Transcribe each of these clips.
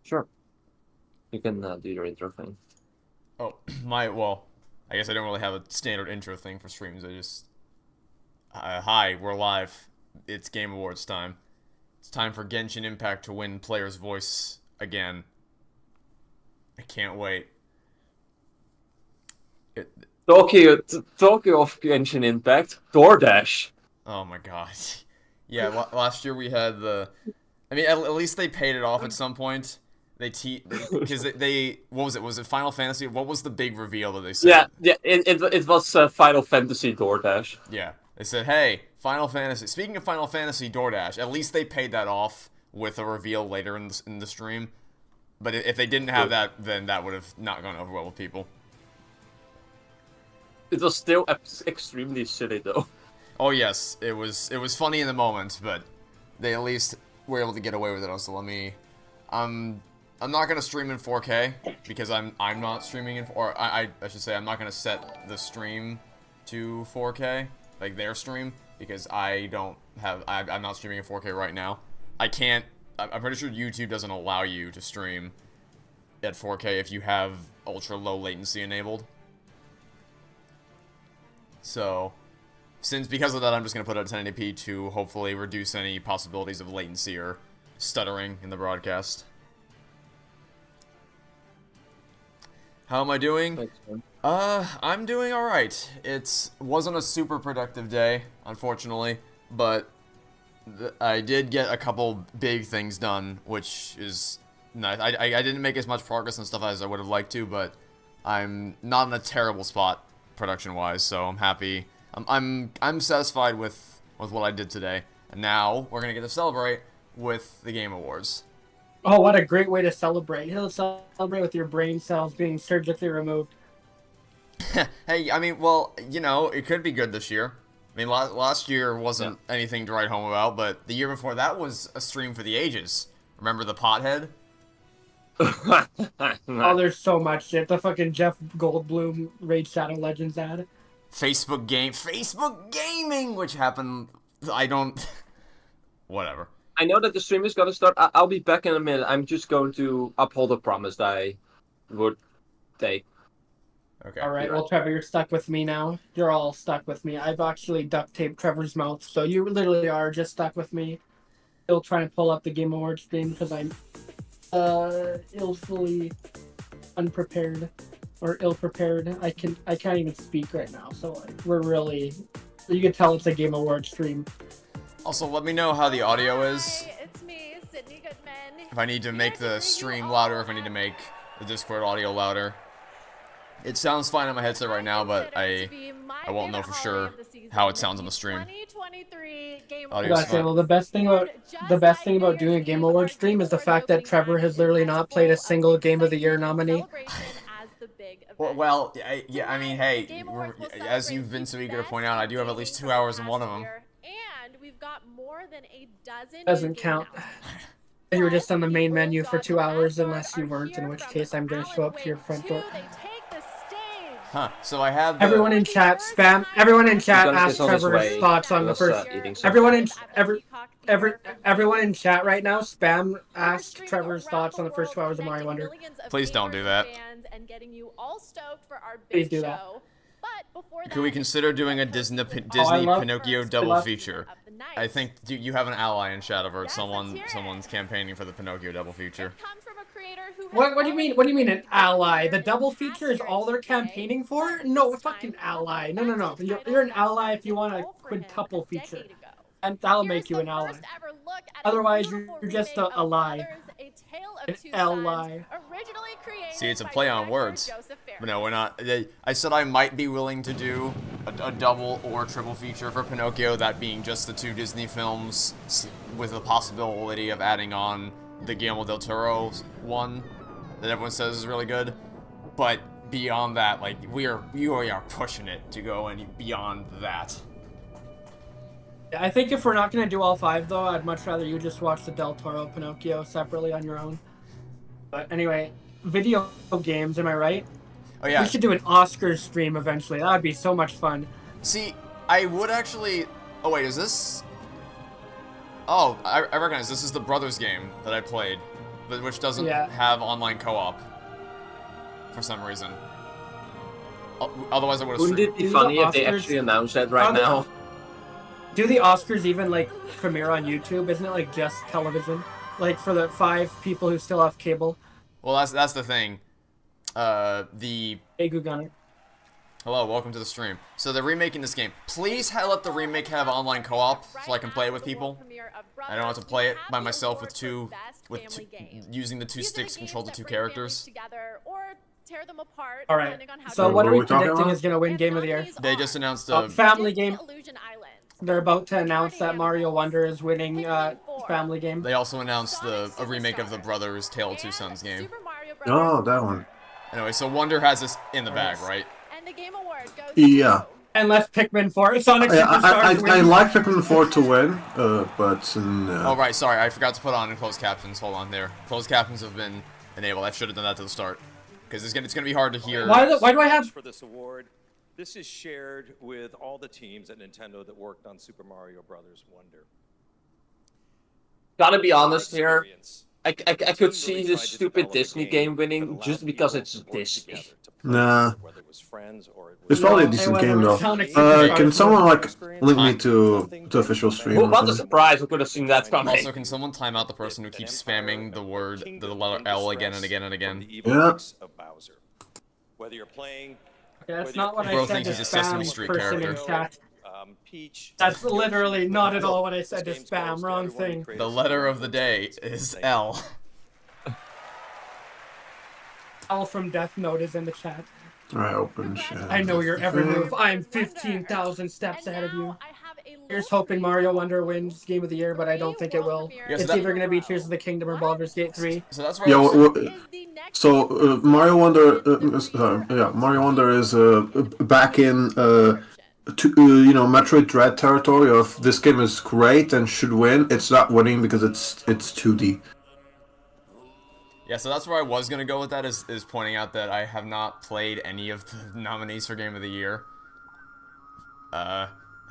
Sure. You can do your intro thing. Oh, I guess I don't really have a standard intro thing for streams. Hi, we're live. It's Game Awards time. It's time for Genshin Impact to win player's voice again. I can't wait. It, Talking of Genshin Impact, DoorDash. oh my god. Yeah, last year we had I mean, at least they paid it off at some point. Because they what was it? Was it Final Fantasy? What was the big reveal that they said? It was Final Fantasy DoorDash. Yeah, they said, "Hey, Final Fantasy." Speaking of Final Fantasy DoorDash, at least they paid that off with a reveal later in the stream. But if they didn't have that, then that would have not gone over well with people. It was still extremely silly though. Oh yes, it was funny in the moment, but they at least were able to get away with it. Also, I'm not gonna stream in 4K because I'm not streaming I should say I'm not gonna set the stream to 4K, like their stream, because I'm not streaming in 4K right now. I can't. I'm pretty sure YouTube doesn't allow you to stream at 4K if you have ultra low latency enabled. So, because of that, I'm just gonna put it at 1080p to hopefully reduce any possibilities of latency or stuttering in the broadcast. How am I doing? Thanks, man. I'm doing alright. It wasn't a super productive day, unfortunately, but I did get a couple big things done, which is nice. I didn't make as much progress and stuff as I would have liked to, but I'm not in a terrible spot production-wise, so I'm happy. I'm satisfied with what I did today, and now we're gonna get to celebrate with the Game Awards. Oh, what a great way to celebrate. You'll celebrate with your brain cells being surgically removed. Hey, I mean, well, it could be good this year. I mean, last year wasn't anything to write home about, but the year before that was a stream for the ages. Remember the pothead? Oh, there's so much shit. The fucking Jeff Goldblum Raid Shadow Legends ad. Facebook Gaming, which happened. Whatever. I know that the stream is gonna start. I'll be back in a minute. I'm just going to uphold a promise that I would take. Okay. All right, well, Trevor, you're stuck with me now. You're all stuck with me. I've actually duct taped Trevor's mouth, so you literally are just stuck with me. Still trying to pull up the Game Awards stream because I'm illfully unprepared or ill-prepared. I can't even speak right now, so we're really. You can tell it's a Game Awards stream. Also, let me know how the audio is. Hi, it's me, Sydney Goodman. If I need to make the stream louder, if I need to make the Discord audio louder. It sounds fine on my headset right now, but I won't know for sure how it sounds on the stream. 2023 Game Audio I gotta say, well, the best thing about doing a Game Awards stream is the fact that Trevor has literally not played a single Game of the Year nominee. Well, yeah, I mean, hey, as you've been so eager to point out, I do have at least 2 hours in one of them. And we've got more than a dozen. Doesn't count. You were just on the main menu for 2 hours, unless you weren't, in which case I'm gonna show up to your front door. Huh, so I have Everyone in chat spam. Everyone in chat ask It's on his Trevor's way. thoughts on He the was, first. eating something. Everyone in chat right now spam ask Trevor's thoughts on the first 2 hours of Mario Wonder. Please don't do that. Please do that. Could we consider doing a Disney love- Pinocchio I double love- feature? I think you have an ally in Shadowverse. Someone's campaigning for the Pinocchio double feature. What do you mean? What do you mean an ally? The double feature is all they're campaigning for? No, fucking ally. No. You're an ally if you want a quintuple feature, and that'll make you an ally. Otherwise, you're just a lie. An ally. See, it's a play on words. But no, we're not. I said I might be willing to do a double or triple feature for Pinocchio, that being just the two Disney films, with the possibility of adding on the Guillermo del Toro one that everyone says is really good. But beyond that, like, we are pushing it to go any beyond that. I think if we're not gonna do all five, though, I'd much rather you just watch the Del Toro Pinocchio separately on your own. But anyway, video games, am I right? Oh yeah. We should do an Oscars stream eventually. That would be so much fun. See, I would actually. Oh wait, is this? Oh, I recognize this is the Brothers game that I played. but which doesn't Yeah. have online co-op for some reason. Otherwise, I would have Wouldn't streamed. it be funny if they actually announced that right now? Do the Oscars even like premiere on YouTube? Isn't it like just television? Like for the 5 people who still have cable. Well, that's the thing. Hey, Gugunner. Hello, welcome to the stream. So they're remaking this game. Please let the remake have online co-op so I can play it with people. I don't have to play it by myself using the 2 sticks to control the 2 characters. All right. So what are we predicting is going to win Game of the Year? They just announced a Family Game. They're about to announce that Mario Wonder is winning Family Game. They also announced a remake of the Brothers Tale of Two Sons game. Oh, that one. Anyway, so Wonder has this in the bag, right? Yeah. Unless Pikmin 4, Sonic Superstars I wins. like Pikmin 4 to win, but Oh right, sorry, I forgot to put on closed captions. Hold on there. Closed captions have been enabled. I should have done that to the start, because it's gonna be hard to hear. Why do I have? For this award, this is shared with all the teams at Nintendo that worked on Super Mario Brothers Wonder. Gotta be honest here. I could see this stupid Disney game winning just because it's Disney. nah. It's probably a decent game though. Can someone like link me to official stream? Well, what a surprise! I could have seen that coming. Also, can someone time out the person who keeps spamming the letter L again and again and again? Yeah. Whether you're playing, Yeah, that's not what Bro I said thinks to he's a Sesame spam Street person in character. chat. Peach. That's literally not at all what I said to spam. Wrong thing. The letter of the day is L. All from Death Note is in the chat. Alright, open chat. I know your every move. I'm 15,000 steps ahead of you. Here's hoping Mario Wonder wins Game of the Year, but I don't think it will. Yeah, so It's either going to be Tears of the Kingdom or Baldur's Gate 3. So that's where Yeah, so Mario Wonder, Mario Wonder is back in Metroid Dread territory of this game is great and should win. It's not winning because it's 2D. Yeah, so that's where I was gonna go with that, is pointing out that I have not played any of the nominees for Game of the Year.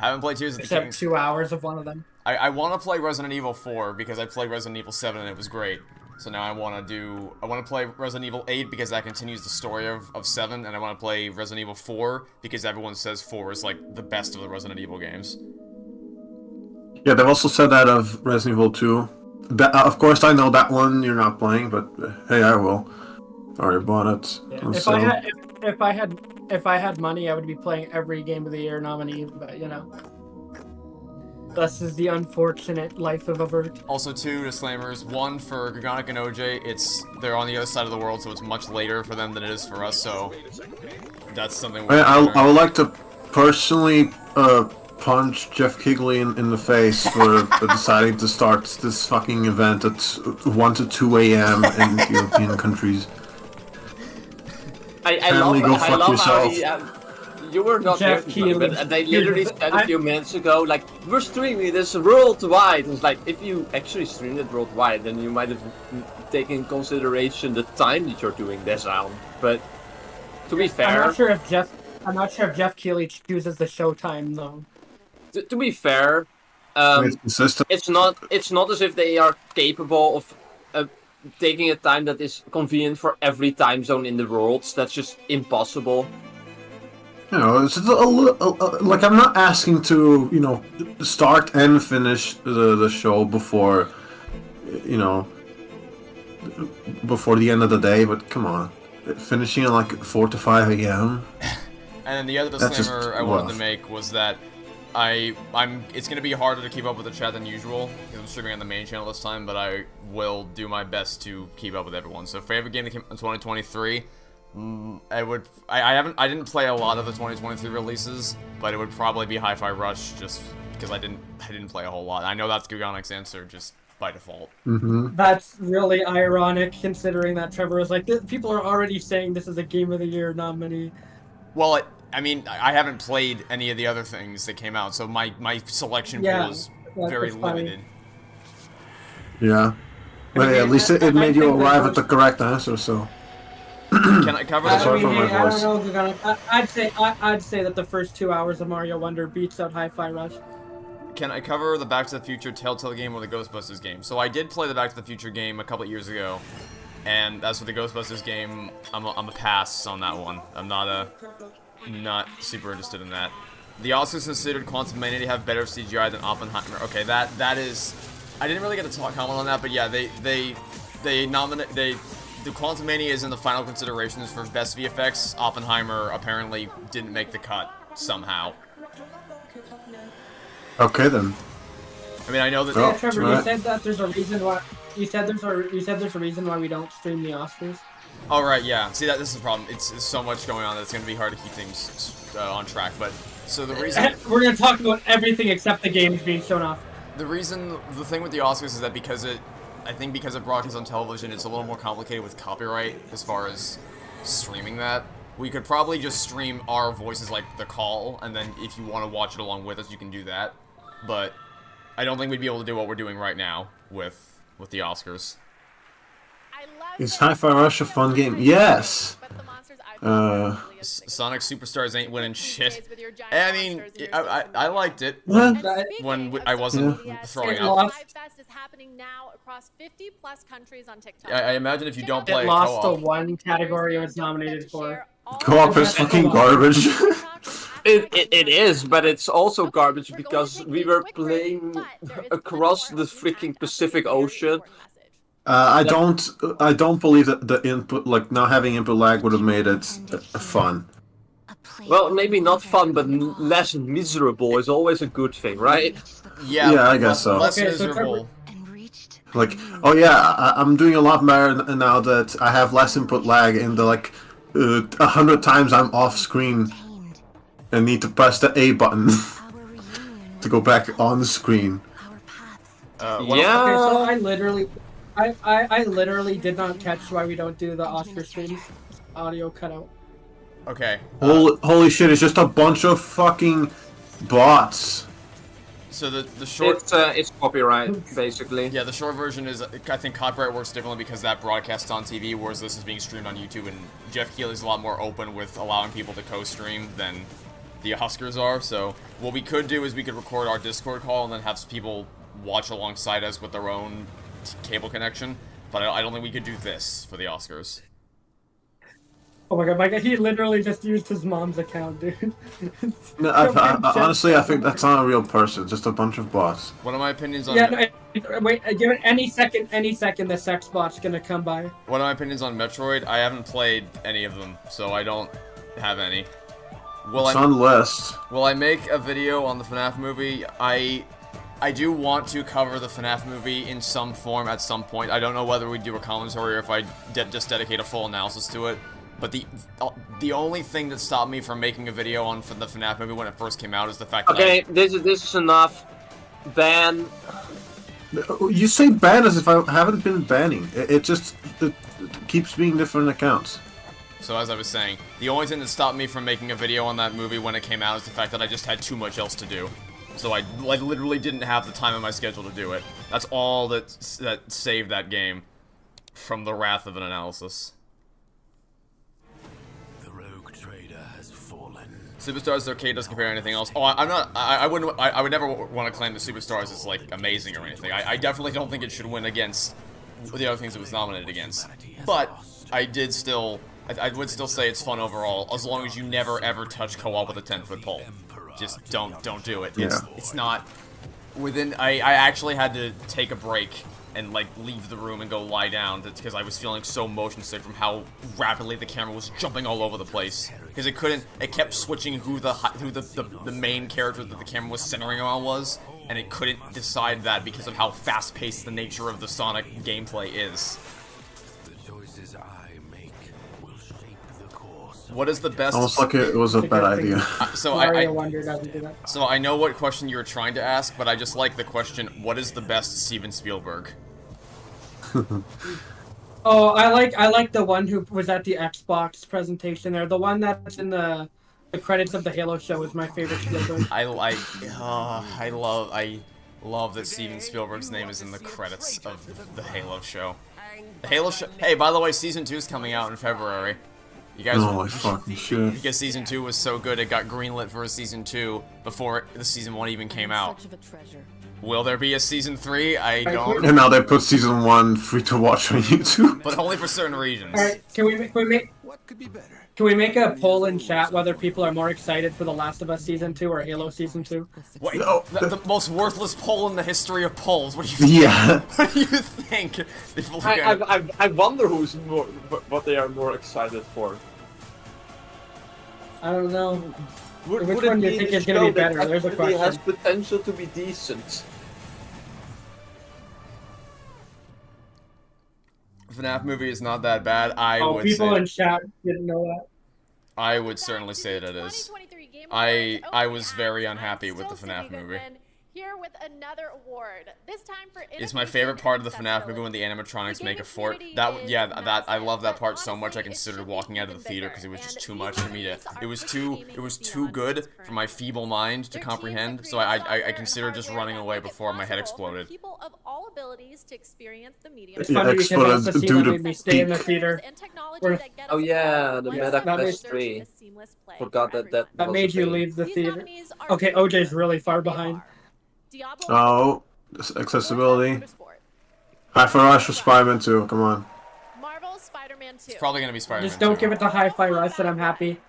Haven't played Tears of the Kingdom. Except 2 hours of one of them. I want to play Resident Evil 4 because I played Resident Evil 7 and it was great. So now I want to play Resident Evil 8 because that continues the story of 7, and I want to play Resident Evil 4 because everyone says 4 is like the best of the Resident Evil games. Yeah, they've also said that of Resident Evil 2. Of course, I know that one you're not playing, but hey, I will. Already bought it. Yeah. If I had money, I would be playing every Game of the Year nominee. But you know, this is the unfortunate life of a vert. Also, 2 disclaimers. 1 for Gagonic and OJ. They're on the other side of the world, so it's much later for them than it is for us. So that's something. I would like to personally punch Jeff Kigley in the face for deciding to start this fucking event at 1 to 2 a.m. in European countries. I love yourself. how you were not Jeff here, Keighley. but they literally said a few minutes ago, like, we're streaming this worldwide. It's like, if you actually streamed it worldwide, then you might have taken in consideration the time that you're doing this on. But to be fair, I'm not sure if Jeff Keighley chooses the showtime though. To be fair, It's consistent. it's not as if they are capable of taking a time that is convenient for every time zone in the world. That's just impossible. You know, it's like I'm not asking to start and finish the show before before the end of the day, but come on, finishing at like 4 to 5 a.m. And then the other disclaimer I wanted to make was that it's gonna be harder to keep up with the chat than usual because I'm streaming on the main channel this time, but I will do my best to keep up with everyone. So favorite game that came in 2023, I didn't play a lot of the 2023 releases, but it would probably be Hi-Fi Rush just because I didn't play a whole lot. I know that's Gugonic's answer just by default. Mm-hmm. That's really ironic considering that Trevor was like, people are already saying this is a Game of the Year nominee. Well, I mean, I haven't played any of the other things that came out, so my selection pool is very limited. Yeah, but at least it made you arrive at the correct answer. So can I cover this? Sorry for my I voice. don't know. I'd say that the first 2 hours of Mario Wonder beats out Hi-Fi Rush. can I cover the Back to the Future Telltale game or the Ghostbusters game? So I did play the Back to the Future game a couple of years ago, and as for the Ghostbusters game, I'm a pass on that one. I'm not super interested in that. The Oscars considered Quantumania to have better CGI than Oppenheimer. Okay, that is, I didn't really get to comment on that, but yeah, the Quantumania is in the final considerations for best VFX. Oppenheimer apparently didn't make the cut somehow. Okay then. I mean, I know that. Yeah, Trevor, you right. said that there's a reason why. You said there's a reason why we don't stream the Oscars. Oh right, yeah. See, this is the problem. It's so much going on that it's going to be hard to keep things on track. But so the reason We're gonna talk about everything except the games being shown off. the thing with the Oscars is that I think because it broadcasts on television, it's a little more complicated with copyright as far as streaming that. We could probably just stream our voices like the call, and then if you want to watch it along with us, you can do that. But I don't think we'd be able to do what we're doing right now with the Oscars. Is Hi-Fi Rush a fun game? Yes! Sonic Superstars ain't winning shit. I mean, I liked it What? when I wasn't throwing It up. lost. Fest is happening now across 50 plus countries on TikTok. I imagine if you don't play It lost the co-op. one category it was nominated for. Co-op is fucking garbage. It is, but it's also garbage because we were playing across the freaking Pacific Ocean. I don't believe that the input, like now having input lag, would have made it fun. Well, maybe not fun, but less miserable is always a good thing, right? Yeah, I guess so. Less Okay, so miserable. Like, oh yeah, I'm doing a lot better now that I have less input lag in the 100 times I'm off screen and need to press the A button to go back on the screen. Yeah. Okay, so I literally did not catch why we don't do the Oscar streams. Audio cut out. Okay. Holy shit! It's just a bunch of fucking bots. So the short. It's copyright, basically. Yeah, the short version is, I think copyright works differently because that broadcasts on TV, whereas this is being streamed on YouTube, and Jeff Keighley's a lot more open with allowing people to co-stream than the Oscars are. So what we could do is we could record our Discord call and then have people watch alongside us with their own cable connection, but I don't think we could do this for the Oscars. Oh my god, he literally just used his mom's account, dude. No, honestly, I think that's not a real person. Just a bunch of bots. One of my opinions on Yeah, no, wait, give it any second, the sex bot's gonna come by. one of my opinions on Metroid. I haven't played any of them, so I don't have any. It's on the list. Will I make a video on the FNAF movie? I do want to cover the FNAF movie in some form at some point. I don't know whether we do a commentary or if I just dedicate a full analysis to it. But the only thing that stopped me from making a video on the FNAF movie when it first came out is the fact that this is enough. Ban. You say ban as if I haven't been banning. It keeps being different accounts. So as I was saying, the only thing that stopped me from making a video on that movie when it came out is the fact that I just had too much else to do. So I literally didn't have the time in my schedule to do it. That's all that saved that game from the wrath of an analysis. The rogue trader has fallen. Superstars Arcade doesn't compare to anything else. Oh, I would never want to claim that Superstars is like amazing or anything. I definitely don't think it should win against the other things it was nominated against. But I would still say it's fun overall, as long as you never ever touch co-op with a 10-foot pole. Just don't do it. Yeah. It's not within. I actually had to take a break and like leave the room and go lie down because I was feeling so motion sick from how rapidly the camera was jumping all over the place. Because it kept switching who the main character that the camera was centering on was, and it couldn't decide that because of how fast-paced the nature of the Sonic gameplay is. The choices I make will shape the course. What is the best? Almost like it was a bad idea. So Mario Wonder doesn't do that. So I know what question you were trying to ask, but I just like the question, what is the best Steven Spielberg? Oh, I like the one who was at the Xbox presentation there. The one that's in the credits of the Halo show is my favorite Spielberg. I love that Steven Spielberg's name is in the credits of the Halo show. The Halo show. Hey, by the way, season 2 is coming out in February. You guys, Holy fucking shit. because season 2 was so good, it got greenlit for a season 2 before the season 1 even came out. Such of a treasure. Will there be a season 3? I don't. And now they put season 1 free to watch on YouTube. But only for certain regions. All right, can we make What could be better? can we make a poll in chat whether people are more excited for The Last of Us season 2 or Halo season 2? Wait, No, the most worthless poll in the history of polls. What do you think? Yeah. What do you think? People are gonna- I wonder who's more what they are more excited for. I don't know. Would Which it one do you be think the is gonna be show that better? There's a actually has question. potential to be decent. FNAF movie is not that bad. I Oh, would people say. in chat didn't know that. I would certainly say that it is. I was very unhappy with the FNAF movie. Here with another award. This time for It's my favorite part of the FNAF movie when the animatronics make a fort. That I love that part so much. I considered walking out of the theater because it was just too much for me to. It was too good for my feeble mind to comprehend. So I considered just running away before my head exploded. People of all abilities to experience the medium. It's Yeah, funny because exploded that's the scene due that to made me stay in the peak. theater. Where- Oh yeah, the Meta That Quest made- 3. Forgot that That was made a you thing. leave the theater. Okay, OJ's really far behind. Oh, accessibility. Hi-Fi Rush for Spider-Man 2, come on. Marvel's Spider-Man 2. It's probably gonna be Spider-Man. Just don't 2. give it to Hi-Fi Rush and I'm happy.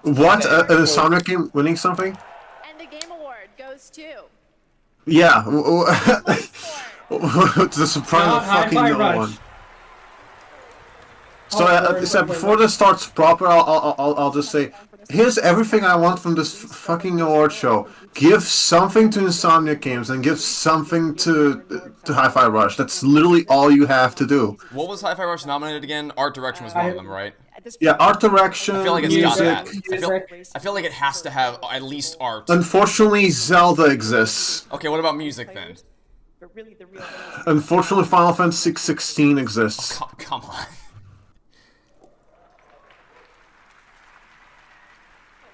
What? A Sonic game winning something? And the Game Award goes to Yeah. Marvel's The surprise Not of fucking Hi-Fi no Ruch. one. So Oh, before this starts proper, I'll just say, here's everything I want from this fucking award show. Give something to Insomniac Games and give something to Hi-Fi Rush. That's literally all you have to do. What was Hi-Fi Rush nominated again? Art direction was one of them, right? Yeah, art direction, I feel like it's music. got that. I feel like it has to have at least art. Unfortunately, Zelda exists. Okay, what about music then? Unfortunately, Final Fantasy 16 exists. Come on.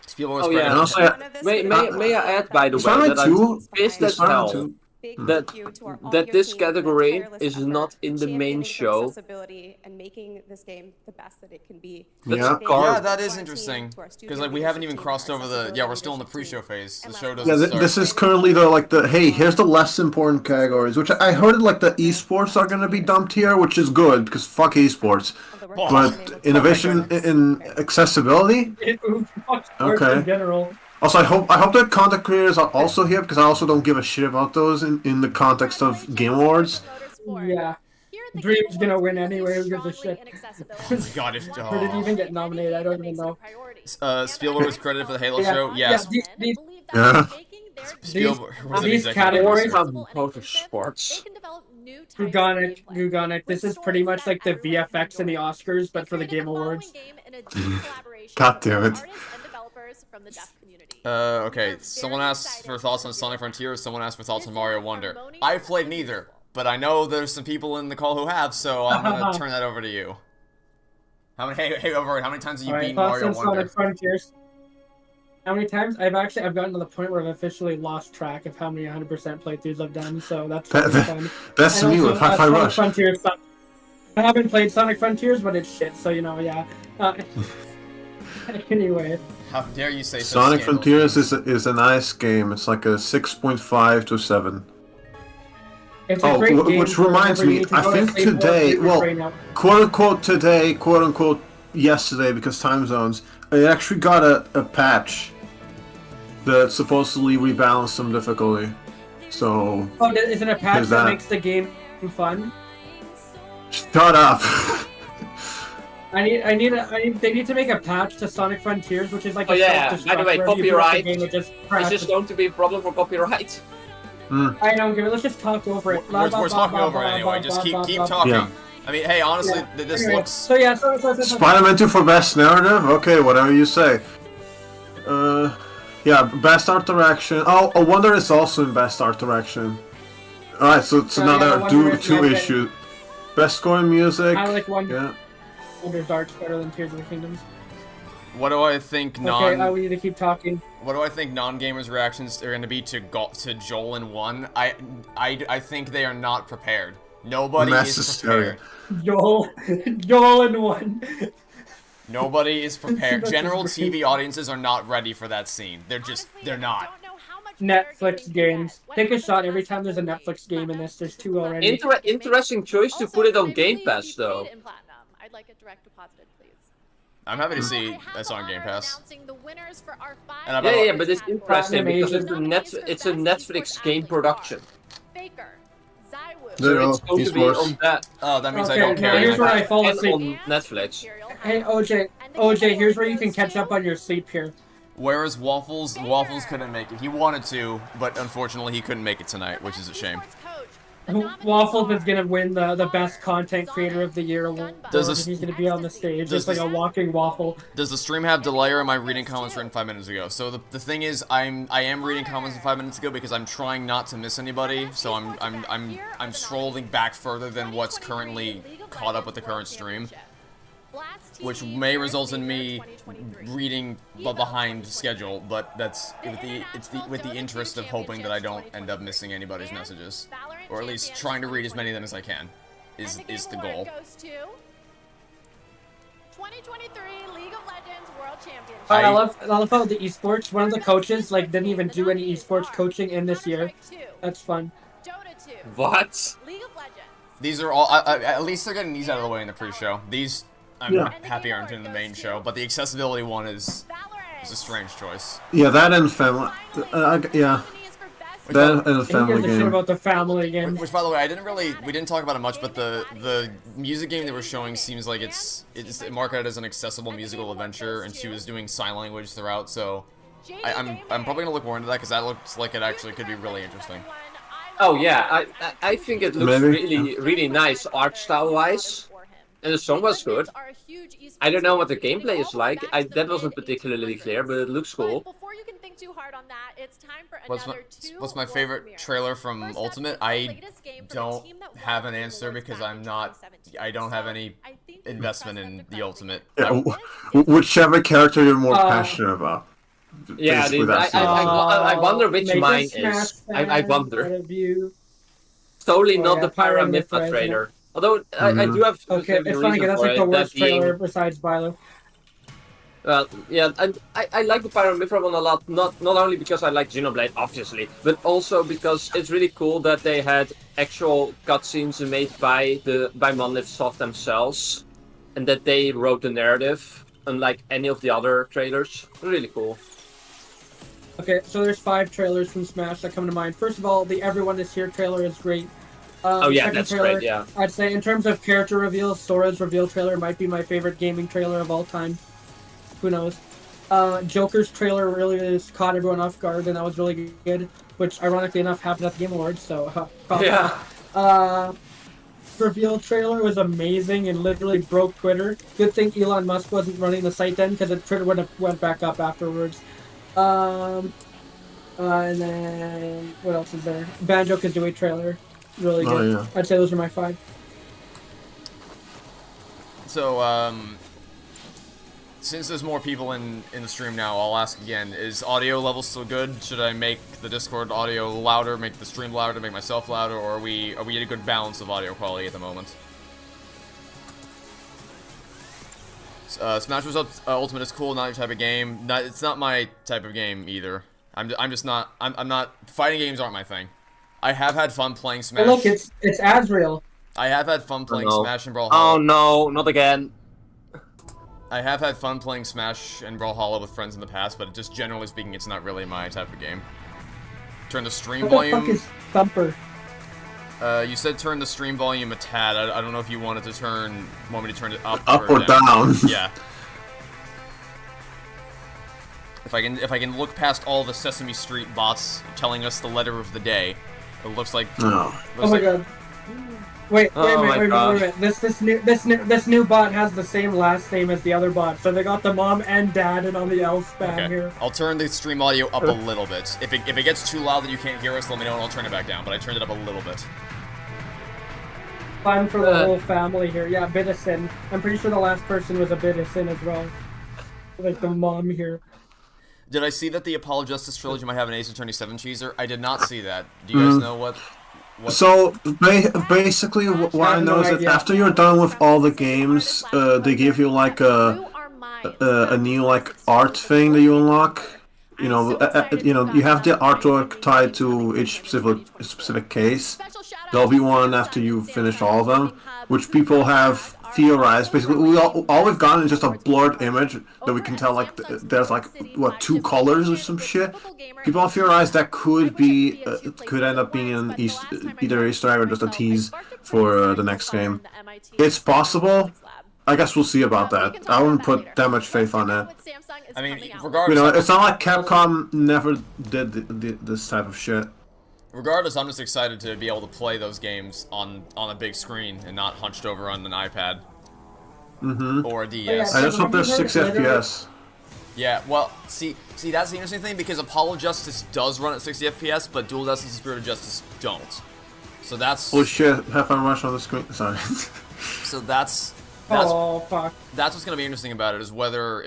Spielberg was Oh yeah. And also, May I add, by the way, Spider-Man that 2 I'm pissed as Spider-Man hell 2. that this category is not in the main show. And making this game the best that it can be. Yeah. Yeah, that is interesting. Because like we haven't even crossed over the. Yeah, we're still in the pre-show phase. The show doesn't Yeah, start. this is currently the hey, here's the less important categories, which I heard like the esports are gonna be dumped here, which is good because fuck esports. But innovation in accessibility. Okay. In general. Also, I hope that content creators are also here because I also don't give a shit about those in the context of Game Awards. Yeah. Dream's gonna win anyway, who gives a shit? God, if Or did he even get nominated? I don't even know. Spielberg was credited for the Halo Yeah. show. Yes. Yeah. Spielberg was an These executive categories producer. Motorsports. Gugonic. This is pretty much like the VFX in the Oscars, but for the Game Awards. God damn it. Okay. Someone asked for thoughts on Sonic Frontiers. Someone asked for thoughts on Mario Wonder. I've played neither, but I know there's some people in the call who have, so I'm gonna turn that over to you. Hey, Overhead, how many times have you beaten Thoughts Mario on Wonder? Sonic Frontiers. How many times? I've gotten to the point where I've officially lost track of how many 100% playthroughs I've done, so that's really fun. That's And me also, with Hi-Fi Sonic Rush. Frontiers sucks. I haven't played Sonic Frontiers, but it's shit, so yeah. Anyway. How dare you say such Sonic scandalous Frontiers things. is a nice game. It's like a 6.5 to 7. It's a Oh, great game which for reminds whenever you me, need to I go to think sleep or today, get your well, brain out. quote unquote today, quote unquote yesterday, because time zones, it actually got a patch that supposedly rebalanced some difficulty. So, Oh, isn't a patch There's that that. makes the game fun? shut up. They need to make a patch to Sonic Frontiers, which is like Oh a yeah, self-destruct by the way, where if you break copyright. the game, it just Is crashes. this going to be a problem for copyright? I don't give it. Let's just talk over it. We're talking over it anyway. Just keep talking. Yeah. I mean, hey, honestly, this Anyway, looks. So yeah, so Spider-Man 2 for best narrative? Okay, whatever you say. Yeah, best art direction. Oh, Wonder is also in best art direction. Alright, so now yeah, there are Wonder is two my issues. Best score in music. I like Wonder. Yeah. Wonder's art's better than Tears of the Kingdoms. What do I think Okay, we need to keep talking. What do I think non-gamers' reactions are going to be to Joel and 1? I think they are not prepared. Nobody is Necessary. prepared. Joel and one. Nobody is prepared. That's General great. TV audiences are not ready for that scene. They're not. Netflix games. Take a shot every time there's a Netflix game in this. There's 2 already. Interesting choice to put it on Game Pass, though. I'd like it direct deposited, please. I'm happy to see that's on Game Pass. And Yeah, but it's interesting because it's a Netflix game production. Baker, Zywood, There It's going to be esports. on that Oh, that means I Okay, don't now care. here's where I fall and asleep. on Netflix. Hey, OJ, here's where you can catch up on your sleep here. Whereas Waffles couldn't make it. He wanted to, but unfortunately he couldn't make it tonight, which is a shame. Waffles is gonna win the best content creator of the year award. Does this- He's gonna be on the stage. does It's like this- a walking waffle. Does the stream have delay, or am I reading comments written 5 minutes ago? So the thing is, I am reading comments 5 minutes ago because I'm trying not to miss anybody. So I'm scrolling back further than what's currently caught up with the current stream, which may result in me reading behind schedule. But that's with the interest of hoping that I don't end up missing anybody's messages, or at least trying to read as many of them as I can. Is the goal. 2023 League of Legends World Championship. I love how the esports. One of the coaches didn't even do any esports coaching in this year. That's fun. Dota 2. What? League of Legends. These are all. At least they're getting these out of the way in the pre-show. These I'm happy aren't in the main show, but the accessibility one is a strange choice. Yeah, that and family. Yeah, that and a He family gives a shit game. about the family game. Which, by the way, we didn't talk about it much, but the music game they were showing seems like it's marketed as an accessible musical adventure, and she was doing sign language throughout. So I'm probably gonna look more into that because that looks like it actually could be really interesting. Oh yeah, I think it looks Maybe. really nice art style wise, and the song was good. I don't know what the gameplay is like. That wasn't particularly clear, but it looks cool. Before you can think too hard on that, it's time for What's my favorite trailer from Ultimate? I don't have an answer because I don't have any investment in the Ultimate. Yeah, whichever character you're more passionate about. Yeah, Basically, that's the I wonder which Make mine a smash is. I fan wonder. out of you. Totally Oh, not yeah, the Pyra Pyra Mythra, trailer. Although I do have Okay, maybe it's a funny reason because that's for like it, the worst that being- trailer besides Bilo. Yeah, and I like the Pyra Mythra one a lot, not only because I like Xenoblade, obviously, but also because it's really cool that they had actual cutscenes made by Monolith Soft themselves, and that they wrote the narrative, unlike any of the other trailers. Really cool. Okay, so there's 5 trailers from Smash that come to mind. First of all, the Everyone Is Here trailer is great. Oh yeah, Second that's trailer, great, yeah. I'd say in terms of character reveal, Sora's reveal trailer might be my favorite gaming trailer of all time. Who knows? Joker's trailer really just caught everyone off guard, and that was really good, which ironically enough happened at the Game Awards, so... Yeah. Reveal trailer was amazing and literally broke Twitter. Good thing Elon Musk wasn't running the site then, because Twitter would have went back up afterwards. And then what else is there? Banjo-Kazooie trailer, really good. Oh, yeah. I'd say those are my 5. So since there's more people in the stream now, I'll ask again: is audio level still good? Should I make the Discord audio louder, make the stream louder, make myself louder, or are we at a good balance of audio quality at the moment? Smash Bros. Ultimate is cool, not your type of game. It's not my type of game either. I'm just not. I'm not. Fighting games aren't my thing. I have had fun playing Smash. Oh, look, it's Azrael. I have had fun playing no. Smash and Oh Brawlhalla. no, not again. I have had fun playing Smash and Brawlhalla with friends in the past, but just generally speaking, it's not really my type of game. Turn the stream What the volume. fuck is Thumper? You said turn the stream volume a tad. I don't know if you wanted to want me to turn it up or down. Yeah. If I can look past all the Sesame Street bots telling us the letter of the day, it looks like. No. Oh my god. Wait Oh a my minute. gosh. This new bot has the same last name as the other bot, so they got the mom and dad and on the L spam Okay. here. I'll turn the stream audio up a little bit. If it gets too loud that you can't hear us, let me know and I'll turn it back down. But I turned it up a little bit. Fun for the whole family here. Yeah, Bitison. I'm pretty sure the last person was a Bitison as well. Like the mom here. Did I see that the Apollo Justice trilogy might have an Ace Attorney 7 cheeser? I did not see that. Do you guys know what? So basically, what I know is that after you're done with all the games, they give you like a a new like art thing that you unlock. You know, you have the artwork tied to each specific case. There'll be one after you finish all of them, which people have theorized. Basically, all we've gotten is just a blurred image that we can tell like there's like what 2 colors or some shit. People have theorized that could be could end up being an either Easter egg or just a tease for the next game. It's possible. I guess we'll see about that. I wouldn't put that much faith on it. I mean, regardless, You know, it's not like Capcom never did this type of shit. Regardless, I'm just excited to be able to play those games on a big screen and not hunched over on an iPad. Or a DS. I just hope there's 60 FPS. Yeah, well, see, that's the interesting thing, because Apollo Justice does run at 60 FPS, but Dual Destiny and Spirit of Justice don't. So that's... Holy shit, Happen Rush on the screen. Sorry. So that's Oh, fuck. That's what's going to be interesting about it, is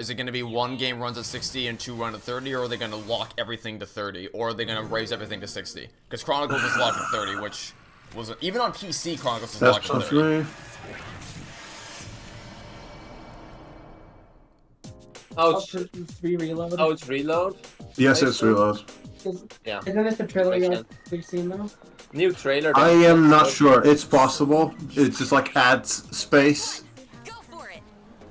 it going to be one game runs at 60 and 2 run at 30, or are they going to lock everything to 30, or are they going to raise everything to 60? Because Chronicles was locked at 30, which was... Even on PC, Chronicles was locked at 30. Oh, it's reload. Oh, it's reload? Yes, it's reload. Yeah. Isn't this the trailer we've seen though? New trailer. I am not sure. It's possible. It just like adds space.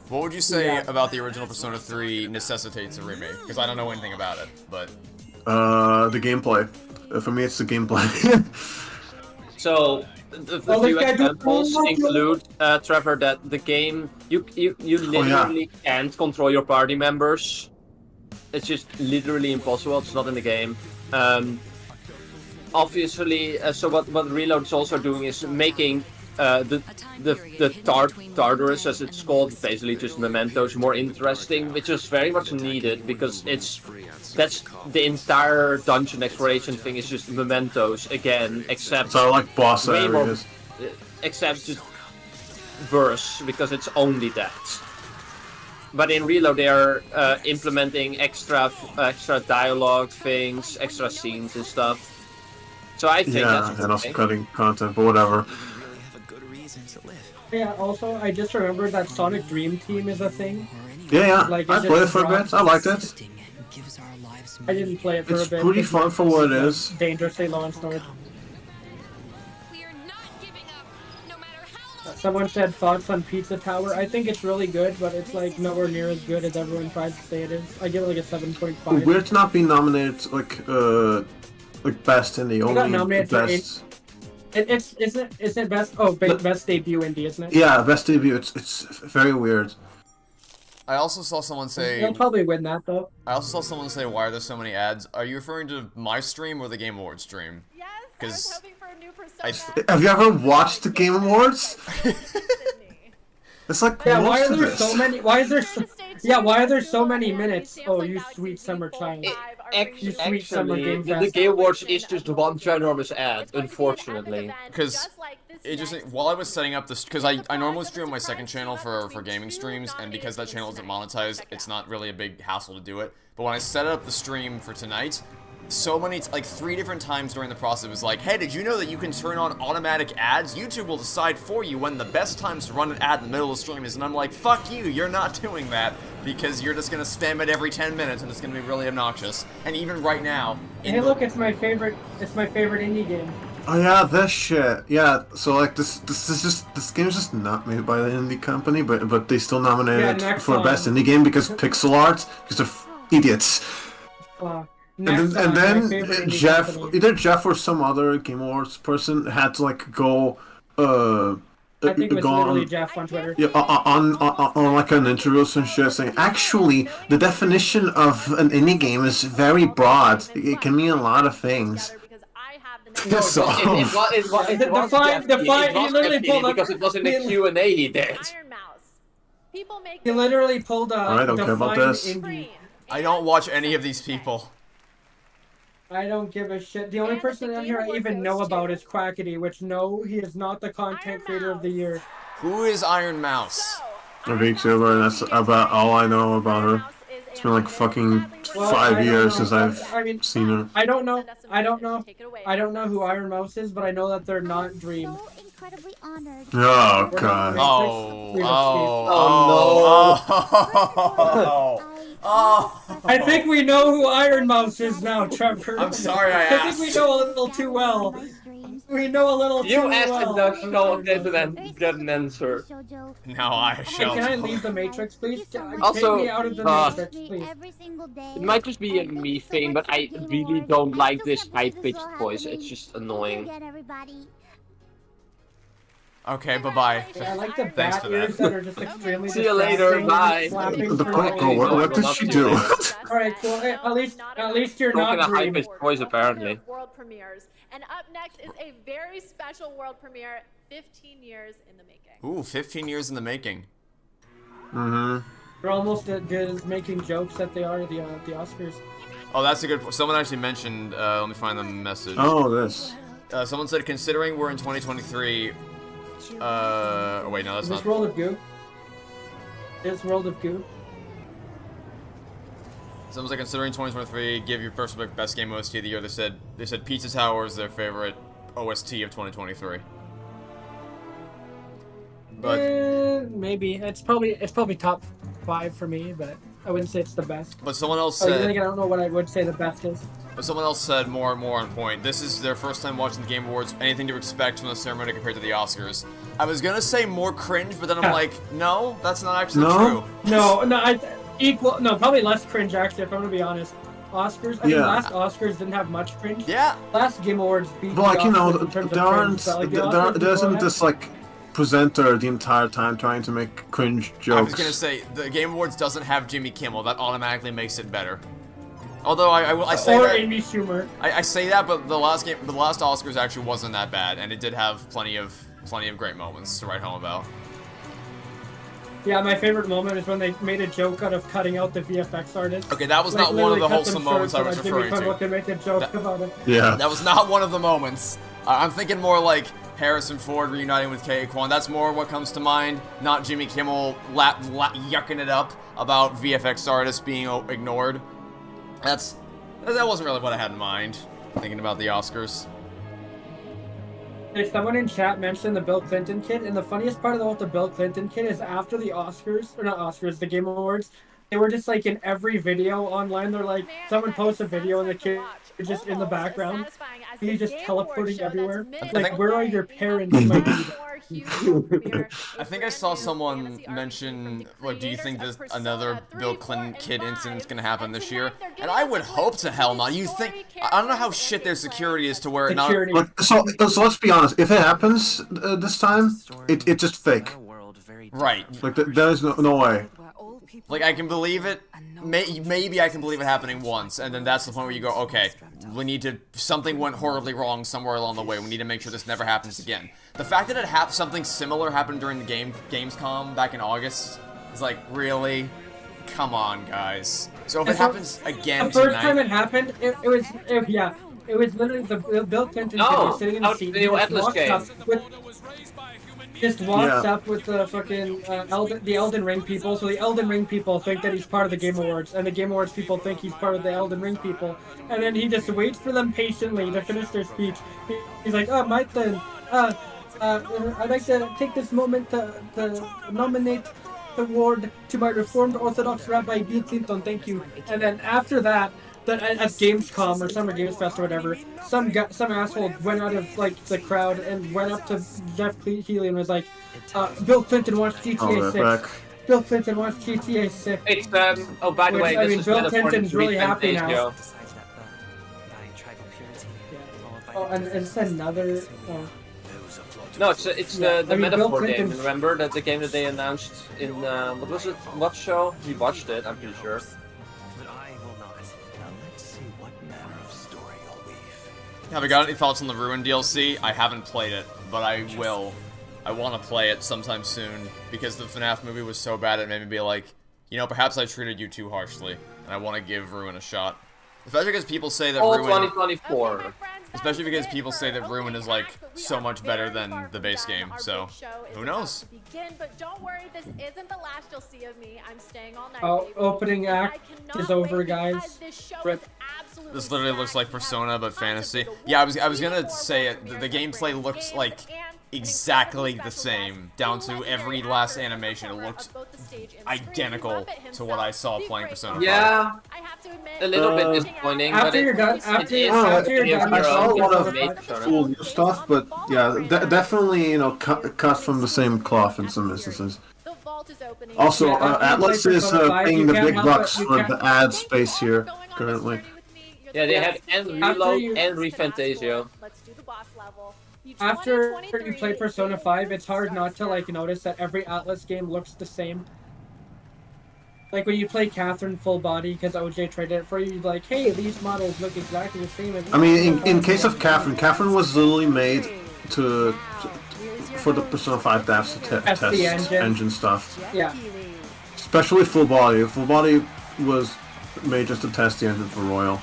What would you say about the original Persona 3 necessitates a remake? Because I don't know anything about it, but... The gameplay. For me, it's the gameplay. So, the few examples include, Trevor, that the game, you literally can't control your party members. It's just literally impossible. It's not in the game. Obviously, so what Reload is also doing is making the Tartarus, as it's called, basically just mementos, more interesting, which is very much needed, because that's the entire dungeon exploration thing is just mementos again, except so like boss areas, except just verse, because it's only that. But in Reload, they are implementing extra dialogue things, extra scenes and stuff. So I think that's and also cutting content, but whatever. Yeah, also, I just remembered that Sonic Dream Team is a thing. Yeah, like, I played it for a bit. I liked it. I didn't play it for a bit. It's pretty fun for what it is. Dangerously low on storage. Someone said thoughts on Pizza Tower. I think it's really good, but it's like nowhere near as good as everyone tries to say it is. I give it like a 7.5. Weird to not be nominated like best indie. Only best. Isn't it best? Oh, best debut indie, isn't it? Yeah, best debut. It's very weird. I also saw someone say... They'll probably win that, though. I also saw someone say, why are there so many ads? Are you referring to my stream or the Game Awards stream? Yes, I was hoping for a new Persona. Have you ever watched the Game Awards? It's like why are there so many? Why is there? Why are there so many minutes? Oh, you sweet summer child. You sweet summer game fest. The Game Awards is just one ginormous ad, unfortunately. Because it just, while I was setting up this, because I normally stream on my second channel for gaming streams, and because that channel isn't monetized, it's not really a big hassle to do it. But when I set up the stream for tonight, so many, like 3 different times during the process, it was like, hey, did you know that you can turn on automatic ads? YouTube will decide for you when the best times to run an ad in the middle of the stream is, and I'm like, fuck you, you're not doing that, because you're just gonna spam it every 10 minutes, and it's gonna be really obnoxious. And even right now... Hey, look, it's my favorite indie game. Oh yeah, this shit. Yeah, so like this game's just not made by the indie company, but they still nominated it for best indie game because pixel art, because they're idiots. And then Jeff, either Jeff or some other Game Awards person had to like go, I think it was literally Jeff on Twitter. Yeah, on like an interview or some shit saying, actually, the definition of an indie game is very broad. It can mean a lot of things. Because it was in the Q&A he did. He literally pulled a I don't care about this. indie. I don't watch any of these people. I don't give a shit. The only person on here I even know about is Quackity, which no, he is not the content creator of the year. Who is Iron Mouse? A VTuber, and that's about all I know about her. It's been like fucking 5 years since I've seen her. I don't know who Iron Mouse is, but I know that they're not Dream. Oh god. Oh! I think we know who Iron Mouse is now, Trevor. I'm sorry I I think we asked. know a little too well. We know a little too You asked well. and thou shalt get an answer. Now I Hey, shall. can I leave the Matrix, please? Also, Take me out of the Matrix, please. It might just be a me thing, but I really don't like this high-pitched voice. It's just annoying. Okay, bye-bye. I like the Thanks bat for that. ears that are just extremely See you later, distracting, bye. slapping The for point, no reason. what did she do? Alright, well, at least you're Talking not a Dream. high-pitched voice, apparently. World premieres. And up next is a very special world premiere, 15 years in the making. Ooh, 15 years in the making. Mm-hmm. They're almost as good as making jokes that they are at the Oscars. Oh, that's a good. Someone actually mentioned. Let me find the message. Oh, this. Someone said, considering we're in 2023. Oh wait, no, that's Is this not. World of Goo? Is World of Goo? Someone said, considering 2023, give your personal best game OST of the year. They said Pizza Tower is their favorite OST of 2023. But Maybe it's probably top 5 for me, but I wouldn't say it's the best. someone else Oh, then said. again, I don't know what I would say the best is. But someone else said more on point. This is their first time watching the Game Awards. Anything to expect from the ceremony compared to the Oscars? I was gonna say more cringe, but then I'm like, no, that's not actually No? true. No, probably less cringe actually, if I'm gonna be honest. Oscars, I mean, Yeah. last Oscars didn't have much cringe. Yeah. Last Game Awards beat But like, the you know, Oscars in terms there of aren't, cringe, but, like, the Oscars there isn't before this like presenter the entire time trying to make cringe jokes. I was gonna say the Game Awards doesn't have Jimmy Kimmel. That automatically makes it better. Although I say or that, Amy Schumer. I say that, but the last Oscars actually wasn't that bad, and it did have plenty of great moments to write home about. Yeah, my favorite moment is when they made a joke out of cutting out the VFX artist. Okay, that was Like, not one of literally the cut them wholesome short moments I so was that Jimmy referring Kimmel to. could make a joke about it. Yeah. That was not one of the moments. I'm thinking more like Harrison Ford reuniting with Kei Kwan. That's more what comes to mind, not Jimmy Kimmel yucking it up about VFX artists being ignored. That wasn't really what I had in mind, thinking about the Oscars. Hey, someone in chat mentioned the Bill Clinton kid, and the funniest part about the Bill Clinton kid is after the Oscars, or not Oscars, the Game Awards, they were just like in every video online, they're like, someone posts a video and the kid is just in the background. He's just teleporting everywhere. Like, where are your parents? My dude? I think I saw someone mention, like, do you think this another Bill Clinton kid incident's gonna happen this year? And I would hope to hell not. You think? I don't know how shit their security is to where it not. Security. Like, so let's be honest. If it happens this time, it's just fake. Right. Like there is no way. Like, I can believe it. Maybe I can believe it happening once, and then that's the point where you go, okay, we need to. Something went horribly wrong somewhere along the way. We need to make sure this never happens again. The fact that something similar happened during the Gamescom back in August is like, really? Come on, guys. So if it happens again The first tonight, time it happened, it was literally the Bill Clinton kid was sitting in the seat. the new Atlas game. Just walks up with the fucking the Elden Ring people. So the Elden Ring people think that he's part of the Game Awards, and the Game Awards people think he's part of the Elden Ring people. And then he just waits for them patiently to finish their speech. He's like, "Oh, my turn. I'd like to take this moment to nominate the award to my Reformed Orthodox Rabbi Bill Clinton. Thank you." And then after that at Gamescom or Summer Games Fest or whatever, some asshole went out of like the crowd and went up to Jeff Keighley and was like, "Bill Clinton wants GTA 6. Bill Clinton wants GTA 6." It's oh, by the way, I this mean, is Bill metaphor Clinton's to really Reed happy now. Fantasio. Oh, and it's another. No, it's Yeah, the I mean, Bill metaphor game. Clinton's- Remember that the game that they announced in what was it? What show? We watched it. I'm pretty sure. have I got any thoughts on the Ruin DLC? I haven't played it, but I will. I want to play it sometime soon, because the FNAF movie was so bad it made me be like, you know, perhaps I treated you too harshly, and I want to give Ruin a shot. Especially because people say that All Ruin... 2024. Especially because people say that Ruin is, like, so much better than the base game, so who knows? But don't worry, this isn't the last you'll see of me. I'm staying all night. Oh, opening act is over, guys. Rip. This literally looks like Persona, but fantasy. Yeah, I was gonna say it. The gameplay looks like exactly the same, down to every last animation. It looked identical to what I saw playing Persona 5. Yeah, a little bit disappointing. After but it- you're done, it after is you're done, I saw a lot of made cool new stuff, but yeah, definitely, you know, cut from the same cloth in some instances. Also, Yeah, after you Atlas play is Persona 5, paying you the can't big help bucks it- you for can't- the ad space here currently. Yeah, they have and After Reload you- and Refantasio. After you play Persona 5, it's hard not to like notice that every Atlas game looks the same. Like when you play Catherine full body, because OJ traded it for you, you're like, hey, these models look exactly the same. I mean, in case of Catherine was literally made for the Persona 5 devs to Test test the engine. stuff. Yeah. Especially full body. Full body was made just to test the engine for Royal.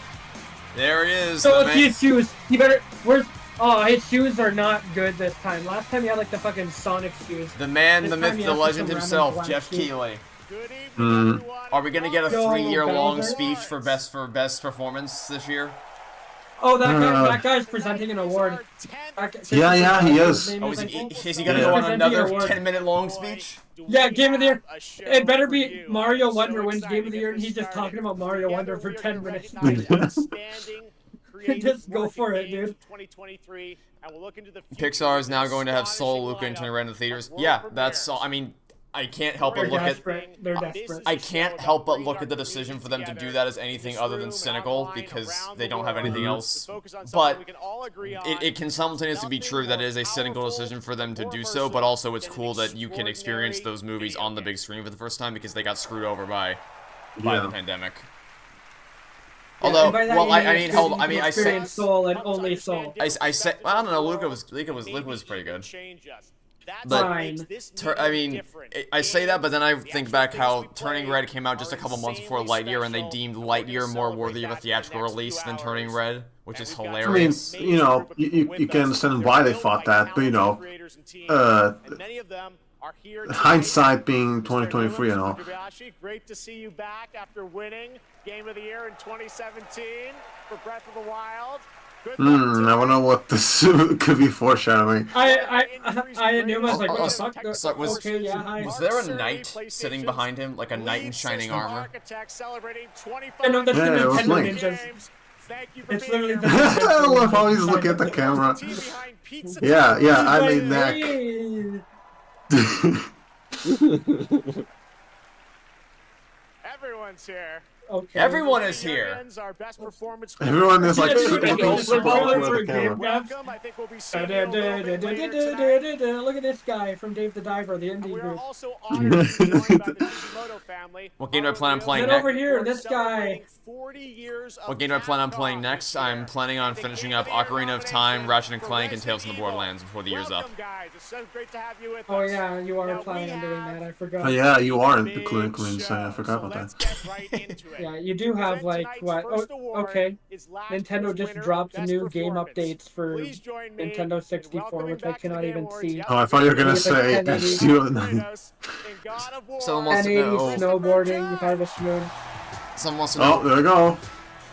There he is. So the it's man- his shoes. He better. Where's? Oh, his shoes are not good this time. Last time he had like the fucking Sonic shoes. The man, This the time myth, he the has legend some himself, random Jeff black shoes. Keighley. Mm. Are we gonna get a Yo, 3-year-long Bowser. speech for best performance this year? Oh, that guy's presenting an award. Yeah, he is. Oh, is he gonna Yeah. go on Presenting another an award. 10-minute long speach? Yeah, Game of the Year. It better be Mario Wonder wins Game of the Year, and he's just talking about Mario Wonder for 10 minutes. Just go for it, dude. Pixar is now going to have Soul, Luca, and Turning Red in the theaters. Yeah, that's all. I mean, I can't help They're but look at. desperate. They're desperate. I can't help but look at the decision for them to do that as anything other than cynical because they don't have anything else. But it can simultaneously be true that it is a cynical decision for them to do so, but also it's cool that you can experience those movies on the big screen for the first time because they got screwed over by the pandemic. Although, And by that well, you I mean, hold, I mean, I say, experience Soul and only Soul. I say, well, I don't know. Luca was pretty good. But Fine. I mean, I say that, but then I think back how Turning Red came out just a couple months before Lightyear, and they deemed Lightyear more worthy of a theatrical release than Turning Red, which is I mean, hilarious. you know, you can understand why they thought that, but you know, hindsight being 2023 and all. Great to see you back after winning Game of the Year in 2017 for Breath of the Wild. I wonder what this could be foreshadowing. I knew I was like, what the fuck? So was, Okay, yeah, hi. was there a knight sitting behind him, like a knight in shining armor? I know that's Yeah, it the was Nintendo Link. Ninjas. It's literally the I love how he's looking at the camera. Yeah, I mean that. Everyone's here. Okay. Everyone is here. Our best performance. Everyone is like looking Welcome, super awkward at the Game camera. Grumps. I think we'll be seeing you a little bit later tonight. Look at this guy from Dave the Diver, the indie We are group. also honored to be joined by the Kishimoto family. What game do I plan on playing Get next? over here, this guy. 40 years of What game do I plan on playing Capcom next? this year. I'm planning on finishing up Ocarina of Time, Ratchet and Clank, and Tales from the Borderlands before the year's up. Welcome, guys. It's so great to have you with Oh us. yeah, you are Now, planning we on doing have that. I forgot. Oh yeah, you are in the big Queen show, I forgot so about let's that. get right into it. Yeah, you do have like Tonight's what? first Oh, award okay. is last Nintendo year's just winner, dropped Best new game Performance. updates for Please join me Nintendo in 64, welcoming which I back to the cannot Game even Awards, see. Yep. Oh, I thought you were gonna It's like say 1080. Steel Join Knight. us in God of War. Someone wants to 1080 know. snowboarding, Harvest Moon. Someone wants to know. Oh, there we go.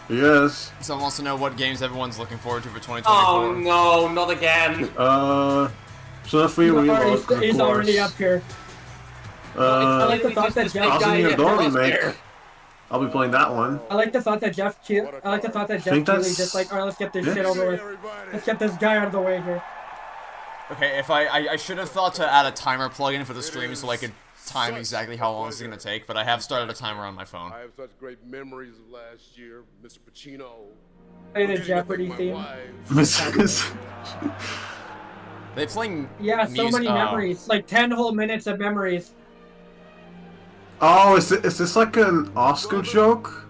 Yes. Someone wants to know what games everyone's looking forward to for 2024. Oh no, not again. So if we reload, of He's already up course. here. I like the Literally thought just that this Jeff. big guy Thousand-Year Door across remake. there. I'll be playing that one. I like the thought that Jeff Keighley. I like the thought that Jeff Think Keighley that's- just like, alright, let's get this Yeah. shit over with. Let's get this guy out of the way here. Okay, if I should have thought to add a timer plugin for the stream so I could time exactly how long this is gonna take, but I have started a timer on my phone. I have such great memories of last year, Mr. Pacino. Play the Forgetting to Jeopardy thank theme. my wife. They playing Yeah, so many memories. Like 10 whole minutes of memories. Oh, is this like an Oscar joke?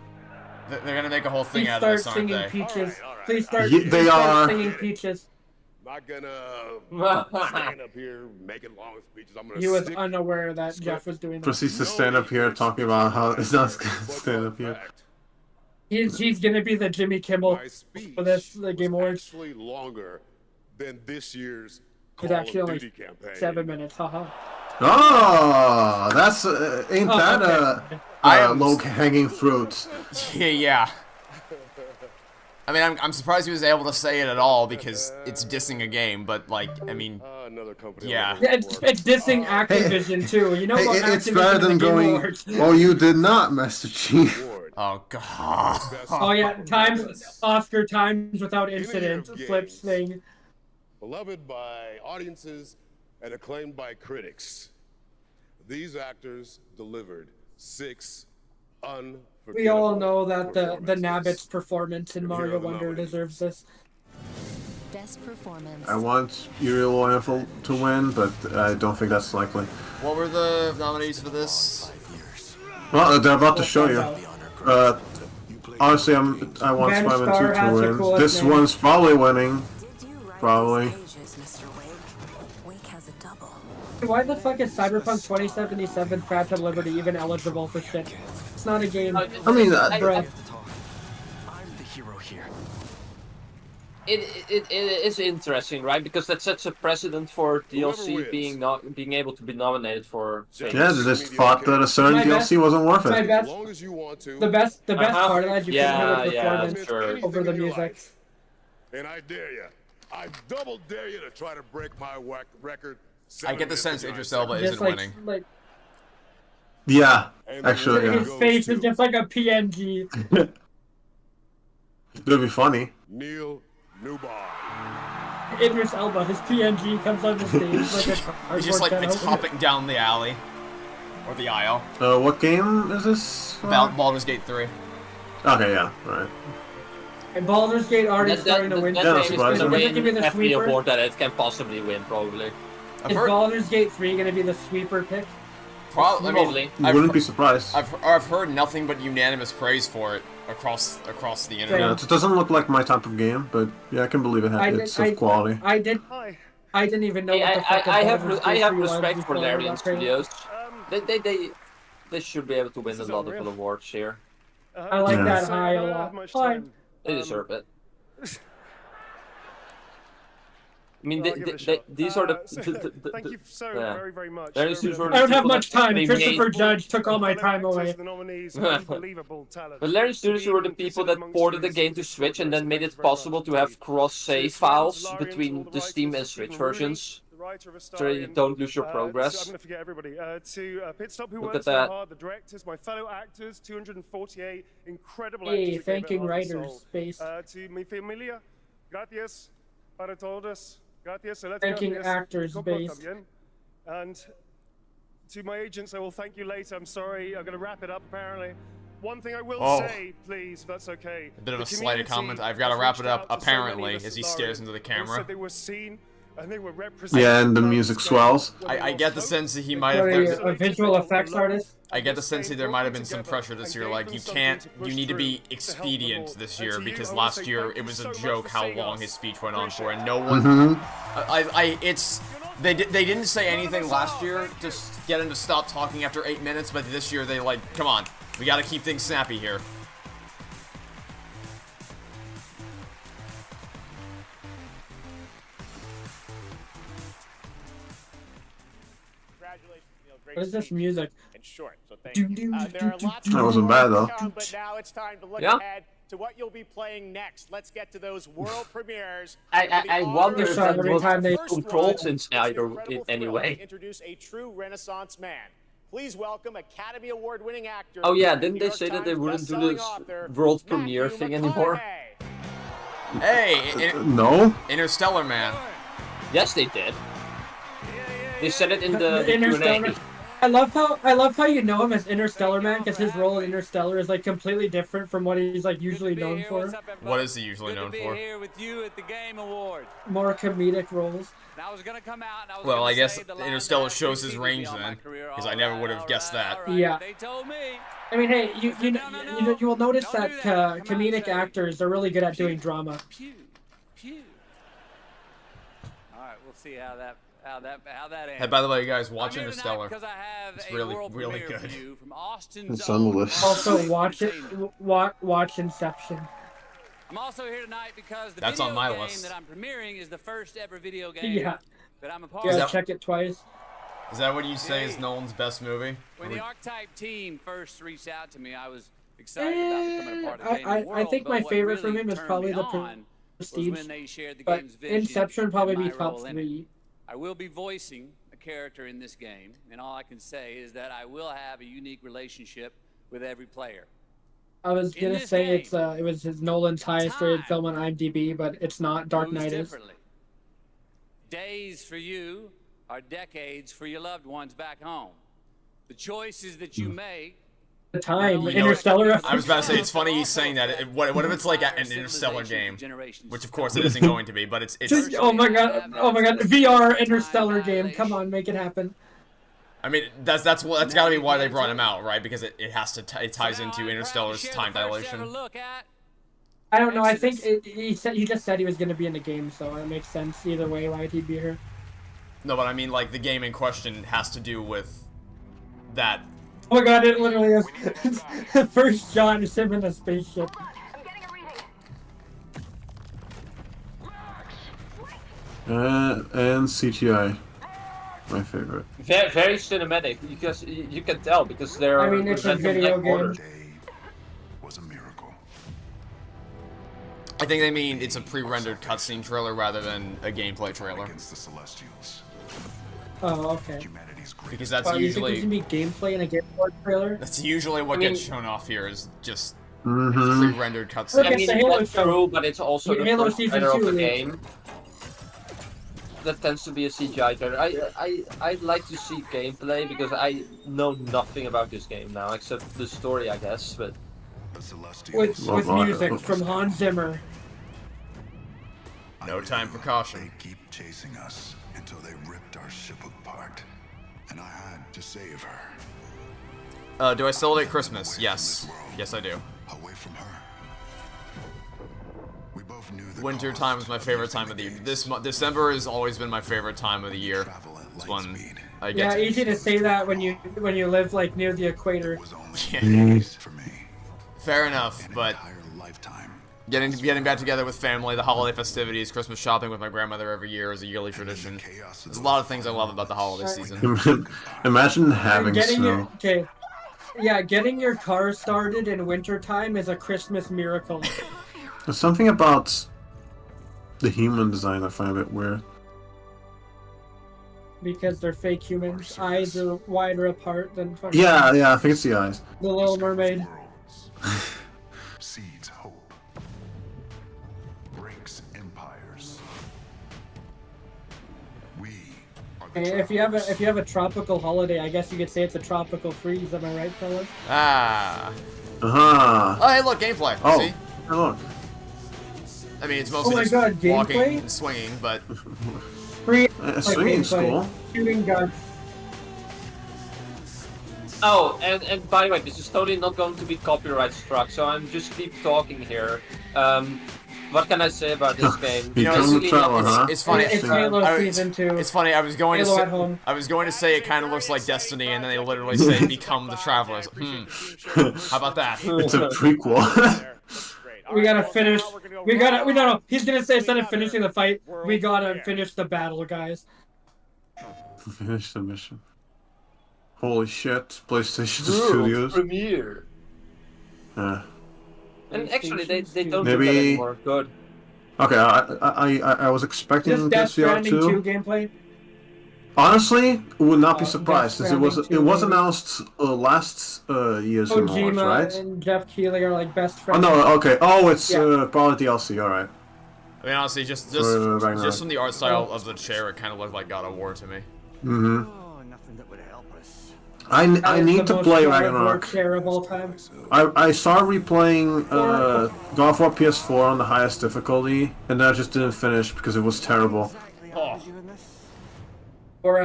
They're gonna make a whole thing Please out of start this, aren't singing they? Peaches. All right. Please start, Ye- they please start are. singing Peaches. Not gonna stand up here making long speeches. I'm gonna He was stick unaware that Jeff was doing that. Proceeds to stand up here talking about how it's not gonna stand up here. He's gonna be the Jimmy Kimmel My speech for this the Game was Awards. actually longer than this year's It's Call actually of only Duty campaign. 7 minutes, haha. Oh, that's ain't Oh, that okay. I am- low hanging fruit? Yeah. I mean, I'm surprised he was able to say it at all because it's dissing a game. But like, I mean, Another company. yeah. It's dissing Activision too. You know Hey, what? it's better than going. Oh, you did not, Master Chief. Oh god. Oh yeah, Oscar times without incident flips thing. Beloved by audiences and acclaimed by critics. These actors delivered 6 unforgettable. We all know that the Nabbit's performance in Mario Wonder deserves this. Best performance. I want Uriel Oenfeld to win, but I don't think that's likely. What were the nominees for this? Well, they're about to show you. Honestly, I want Van Spider-Man Star 2 has to the win. coolest This name. one's probably winning. Probably. Why the fuck is Cyberpunk 2077 Phantom Liberty even eligible for shit? It's not a game. I mean, bruh. I'm the hero here. It is interesting, right? Because that sets a precedent for DLC being able to be nominated for things. Yeah, they just thought that a certain My DLC wasn't worth My it. best, As long as you want to. the best part of that you Yeah, can yeah, hear the sure. performance over the music. And I dare you. I double dare you to try to break my record. I get the sense Idris Elba Just isn't like, winning. like Yeah, actually, yeah. his face is just like a PNG. It'd be funny. Neil Newbar. Idris Elba, his PNG comes on the stage like a He's just like cardboard it's cutout. hopping down the alley. Or the aisle. What game is this? Baldur's Gate 3. Okay, yeah, alright. And Baldur's Gate already starting to win. That Yeah, game that's is going to surprising. Is it gonna be win the every sweeper? award that it can possibly win, probably. I've Is heard, Baldur's Gate 3 gonna be the sweeper pick? I mean, Probably. Wouldn't be surprised. I've heard nothing but unanimous praise for it across the internet. Yeah, it doesn't look like my type of game, but yeah, I can believe it's of quality. I didn't even know what the fuck I Baldur's have Gate 3 was respect for before I Larian got crazy. Studios. They should be able to win a lot of awards here. I like Yeah. that high a lot. Hi. They deserve it. I mean, I'll give it a shot. these are the. Thank you so yeah. very much. Larian Studios were the I don't have people much that time. they Christopher made- Judge took all my time away. The nominees, unbelievable talent. But Larian Studios were the people that ported the game to Switch and then made it possible to have cross-save files between the Steam and Switch versions, so you don't lose your I'm progress. going to forget everybody. To Pit Stop, who Look worked at so that. hard, the directors, my fellow actors, 248 incredible Hey, actors. who gave thanking it heart and writers, soul. space. To mi familia, gracias para todos. Gracias, Thanking actors, base. And to my agents, I will thank you later. I'm sorry, I'm going to wrap it up apparently. One thing I will say, please, if that's okay. A bit of The a slighted community comment. I've got to has wrap it reached up, out to so apparently, many of us as he at stares Larian. into the They camera. said they were seen and they were represented. Yeah, and the music swells. I get the sense that he might What are you, have. a visual effects artist? I get the sense that there might have been some pressure this year. Like you need to be expedient this year because last year it was a joke how long his speech went on for, and no one. They didn't say anything last year to get him to stop talking after 8 minutes, but this year they like, come on, we got to keep things snappy here. What is this music? And short, so thank Doom, you. doom, There are doom, lots doom, That more wasn't awards bad, to though. come, but now it's time to look Yeah. ahead to what you'll be playing next. Let's get to those world premieres. I wonder if that Every was time they controlled It's in the either incredible in any thrill way. to introduce a true Renaissance man. Please welcome Academy Award-winning actor. Oh yeah, and didn't New they York say that Times they wouldn't do best-selling this author, world Matthew premiere thing anymore? McConaughey. Hey, No? Interstellar Man. Yes, they did. They said it in the Interstellar. Q&A. I love how you know him as Interstellar Man because his role in Interstellar is like completely different from what he's like usually known for. What is he usually known for? Here with you at the Game Award. More comedic roles. And I was gonna come out and I was Well, gonna I guess say the line Interstellar that shows I've his repeated range all my then, career. because All I never right, would have all guessed right, that. all right. Yeah. They told me. I mean, hey, you will notice Don't that do that. Come out and comedic say, actors are really good at doing drama. Pew, pew. All right, we'll see how that ends. Hey, by the way, you guys, watch I'm here tonight Interstellar. because I have It's a really, world really premiere good. for you from Austin's It's on the own list. Also, watch it. Entertainment. Watch Inception. I'm also here tonight because the That's video on my game list. that I'm premiering is the first ever video game Yeah. that I'm a part You of. gotta check it twice. Is that what you say is Nolan's best movie? When the Archetype team first reached out to me, I was excited about becoming a part of the gaming I world. think but my what favorite really from him is turned probably me the on was Prestige, when they shared the but game's vision Inception would probably and be my top role in it. 3. I will be voicing a character in this game, and all I can say is that I will have a unique relationship with every player. I was In gonna this say game, it was Nolan's highest rated film on IMDb, but it's not. Dark moves Knight is. differently. Days for you are decades for your loved ones back home. The choices that you make. The time, You know, Interstellar. I was about to say, it's funny he's saying that. What if it's like an Interstellar game? Which, of course, it isn't going to be, but it's Just, oh my god, VR Interstellar game. Come on, make it happen. I mean, that's got to be why they brought him out, right? Because it has to it ties into Interstellar's time dilation. I don't know. I think he just said he was gonna be in the game, so it makes sense either way why he'd be here. No, but I mean, like, the game in question has to do with that. Oh my god, it literally is. First John is him in a spaceship. And CGI, my favorite. Very cinematic, because you can tell, because they're. I mean, it's a video game. I think they mean it's a pre-rendered cutscene trailer rather than a gameplay trailer. Oh, okay. Because that's You think usually there's gonna be gameplay in a gameplay trailer? that's usually what gets shown off here is just Mm-hmm. pre-rendered cutscenes. I mean, that's true, but it's also the Halo first Season trailer of 2 the is- game. That tends to be a CGI trailer. I'd like to see gameplay because I know nothing about this game now except the story, I guess. But With music from Hans Zimmer. No time for caution. They keep chasing us until they ripped our ship apart, and I had to save her. Do I celebrate Christmas? Yes. Yes, I do. Away from her. We both knew the Winter time is my favorite time of the year. December has always been my favorite time of the year. It's when I get Yeah, to easy to say that when you live like near the equator. Fair enough, but getting back together with family, the holiday festivities, Christmas shopping with my grandmother every year is a yearly tradition. There's a lot of things I love about the holiday season. Imagine having snow. Getting your car started in wintertime is a Christmas miracle. There's something about the human design I find a bit weird. Because they're fake humans. Eyes are wider apart than fucking Yeah, I think it's the eyes. The Little Mermaid. Seeds hope. Breaks empires. We are the Hey, if you have a tropical holiday, I guess you could say it's a tropical freeze. Am I right, fellas? Ah. Uh-huh. Oh, hey, look, gameplay. Oh, See? hey, look. I mean, it's mostly Oh my just God, walking gameplay? and swinging, but Free swinging's cool. Shooting guns. oh, and by the way, this is totally not going to be copyright struck, so I'm just keep talking here. What can I say about this game? You know, Basically, it's funny. It's Halo Season 2. It's funny. I was going Halo to at say, home. I was going to say it kind of looks like Destiny, and then they literally say become the Travelers. How about that? It's a prequel. We gotta finish. No. He's gonna say instead of finishing the fight, we gotta finish the battle, guys. Finish the mission. Holy shit! PlayStation World Studios. premiere. Yeah. And actually, they don't do that Maybe. anymore. Good. Okay, I was expecting Just Death this VR Stranding 2 2. gameplay. Honestly, would not be Death surprised since it was Stranding 2, announced last year's in March, Kojima right? and Jeff Keighley are like best Oh friends. no, okay. Oh, it's Yeah. probably DLC. All right. I mean, honestly, just Ragnarok. from the art style of the chair, it kind of looked like God of War to me. Mm-hmm. Oh, nothing that would help us. I That is need the to most play God of War Ragnarok. chair of all time. I started replaying God of War PS4 on the highest difficulty, and then I just didn't finish because it was terrible. Oh. Or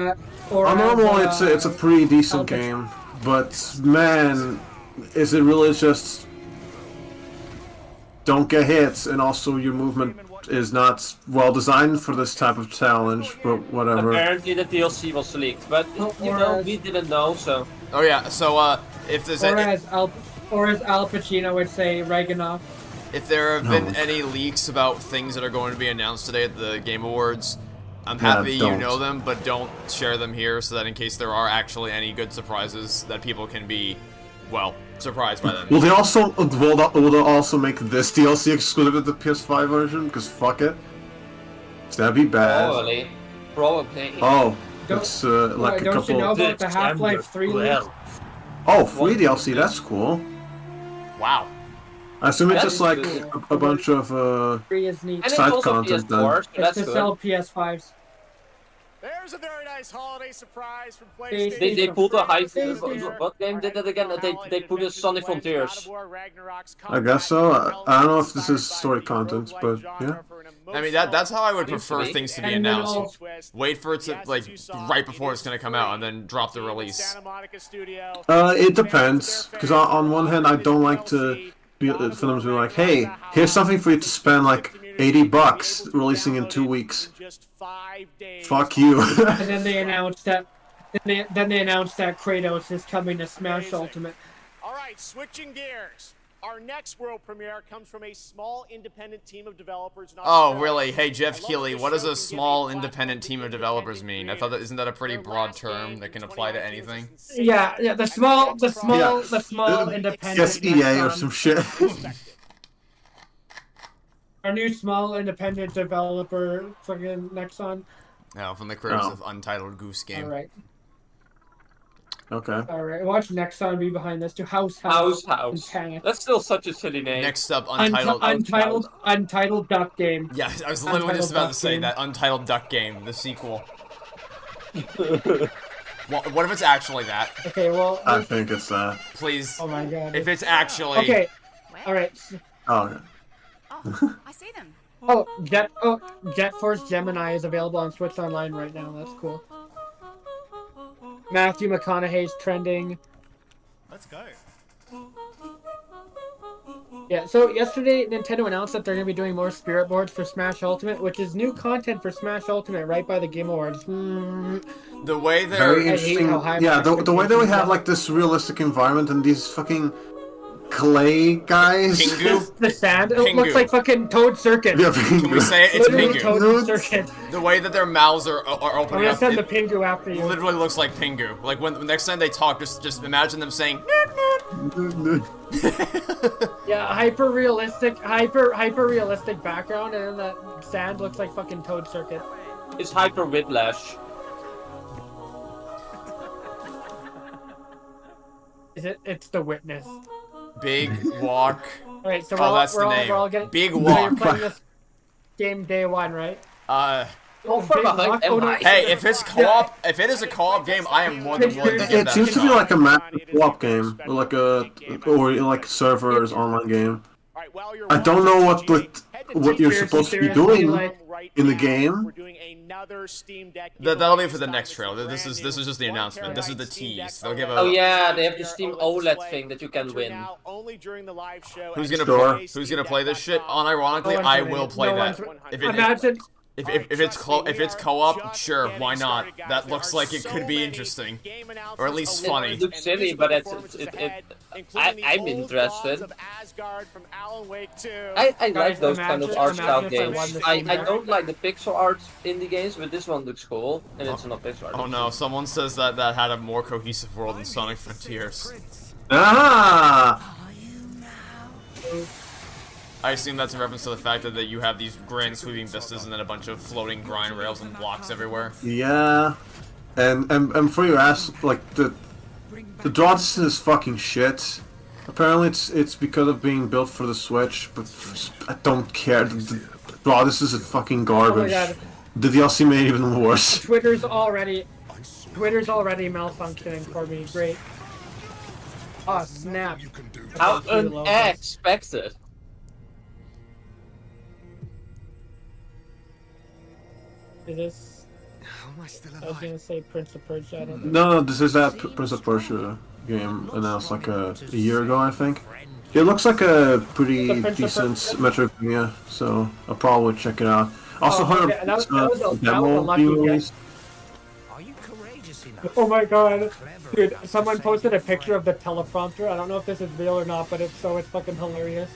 On normal, it's a pretty decent game, but man, is it really just don't get hit, and also your movement is not well designed for this type of challenge, but whatever. Apparently, the DLC was leaked, but you know, we didn't know, so. Oh yeah. So if there's or as Al Pacino would say, Ragnarok. if there have been any leaks about things that are going to be announced today at the Game Awards, I'm happy you don't. know them, but don't share them here so that in case there are actually any good surprises that people can be well, surprised by them. Will they also make this DLC exclusive to the PS5 version? Because fuck it. That'd be bad. Probably. Oh, it's like a don't you know couple. about the Half-Life 3 leak? Oh, free DLC. That's cool. Wow. I assume it's That just is like cool. a bunch of Free is neat. And it's side also content then. PS4, so It's that's to good. sell PS5s. There's a very nice holiday surprise from PlayStation. PlayStation. They put a high. PlayStation. What game did that again? They put a Sonic Frontiers. I guess so. I don't know if this is story content, but yeah. I mean, that's how I would prefer be. things to be And then announced. Wait for it to, like, right before it's gonna come out, and then drop the release. It depends. Because on one hand, I don't like to be for them to be like, hey, here's something for you to spend like $80 releasing in 2 weeks. Fuck you. And then they announced that. Then they announced that Kratos is coming to Smash Ultimate. All right, switching gears. Our next world premiere comes from a small independent team of developers. Oh, really? Hey, Jeff Keighley, what does a small independent team of developers mean? I thought isn't that a pretty broad term that can apply to anything? Yeah, the small independent. Guess EA or some shit. Our new small independent developer, fucking Nexon. No, from the creators of Untitled Goose Game. All right. Okay. All right. Watch Nexon be behind this too. House. That's still such a silly name. Next up, Untitled. Untitled Duck Game. Yeah, I was literally just about to say that. Untitled Duck Game, the sequel. What if it's actually that? Okay, well. I think it's that. Please. Oh my god. If it's actually. Okay. All right. Oh, okay. I see them. Jet Force Gemini is available on Switch Online right now. That's cool. Matthew McConaughey's trending. Let's go. Yeah, so yesterday Nintendo announced that they're going to be doing more spirit boards for Smash Ultimate, which is new content for Smash Ultimate right by the Game Awards. The way they're... Very interesting. Yeah, the way that we have like this realistic environment and these fucking clay guys. Pingu? The sand. It looks like fucking Toad Circuit. Yeah, Can we say it? It's Literally Pingu. Toad Circuit. The way that their mouths are I'm opening gonna up, send it the Pingu after you. literally looks like Pingu. Like when next time they talk, just imagine them saying. Yeah, hyper realistic background, and then that sand looks like fucking Toad Circuit. It's Hyper Whiplash. Is it? It's The Witness. Big Walk. Alright, so that's the name. we're all getting. Big So Walk. you're playing this game day one, right? Hey, if it's co-op, if it is a co-op game, I am more than willing to give It that seems a to be shot. like a massive co-op game, or like servers online game. I don't know what you're supposed to be doing in the game. That'll be for the next trailer. This is just the announcement. This is the tease. They'll give a. Oh yeah, they have the Steam OLED thing that you can win. Who's gonna play this shit? Unironically, I will play that. If it's co-op, sure, why not? That looks like it could be interesting, or at least funny. It looks silly, but I'm interested. I like those kind of art style games. I don't like the pixel art indie games, but this one looks cool, and it's not pixel art. Oh no, someone says that had a more cohesive world than Sonic Frontiers. Ah! I assume that's in reference to the fact that you have these grand sweeping vistas and then a bunch of floating grind rails and blocks everywhere. Yeah, and for your ass, like the draw distance is fucking shit. Apparently it's because of being built for the Switch, but I don't care. The draw distance is fucking garbage. Oh my god. The DLC made it even worse. Twitter's already malfunctioning for me. Great. Oh snap! How unexpected. Is this? I was gonna say Prince of Persia. I don't know. No, this is that Prince of Persia game announced like a year ago, I think. It looks like a pretty decent Metroidvania, so I'll probably check it out. Also, that was a demo lucky being guess. released. Oh my god, dude! Someone posted a picture of the teleprompter. I don't know if this is real or not, but it's fucking hilarious.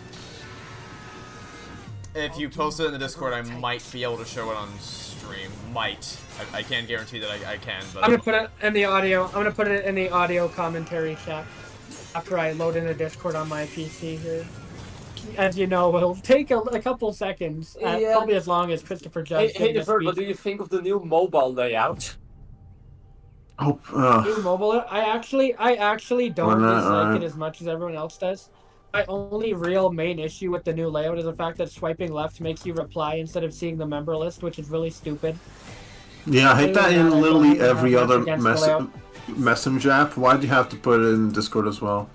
If you post it in the Discord, I might be able to show it on stream. Might. I can't guarantee that I can, but... I'm gonna put it in the audio. I'm gonna put it in the audio commentary chat. after I load in a Discord on my PC here. As you know, it'll take a couple seconds, probably as long as Christopher Judge. Hey, Divert, what do you think of the new mobile layout? Oh, New mobile. I actually don't dislike it as much as everyone else does. My only real main issue with the new layout is the fact that swiping left makes you reply instead of seeing the member list, which is really stupid. Yeah, I hate that in literally every other layout. messenger app. Why do you have to put it in Discord as well?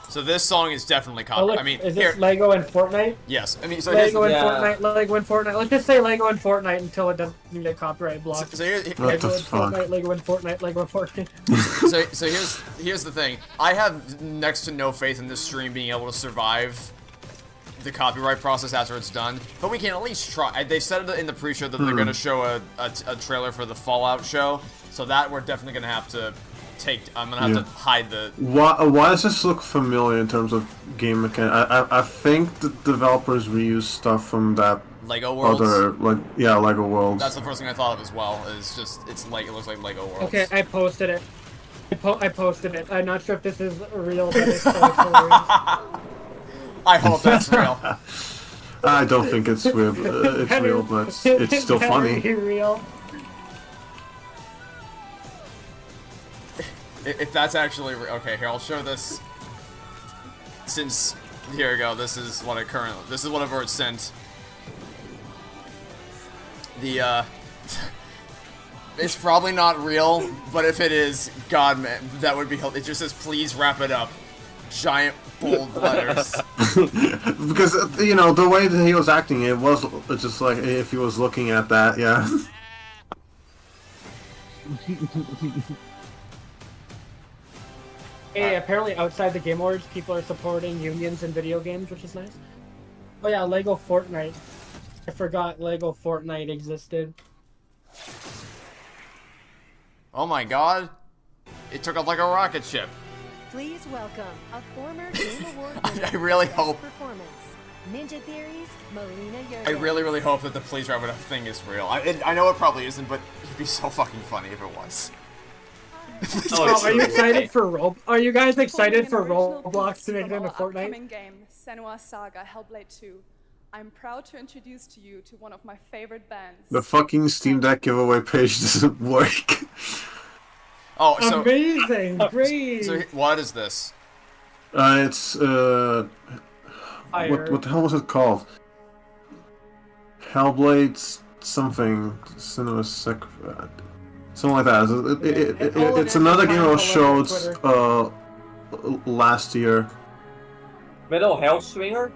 So this song is definitely Oh, copyright. look, I mean, is here. this Lego and Fortnite? Yes, I mean, so Lego and here's Fortnite, Lego and Fortnite. Let's just say Lego and Fortnite until it doesn't get copyright blocked. So here's, Lego and Fortnite, Lego and Fortnite, Lego and Fortnite. so here's the thing. I have next to no faith in this stream being able to survive the copyright process after it's done, but we can at least try. They said it in the pre-show that they're going to show a trailer for the Fallout show, so that we're definitely going to have to take. I'm going to have to hide the. Why does this look familiar in terms of game mechanics? I think the developers reuse stuff from that Lego Worlds. Lego Worlds. That's the first thing I thought of as well. Is just it looks like Lego Worlds. Okay, I posted it. I posted it. I'm not sure if this is real, but it's so hilarious. I hope that's real. I don't think it's real. It's real, but it's still funny. Real. If that's actually okay, here I'll show this. Since here we go. This is what I've already sent. The it's probably not real, but if it is, God man, that would be. It just says please wrap it up. Giant bold letters. Because you know the way that he was acting, it was just like if he was looking at that, yeah. Hey, apparently outside the Game Awards, people are supporting unions in video games, which is nice. Oh yeah, Lego Fortnite. I forgot Lego Fortnite existed. Oh my God! It took off like a rocket ship. Please welcome a former Game Award winner. I really hope. Performance. Ninja Theory's Melina Yurgis. I really hope that the please wrap it up thing is real. I know it probably isn't, but it'd be so fucking funny if it was. Are you excited for Are you guys excited for Roblox to make it into Fortnite? Upcoming game, Senua's Saga Hellblade 2. I'm proud to introduce to you to one of my favorite bands. The fucking Steam Deck giveaway page doesn't work. Oh, so amazing! Great. So what is this? It's what the hell was it called? Hellblade something, Cinema Sacrifice. Something like that. It's another game that was showed last year. Metal Hellswinger?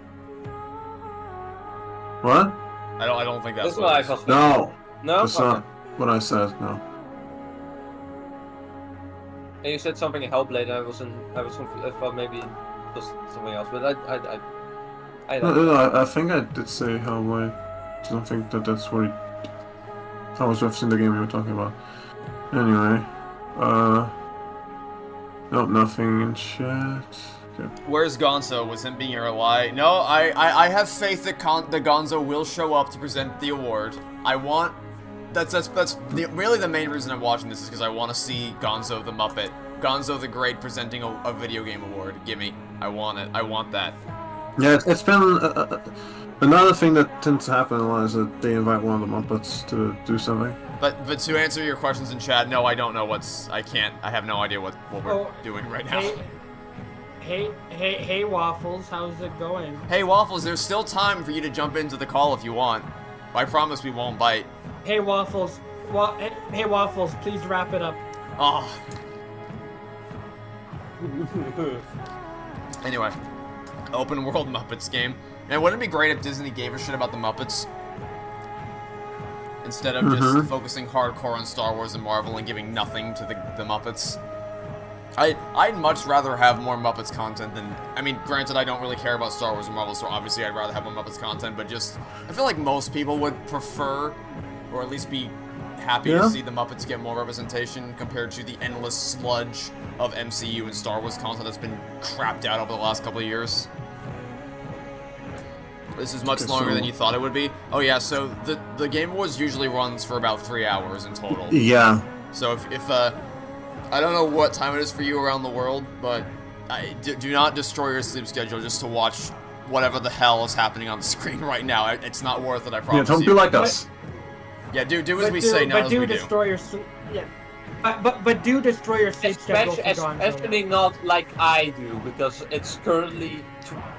What? I don't think that's what I thought. No. No? That's not what I said, no. And you said something in Hellblade and I was confused. I thought maybe it was something else, but I don't know. No, I think I did say Hellblade. I don't think that's what I was referencing the game we were talking about. Anyway, nope, nothing in chat. Okay. Where's Gonzo? Was him being a lie? No, I have faith that the Gonzo will show up to present the award. I want. That's really the main reason I'm watching this is because I want to see Gonzo the Muppet, Gonzo the Great presenting a video game award. Gimme, I want it. I want that. Yeah, it's been another thing that tends to happen a lot is that they invite one of the Muppets to do something. But to answer your questions in chat, no, I don't know I have no idea what we're doing right now. Hey, Waffles, how's it going? Hey, Waffles, there's still time for you to jump into the call if you want. I promise we won't bite. Hey, Waffles. Hey, Waffles, please wrap it up. Oh. Anyway, open world Muppets game. Man, wouldn't it be great if Disney gave a shit about the Muppets? Instead of just focusing hardcore on Star Wars and Marvel and giving nothing to the Muppets. I'd much rather have more Muppets content than... I mean, granted, I don't really care about Star Wars and Marvel, so obviously I'd rather have more Muppets content, but just... I feel like most people would prefer, or at least be happy to see the Muppets get more representation compared to the endless sludge of MCU and Star Wars content that's been crapped out over the last couple of years. This is much longer than you thought it would be. Oh yeah, so the Game Awards usually runs for about 3 hours in total. Yeah. So I don't know what time it is for you around the world, but do not destroy your sleep schedule just to watch whatever the hell is happening on the screen right now. It's not worth it, I promise. Yeah, don't be like us. Yeah, do as we say, not as we do. Destroy your sleep. Yeah. But do destroy your sleep schedule for Dawn. Especially not like I do, because it's currently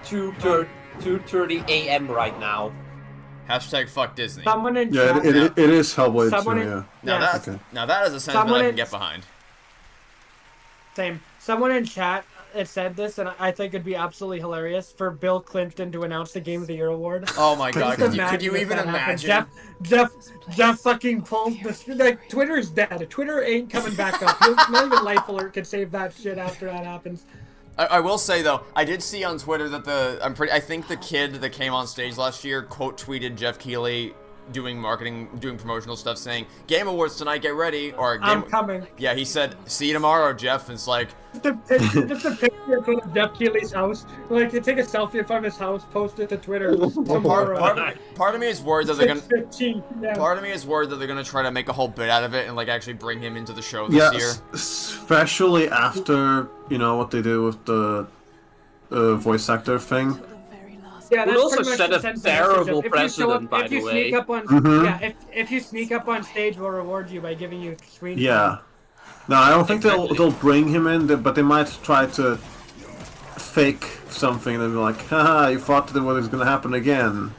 2:30 a.m. right now. Hashtag fuck Disney. Someone in Yeah, chat, it is Hellblade 2, yeah. Now that is a sentiment I can get behind. Same. Someone in chat had said this, and I think it'd be absolutely hilarious for Bill Clinton to announce the Game of the Year award. Oh my god, could you even imagine? Jeff fucking pulls the... Like, Twitter's dead. Twitter ain't coming back up. Not even Life Alert could save that shit after that happens. I will say though, I did see on Twitter that I think the kid that came on stage last year quote tweeted Jeff Keighley doing promotional stuff saying, Game Awards tonight, get ready, or I'm coming. Yeah, he said, see you tomorrow, Jeff, and it's like... Just a picture of Jeff Keighley's house. Like, you take a selfie from his house, post it to Twitter tomorrow. Part of me is worried that they're gonna... Part of me is worried that they're gonna try to make a whole bit out of it and, like, actually bring him into the show this year. Especially after, you know, what they do with the voice actor thing. Yeah, that's also pretty much set a terrible precedent, by the way. If you sneak up on stage, we'll reward you by giving you screen time. Yeah. No, I don't think they'll bring him in, but they might try to fake something and be like, haha, you thought that it was going to happen again.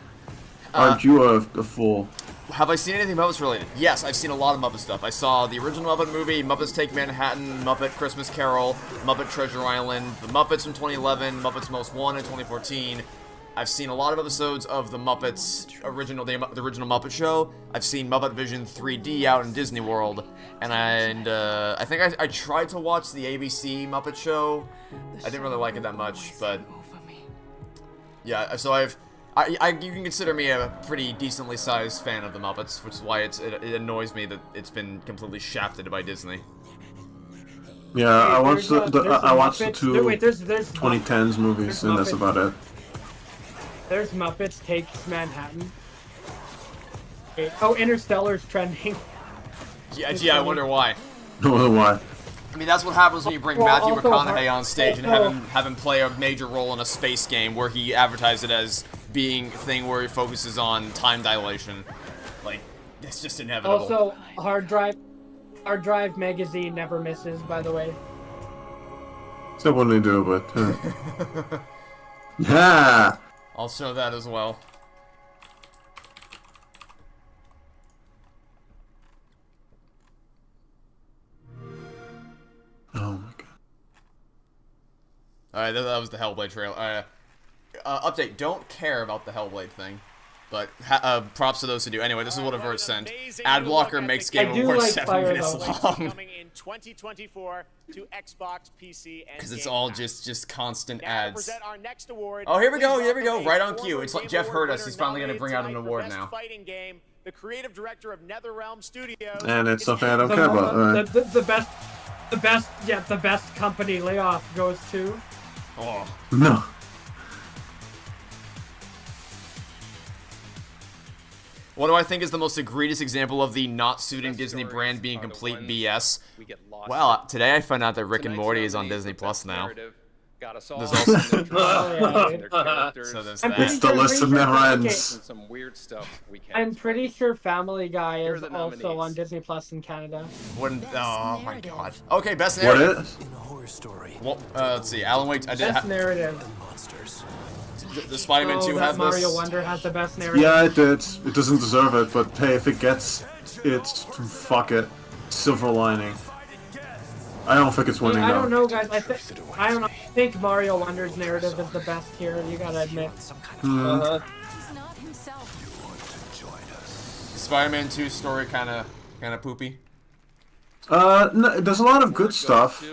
Aren't you a fool? Have I seen anything Muppets related? Yes, I've seen a lot of Muppet stuff. I saw the original Muppet movie, Muppets Take Manhattan, Muppet Christmas Carol, Muppet Treasure Island, The Muppets from 2011, Muppets Most Wanted in 2014. I've seen a lot of episodes of the Muppets the original Muppet Show. I've seen Muppet Vision 3D out in Disney World, and I think I tried to watch the ABC Muppet Show. I didn't really like it that much, but yeah. So you can consider me a pretty decently sized fan of the Muppets, which is why it annoys me that it's been completely shafted by Disney. Yeah, I watched the two 2010s movies, and that's about it. There's Muppets Takes Manhattan. Oh, Interstellar's trending. Yeah, I wonder why. I wonder why. I mean, that's what happens when you bring Matthew McConaughey on stage and have him play a major role in a space game where he advertised it as being a thing where he focuses on time dilation. Like, it's just inevitable. Also, Hard Drive magazine never misses, by the way. So when they do, but yeah. I'll show that as well. Oh my god. Alright, that was the Hellblade trailer. Update, don't care about the Hellblade thing. But props to those who do. Anyway, this is what Avert sent. Ad blocker makes Game Awards 7 minutes long. Coming in 2024 to Xbox, PC, and because it's all just constant ads. Our next award, oh, here we go, right on cue. It's like Jeff heard us. He's finally going to bring out an award now. Fighting game, the creative director of NetherRealm Studios. And it's something I don't care about. Right. The best company layoff goes to. Oh no. What do I think is the most egregious example of the not suiting Disney brand being complete BS? Well, today I found out that Rick and Morty is on Disney Plus now. There's also so there's that. It's the list of never ends. Some weird stuff we can't. I'm pretty sure Family Guy is also on Disney Plus in Canada. Oh my god. Okay, best narrative. What is? In a horror story. Well, let's see. Alan Wake. Best narrative. Monsters. The Spider-Man 2 have this? Mario Wonder has the best narrative. Yeah, it did. It doesn't deserve it, but hey, if it gets it, fuck it. Silver lining. I don't think it's winning. I don't know, guys. I think Mario Wonder's narrative is the best here. You gotta admit. He's not himself. Spider-Man 2 story kind of poopy. No, there's a lot of good stuff.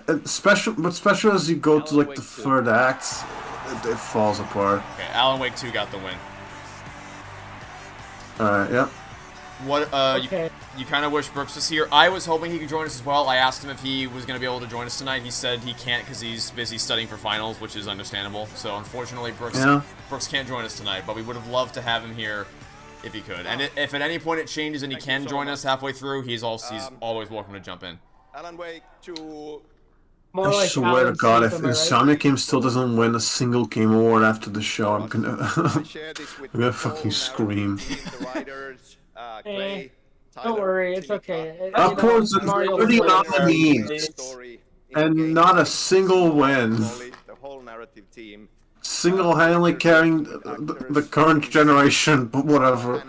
Especially as you go to like the third act. It falls apart. Okay, Alan Wake 2 got the win. Alright, yep. What, you kind of wish Brooks was here. I was hoping he could join us as well. I asked him if he was going to be able to join us tonight. He said he can't because he's busy studying for finals, which is understandable. So, unfortunately, Brooks can't join us tonight, but we would have loved to have him here if he could. And if at any point it changes and he can join us halfway through, he's always welcome to jump in. Alan Wake to... More I like swear to Alan God, if Smith, am I right? Sonic Game still doesn't win a single Game Award after the show, I'm gonna, I'm gonna fucking scream. Don't worry, it's okay. Of course, it's Mario 30 will win. nominees, and not a single win. The whole narrative team. Single-handedly carrying the current generation, but whatever.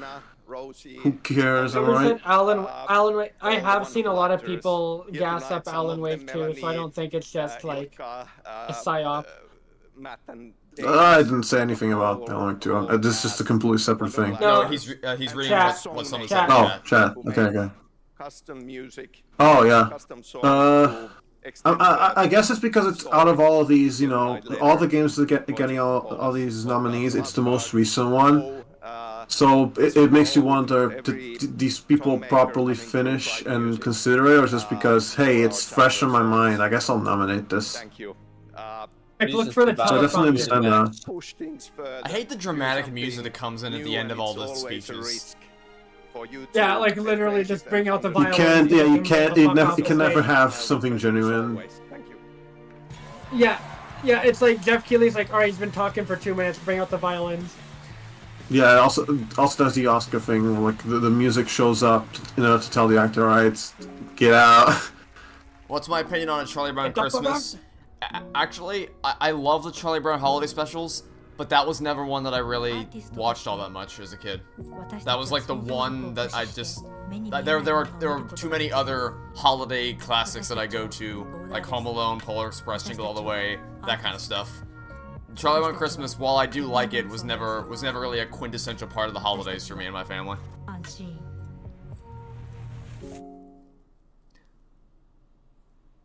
Who cares, There was alright? an Alan Wake. I have seen a lot of people gas up Alan Wake too, so I don't think it's just like a psyop. I didn't say anything about Alan Wake 2. This is just a completely separate thing. No, he's reading what someone said in Oh, chat. chat. Okay. Custom music. Oh, yeah. Custom songs. I guess it's because it's out of all of these, you know, all the games that getting all these nominees, it's the most recent one. So it makes you wonder, did these people properly finish and consider it, or just because, hey, it's fresh in my mind, I guess I'll nominate this. Thank you. Look for the So I definitely understand that. I hate the dramatic music that comes in at the end of all the speeches. Yeah, like literally just bring out the You violin. can't, yeah, you can't, you can never have something genuine. Yeah, it's like Jeff Keighley's like, alright, he's been talking for 2 minutes, bring out the violins. Yeah, it also does the Oscar thing, like the music shows up, you know, to tell the actor, alright, get out. What's my opinion on a Charlie Brown Christmas? Actually, I love the Charlie Brown holiday specials, but that was never one that I really watched all that much as a kid. That was like the one that I just... There are too many other holiday classics that I go to, like Home Alone, Polar Express, Jingle All the Way, that kind of stuff. Charlie Brown Christmas, while I do like it, was never really a quintessential part of the holidays for me and my family.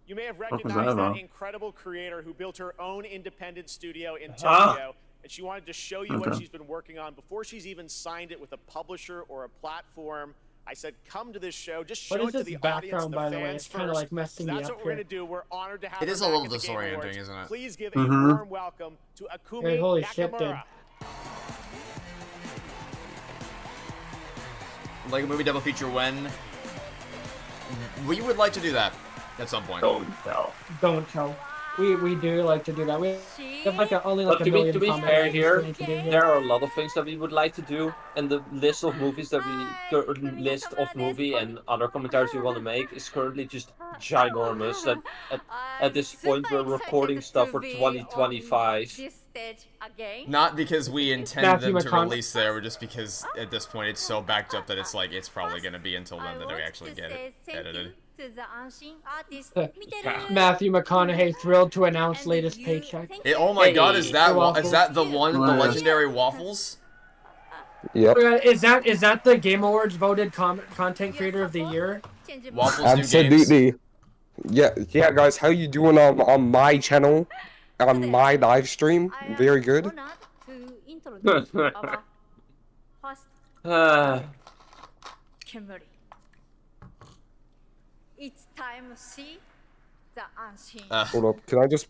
You may have recognized that incredible creator who built her own independent studio in Tokyo, and she wanted to show you what she's been working on before she's even signed it with a publisher or a platform. I said, come to this show, just show it to the audience and the fans Kind of like messing me That's up what we're going to do. We're honored to have It her is a back little at the Game disorienting, Awards. isn't it? Please give a warm welcome to Akumi Hey, holy Nakamura. shit, dude. Like a movie double feature when... We would like to do that at some point. Don't tell. We do like to do that. We have like only like But a million to be comments fair here, to do here. there are a lot of things that we would like to do, and the list of movies that list of movie and other commentaries we want to make is currently just ginormous. That at this point we're recording stuff for 2025. Not because we intend them to release there, but just because at this point it's so backed up that it's like it's probably going to be until then that we actually get it edited. Matthew McConaughey thrilled to announce latest paycheck. Oh my god, is that the one, the legendary waffles? Yep. Is that the Game Awards voted content creator of the year? Waffles Absolutely. Yeah, guys, how you doing on my channel, on my live stream? Very good. It's time to see the unseen. Hold up, can I just...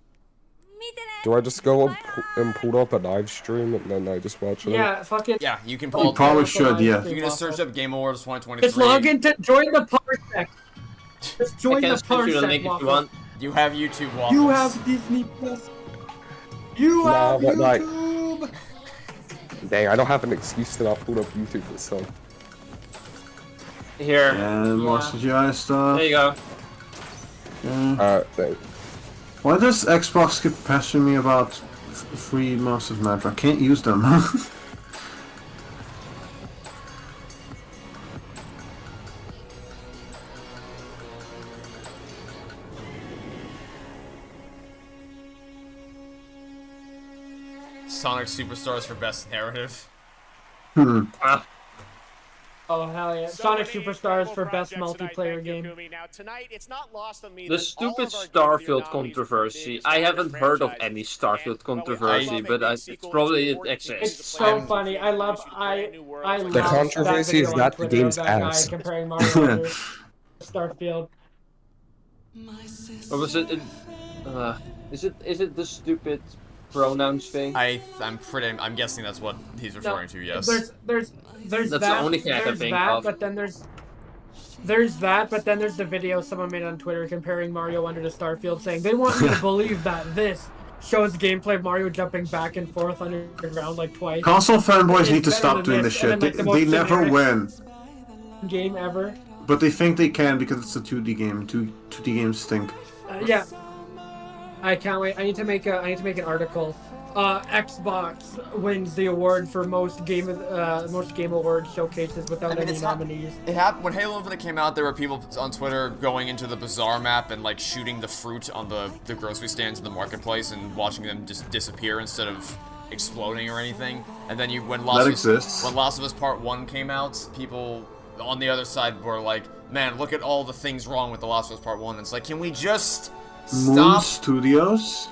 Do I just go and pull up a live stream and then I just watch it? Yeah, fucking... Yeah, you can pull up... probably should, yeah. You can just search up Game Awards 2023. Just log in to join the parsec. Just join the parsec, Waffle. You have YouTube, Waffles. You have Disney Plus. You have YouTube. Dang, I don't have an excuse to not pull up YouTube, so... Here. And more CGI stuff. There you go. Thanks. Why does Xbox keep pestering me about free mouse of matter? I can't use them. Sonic Superstars for Best Narrative. Oh hell yeah! Sonic Superstars for best multiplayer game. Now tonight, it's not lost on me The stupid Starfield controversy. I haven't heard of any Starfield controversy, but it's probably it exists. It's so funny. I love The controversy is not the game's ass. Comparing Mario to Starfield. Or was it? Is it the stupid pronouns thing? I'm guessing that's what he's referring to. Yes. There's That's that, the only thing I can there's think that, of. But then there's There's that, but then there's the video someone made on Twitter comparing Mario Wonder to Starfield, saying they want me to believe that this shows gameplay of Mario jumping back and forth underground like twice. Console fanboys It's need to better stop than doing this shit. and then, like, the They most never generic win. Game ever. But they think they can because it's a 2D game. 2D games stink. Yeah. I can't wait. I need to make an article. Xbox wins the award for most game award showcases without any nominees. It happened when Halo Infinite came out. There were people on Twitter going into the Bazaar map and like shooting the fruit on the grocery stands in the marketplace and watching them just disappear instead of exploding or anything. And then when Last of Us Part 1 came out, people on the other side were like, "Man, look at all the things wrong with The Last of Us Part 1." And it's like, can we just Moon stop? Studios?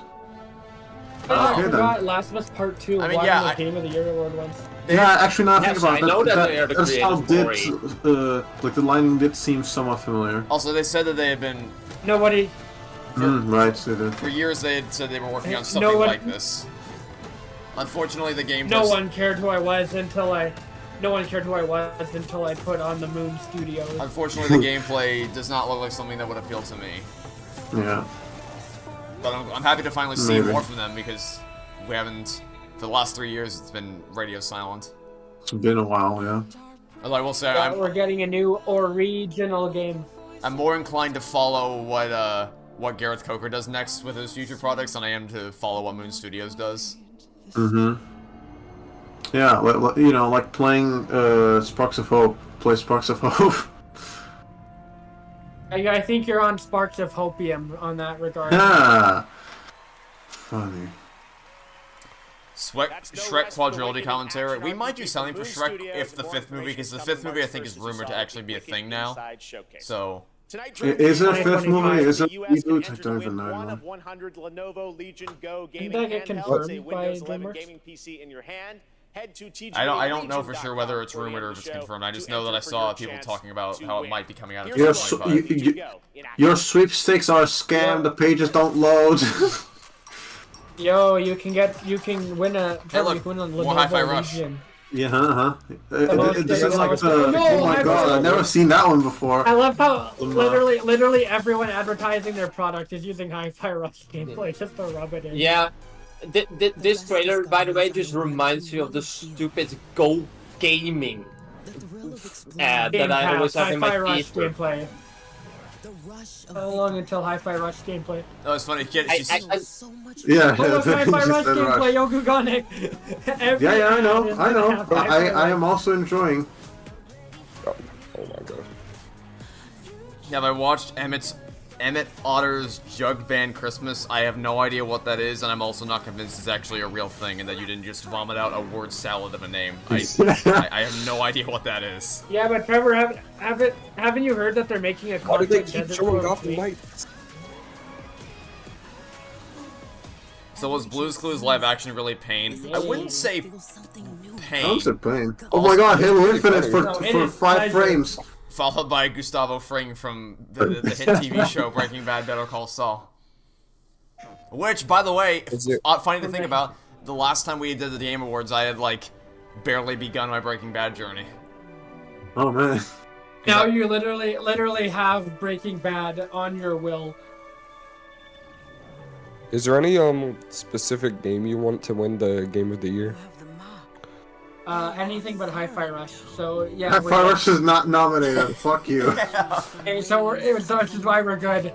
I forgot Last of Us Part 2 I mean, won yeah, the Game of the Year award once. Yeah, actually, now I think about I know that they are the that sound creators did, like the lining did seem somewhat familiar. Also, they said that they had been Nobody. Right, they did. for years. They had said they were working on something like this. Unfortunately, the game. No one cared who I was until I put on the Moon Studios. Unfortunately, the gameplay does not look like something that would appeal to me. Yeah. But I'm happy to finally see Maybe. more from them because we haven't, for the last 3 years, it's been radio silent. It's been a while, yeah. Although I will say, We're getting a new original game. I'm more inclined to follow what Gareth Coker does next with his future projects than I am to follow what Moon Studios does. Mm-hmm. Yeah, like playing Sparks of Hope. Play Sparks of Hope. I think you're on Sparks of Hopium on that regard. Yeah. Funny. Shrek quadrilogy commentary. We might do something for Shrek if the fifth movie, because the fifth movie I think is rumored to actually be a thing now. So. Is it a fifth movie? Is it a reboot? I don't even know. One of 100 Lenovo Legion Go gaming Didn't that get handhelds, a confirmed by Windows 11 DreamWorks? gaming PC in your hand. Head to TGA I don't know for sure whether it's rumored or if it's confirmed. I just know that I saw people talking about how it might be coming out in Your 2025. your sweepstakes are a scam. The pages don't load. Yo, you can win a more Hi-Fi Rush. Legion. Yeah, this is like No, oh my god, I've never seen that one before. I love how literally everyone advertising their product is using Hi-Fi Rush gameplay just to rub it in. Yeah, this trailer, by the way, just reminds me of the stupid Go Gaming ad that I always have in my Hi-Fi Rush feed. gameplay. How long until Hi-Fi Rush gameplay? No, it's funny. Yeah, Hi-Fi Rush just said gameplay, Yo Gugonic. Yeah, I know. But I am also enjoying. Oh my god. Have I watched Emmett Otter's Jug Band Christmas? I have no idea what that is, and I'm also not convinced it's actually a real thing and that you didn't just vomit out a word salad of a name. I have no idea what that is. Yeah, but Trevor, haven't you heard that they're making a Why do they content keep showing desert off the for lights? So was Blue's Clues live action really pain? I wouldn't say pain. How's it playing? Oh my god, Halo Infinite for 5 frames. Followed by Gustavo Fring from the hit TV show Breaking Bad, Better Call Saul. Which, by the way, funny to think about, the last time we did the Game Awards, I had, like, barely begun my Breaking Bad journey. Oh, man. Now you literally have Breaking Bad on your will. Is there any specific game you want to win the Game of the Year? Anything but Hi-Fi Rush. So yeah. Hi-Fi Rush is not nominated. Fuck you. Okay, so this is why we're good.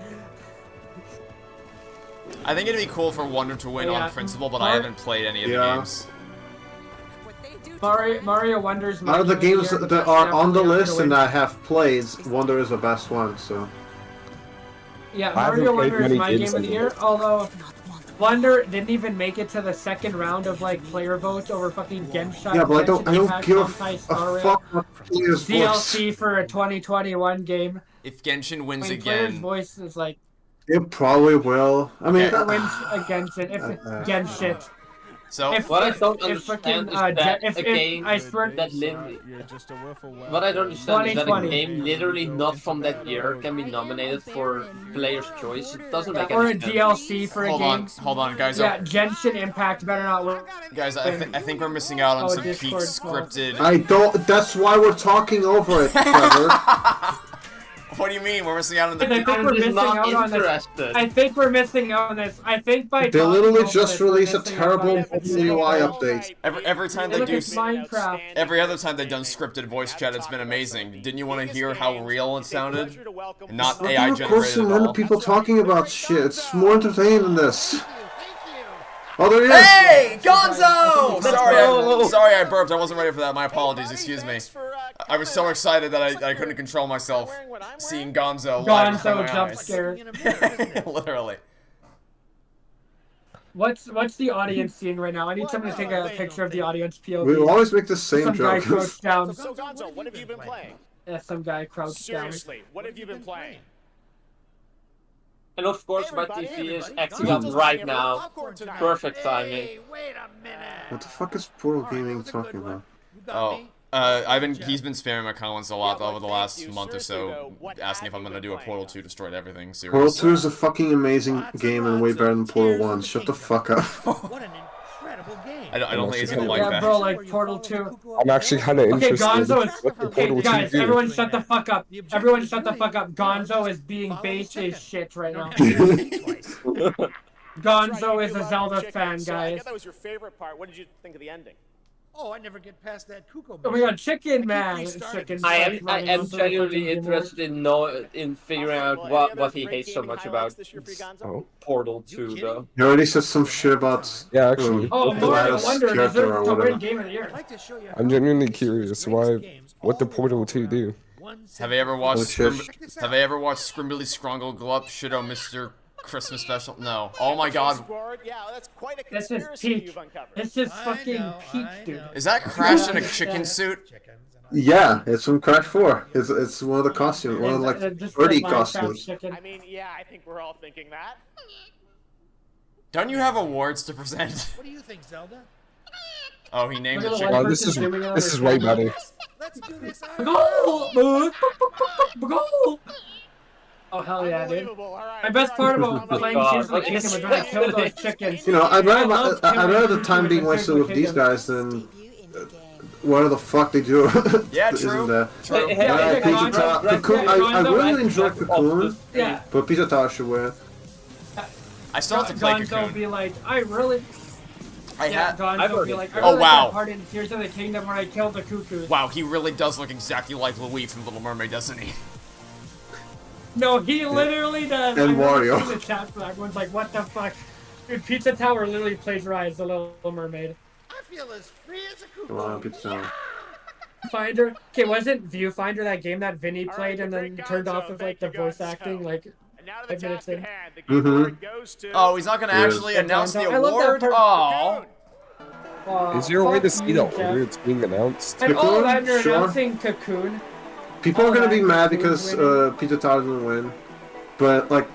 I think it'd be cool for Wonder to win on principle, but I haven't played any of the games. Mario Wonder's Out of the games that are on the list and I have played, Wonder is the best one. So. Yeah, Mario Wonder is my Game of the Year. Although Wonder didn't even make it to the second round of like player votes over fucking Genshin. Yeah, but I don't give a fuck what players' DLC for a 2021 game. If Genshin wins Players' again, voice is like. It probably will. I mean, wins against it. If Genshin. So what I don't understand is that a game I swear that what I don't understand is that a game literally not from that year can be nominated for Player's Choice. It doesn't make or any a sense. DLC for a game. Hold on, guys. Yeah, Genshin Impact better not win. Guys, I think we're missing out on some peak scripted. I don't. That's why we're talking over it, Trevor. What do you mean? We're missing out on the. I think we're missing out on this. I think we're missing out on this. I think by They talking literally over just this, we're released a missing out on terrible this. UI update. Every time they Look, do. it's Minecraft. Every other time they've done scripted voice chat, it's been amazing. Didn't you want to hear how real it sounded? And not AI Of course, generated some at random all. people talking about shit. It's more entertaining than this. Oh, there he is! Hey, Gonzo! Sorry, I burped. I wasn't ready for that. My apologies. Excuse me. I was so excited that I couldn't control myself. Seeing Gonzo live in front of my jump eyes. scare. Literally. What's the audience seeing right now? I need someone to take a picture of the audience POV. We always make the same Some guy joke. crouched down. So Gonzo, what have you been playing? Yeah, some guy crouched down. Seriously, what have you been playing? And of course, my TV is acting up right now. Perfect timing. What the fuck is Portal Gaming talking about? Oh, he's been spamming my comments a lot over the last month or so, asking if I'm gonna do a Portal 2 destroyed everything series. Portal 2 is a fucking amazing game and way better than Portal 1. Shut the fuck up. What an incredible game. I don't think he's gonna like Yeah, that. bro, like Portal 2. I'm actually kind of Okay, interested. Gonzo is. What the Okay, Portal 2 guys, do. everyone shut the fuck up. Everyone shut the fuck up. Gonzo is being based as shit right now. Gonzo is a Zelda fan, So I guys. get that was your favorite part. What did you think of the ending? Oh, I never get past that Kuko. Oh my god, Chicken Man! Chicken I am genuinely interested in figuring out what he hates so much about Portal 2, though. You already said some shit about actually. Oh, the no, I last wonder, character deserves or to win whatever. Game of the Year. I'm genuinely curious what the Portal 2 do. Have they ever watched Oh, Have they ever watched Scrimbly Scrongle Glup Shido Mr. Christmas Special? No. Oh my god. Yeah, that's quite a This is conspiracy peak. you've uncovered. This is fucking peak, dude. Is that Crash in a chicken suit? Yeah, it's from Crash 4. It's one of the costumes, one of the, like 30 costumes. I mean, yeah, I think we're all thinking that. Don't you have awards to present? What do you think, Zelda? Oh, he named Look it at the chicken. one Oh, this is way better. Let's do this. Goal! Goal! Oh hell yeah, dude! My best part about playing Tears of the Kingdom is when I kill those chickens. You know, I'd rather the time being wasted with these guys than whatever the fuck they do. Yeah, isn't true. there? True. Pizza Tower. Cocoon, I really enjoy Cocoon, Yeah. but Pizza Tower should win. I still have to play Gonzo Cocoon. be like, I really. I Yeah, had. Gonzo be like, I Oh really wow. got part in Tears of the Kingdom when I killed the cuckoos. Wow, he really does look exactly like Louis from Little Mermaid, doesn't he? No, he literally does. And I remember Wario. seeing the chat for that. Everyone's like, what the fuck? Dude, Pizza Tower literally plagiarized the Little Mermaid. I feel as free as a Come on, Pizza Tower. Finder. Okay, wasn't Viewfinder that game that Vinny played and then turned off with like the voice acting like 5 minutes in? Oh, he's not gonna actually announce the I love that award? part. Oh. Is there a way to fuck see you, the Jeff. order it's being announced? And all that you're Sure. announcing Cocoon. People are Oh, gonna be that mad Cocoon because winning. Pizza Tower didn't win, but like.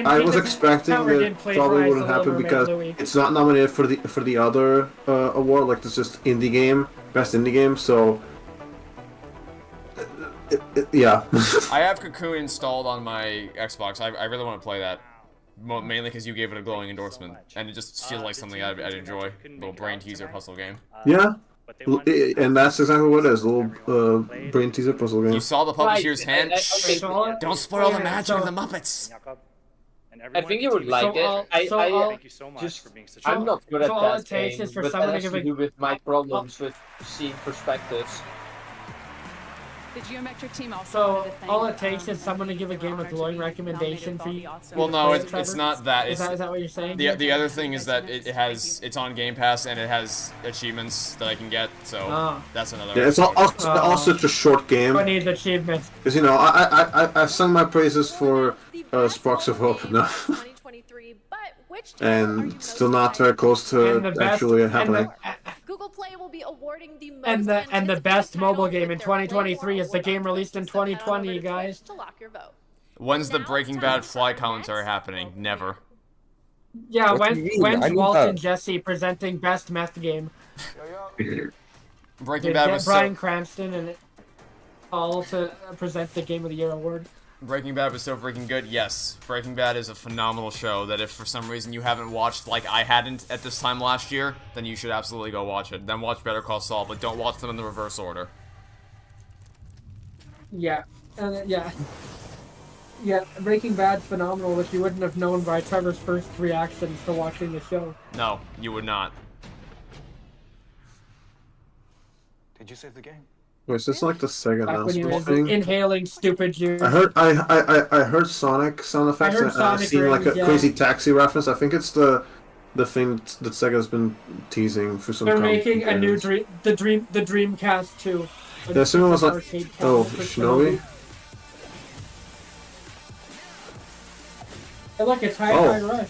I was expecting Tower that did probably plagiarize wouldn't the happen Little because Mermaid, Louis. it's not nominated for the other award, like it's just indie game, best indie game. So yeah. I have Cocoon installed on my Xbox. I really want to play that. Mainly because you gave it a glowing endorsement, and it just feels like something I'd enjoy. Little brain teaser puzzle game. Yeah, and that's exactly what it is, a little brain teaser puzzle game. You saw the publisher's hand? So Don't spoil the magic of the Muppets! I think you would like it. Thank you so much just, for being such I'm not good at so all that it takes game, is for but someone that to has give to a- do with my problems with seeing perspectives. The geometric team also So wanted to thank, all it takes is someone to give a game a glowing recommendation for you. Well, no, it's not that. Is It's, that what you're saying? the other thing is that it's on Game Pass and it has achievements that I can get. So Oh. that's another. Yeah, it's also just a short game. I need achievements. Because you know, I've sung my praises for Sparks of Hope now, and still not very close And to the best- actually and the- happening. Google Play will be awarding the most And the best mobile game in with their 2023 is the game released in 2020, guys. to lock your vote. When's the Breaking Bad fly commentary happening? Never. Yeah, What do you mean? I when's need Walt that. and Jesse presenting best meth game? Breaking They Bad get was Bryan so Cranston and all to present the Game of the Year award. Breaking Bad was so freaking good. Yes, Breaking Bad is a phenomenal show that if for some reason you haven't watched, like I hadn't at this time last year, then you should absolutely go watch it. Then watch Better Call Saul, but don't watch them in the reverse order. Yeah. And yeah. Yeah, Breaking Bad's phenomenal, which you wouldn't have known by Trevor's first reactions to watching the show. No, you would not. Did you save the game? Wait, is this like the Sega Back when he announcement was thing? inhaling stupid juice. I heard Sonic sound effects. I heard I've Sonic seen like a rings, yeah. Crazy Taxi reference. I think it's the thing that Sega's been teasing for some. They're making a new the Dreamcast 2. Yeah, someone was like, arcade "Oh, cabinet for Shinobi." Hey, look, it's Hi-Fi Rush.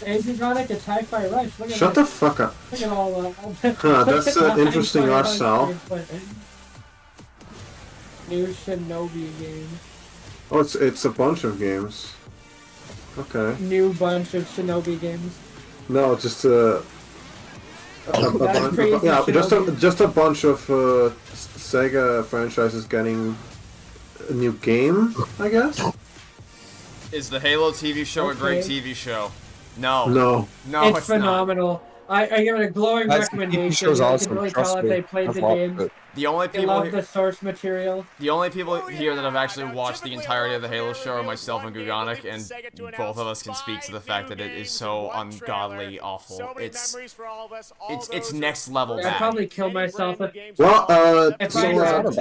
Adrianic, it's Hi-Fi Rush. Look at Shut that. the fuck up. Look at all that. Huh, that's an interesting art style. New Shinobi game. Oh, it's a bunch of games. Okay. New bunch of Shinobi games. No, just a bunch. crazy, Yeah, Shinobi. just a bunch of Sega franchises getting a new game, I guess. Is the Halo TV show a great TV show? No. No. No, It's phenomenal. I give it a glowing That's- the TV recommendation. show's You awesome, can really trust tell if me. they played I've the watched games. it. The only They people love the source material. The only people here that have actually watched the entirety of the Halo show are myself and Gugonic, and both of us can speak to the fact that it is so ungodly awful. It's next level I'd bad. probably kill myself if Well, If so, I had to-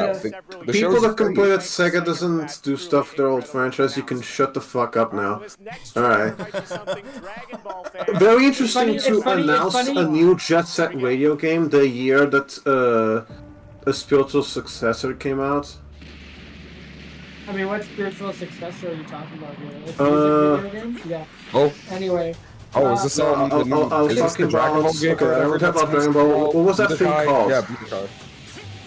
The people show's that complain great. that Sega doesn't do stuff with their old franchise, you can shut the fuck up now. Alright. Very interesting It's to funny- announce a new Jet Set radio game the year that a spiritual successor came out. I mean, what spiritual successor are you talking about here? Like Uh, music video games? Yeah. Oh. Anyway. Oh, is this No, the new? I was Is this talking the Dragon about. Ball game Okay, or whatever? we're talking about that's Dragon Ball. What was that thing Budokai? called? Yeah, Budokai.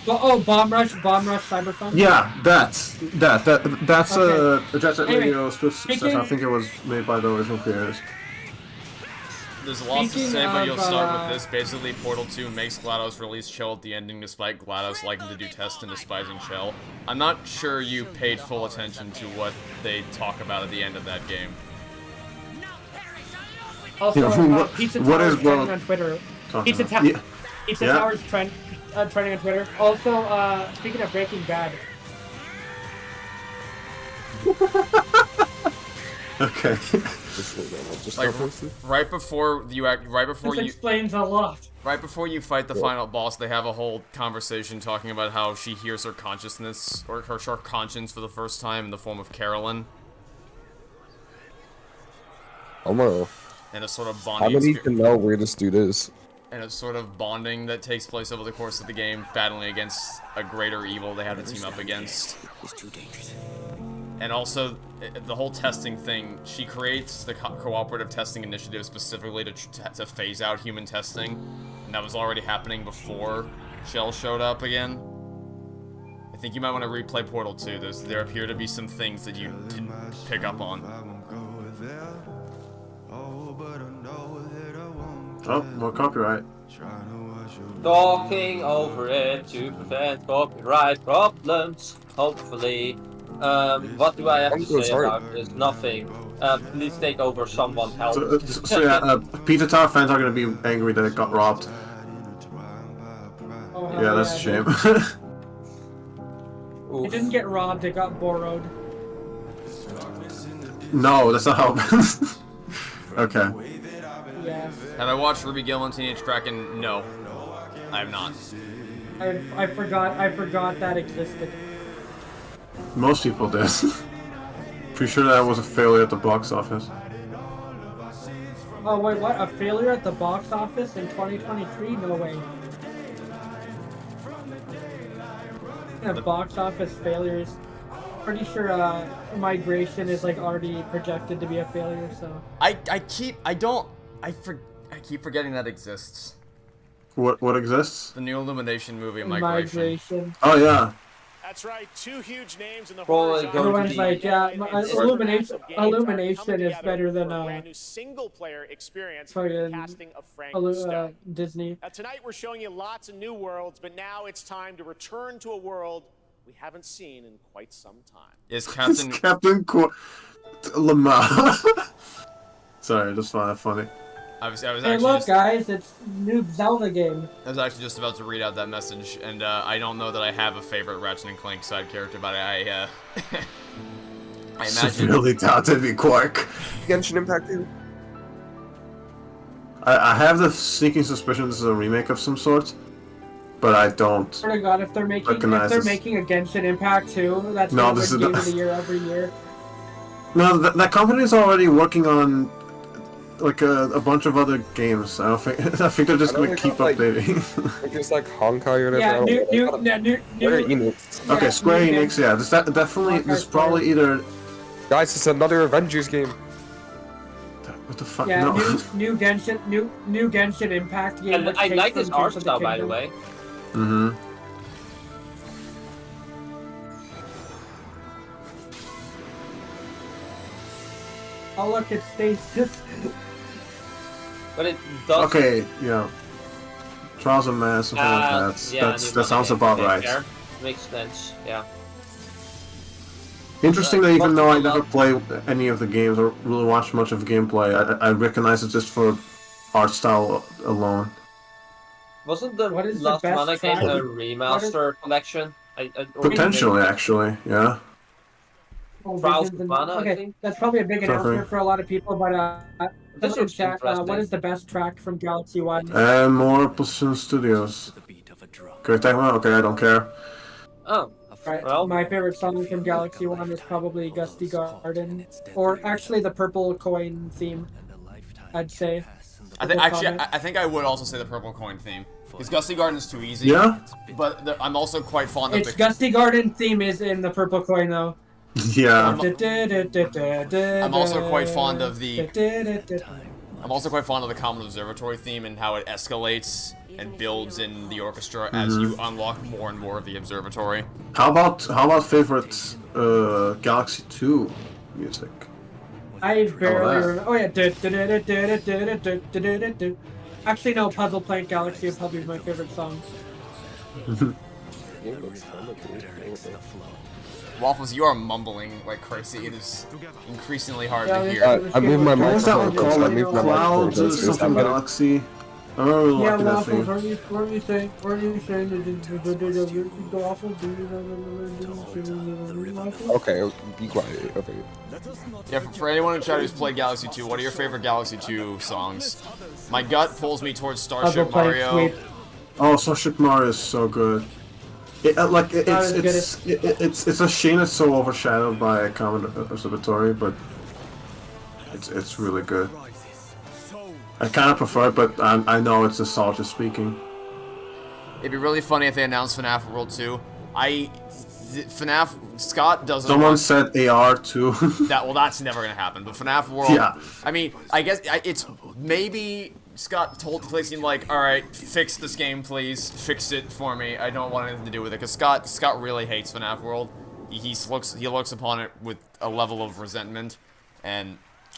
Oh, Bomb Rush Cyberpunk? Yeah, that's Okay. a Jet Set Anyway, radio spiritual successor. I speaking- think it was made by the original creators. There's lots to Speaking say, but of, you'll start with this. Basically, Portal 2 makes GLaDOS release Chell at the ending despite GLaDOS liking to do tests and despising Chell. I'm not sure you paid full attention to what they talk about at the end of that game. Also, Yeah, Pizza what Tower's is- trending well, on Twitter. talking Pizza about- yeah. Pizza Yeah. Tower's trending on Twitter. Also, speaking of Breaking Bad. Okay. Like right before you This explains a lot. Right before you fight the final boss, they have a whole conversation talking about how she hears her consciousness, or her conscience for the first time in the form of Carolyn. Oh no. And a sort of How bonding many can know where this dude is? and a sort of bonding that takes place over the course of the game, battling against a greater evil they have to team up against. It's too dangerous. And also, the whole testing thing, she creates the cooperative testing initiative specifically to phase out human testing, and that was already happening before Chell showed up again. I think you might want to replay Portal 2. There appear to be some things that you didn't pick up on. Oh, more copyright. Talking over it to prevent copyright problems, hopefully. What do I have to say about this? Nothing. Please take over, someone help. So yeah, Pizza Tower fans are gonna be angry that it got robbed. Oh, Yeah, that's a shame. It didn't get robbed, it got borrowed. No, that's not how it happens. Okay. Yeah. Have I watched Ruby Gillman Teenage Kraken? No. I have not. I forgot that existed. Most people did. Pretty sure that was a failure at the box office. Oh wait, what? A failure at the box office in 2023? No way. Box office failures. Pretty sure Migration is like already projected to be a failure, so. I keep forgetting that exists. What exists? The new Illumination movie, Migration. Oh yeah. That's right, two huge names in the Probably horror Everyone's genre. like, yeah, Illumination is better than brand new single-player experience fucking, for the casting of Frank Stone. Disney. Now tonight we're showing you lots of new worlds, but now it's time to return to a world we haven't seen in quite some time. Is Captain Captain Lamar. Sorry, I just find that funny. I was Hey, actually look, guys, it's new Zelda game. I was actually just about to read out that message, and I don't know that I have a favorite Ratchet and Clank side character, but I imagine. Severely doubt it'd be Quark. Genshin Impact 2. I have the sneaking suspicion this is a remake of some sort, but I don't. Swear to God, if they're making a Genshin Impact 2, that's No, the this is game of the year every year. No, that company is already working on like a bunch of other games. I don't think I think they're just gonna keep updating. Like it's like Honkai or whatever. Yeah, new. Enix. Okay, Square Enix. Yeah, this definitely. This probably either. Guys, it's another Avengers game. What the fuck? Yeah, No. new Genshin Impact game. And which I takes like from this Tears art of style, by the Kingdom. way. Mm-hmm. Oh look, it's Stasis. But it does. Okay, yeah. Trials of Mana, something like that. Yeah, That sounds about right. There. Makes sense. Yeah. Interesting that even though I never play any of the games or really watch much of gameplay, I recognize it just for art style alone. Wasn't the What is the last best Mana game track? a remaster collection? Potentially, actually, yeah. Oh, Trials Visions of and- Mana, I okay, think. that's probably a big Something. announcement for a lot of people, but This put in looks chat, interesting. what is the best track from Galaxy 1? More Platoon Studios. Okay, I don't care. Oh. Right. Well. My favorite song from Galaxy 1 is probably Gusty Garden, or actually the Purple Coin theme, I'd say. I think I would also say the Purple Coin theme. Because Gusty Garden is too easy. Yeah? But I'm also quite fond of It's the... Gusty Garden theme is in the Purple Coin though. Yeah. I'm also quite fond of the... I'm also quite fond of the Common Observatory theme and how it escalates and builds in the orchestra as you unlock more and more of the observatory. How about favorite Galaxy 2 music? I barely that. remember. Oh yeah. Actually, no. Puzzle Plank Galaxy is probably my favorite song. Waffles, you are mumbling like crazy. It is increasingly hard Yeah, to yeah. hear. I moved my What was that microphone. one called? I moved my Cloud microphone. Is that something better? Galaxy. I remember Yeah, liking that Waffles. theme. What are you saying? Okay, be quiet. Okay. Yeah, for anyone in chat who's played Galaxy 2, what are your favorite Galaxy 2 songs? My gut pulls me towards Puzzle Starship Plank Mario. Sweep. Oh, Starship Mario is so good. It's a shame it's so overshadowed by Common Observatory, but it's really good. I kind of prefer it, but I know it's nostalgia speaking. It'd be really funny if they announced FNAF World 2. FNAF, Scott doesn't Someone want... said AR too. Well, that's never gonna happen, but FNAF World... Yeah. I mean, I guess it's... Maybe Scott told the place team, like, alright, fix this game, please. Fix it for me. I don't want anything to do with it, because Scott really hates FNAF World. He looks upon it with a level of resentment, and...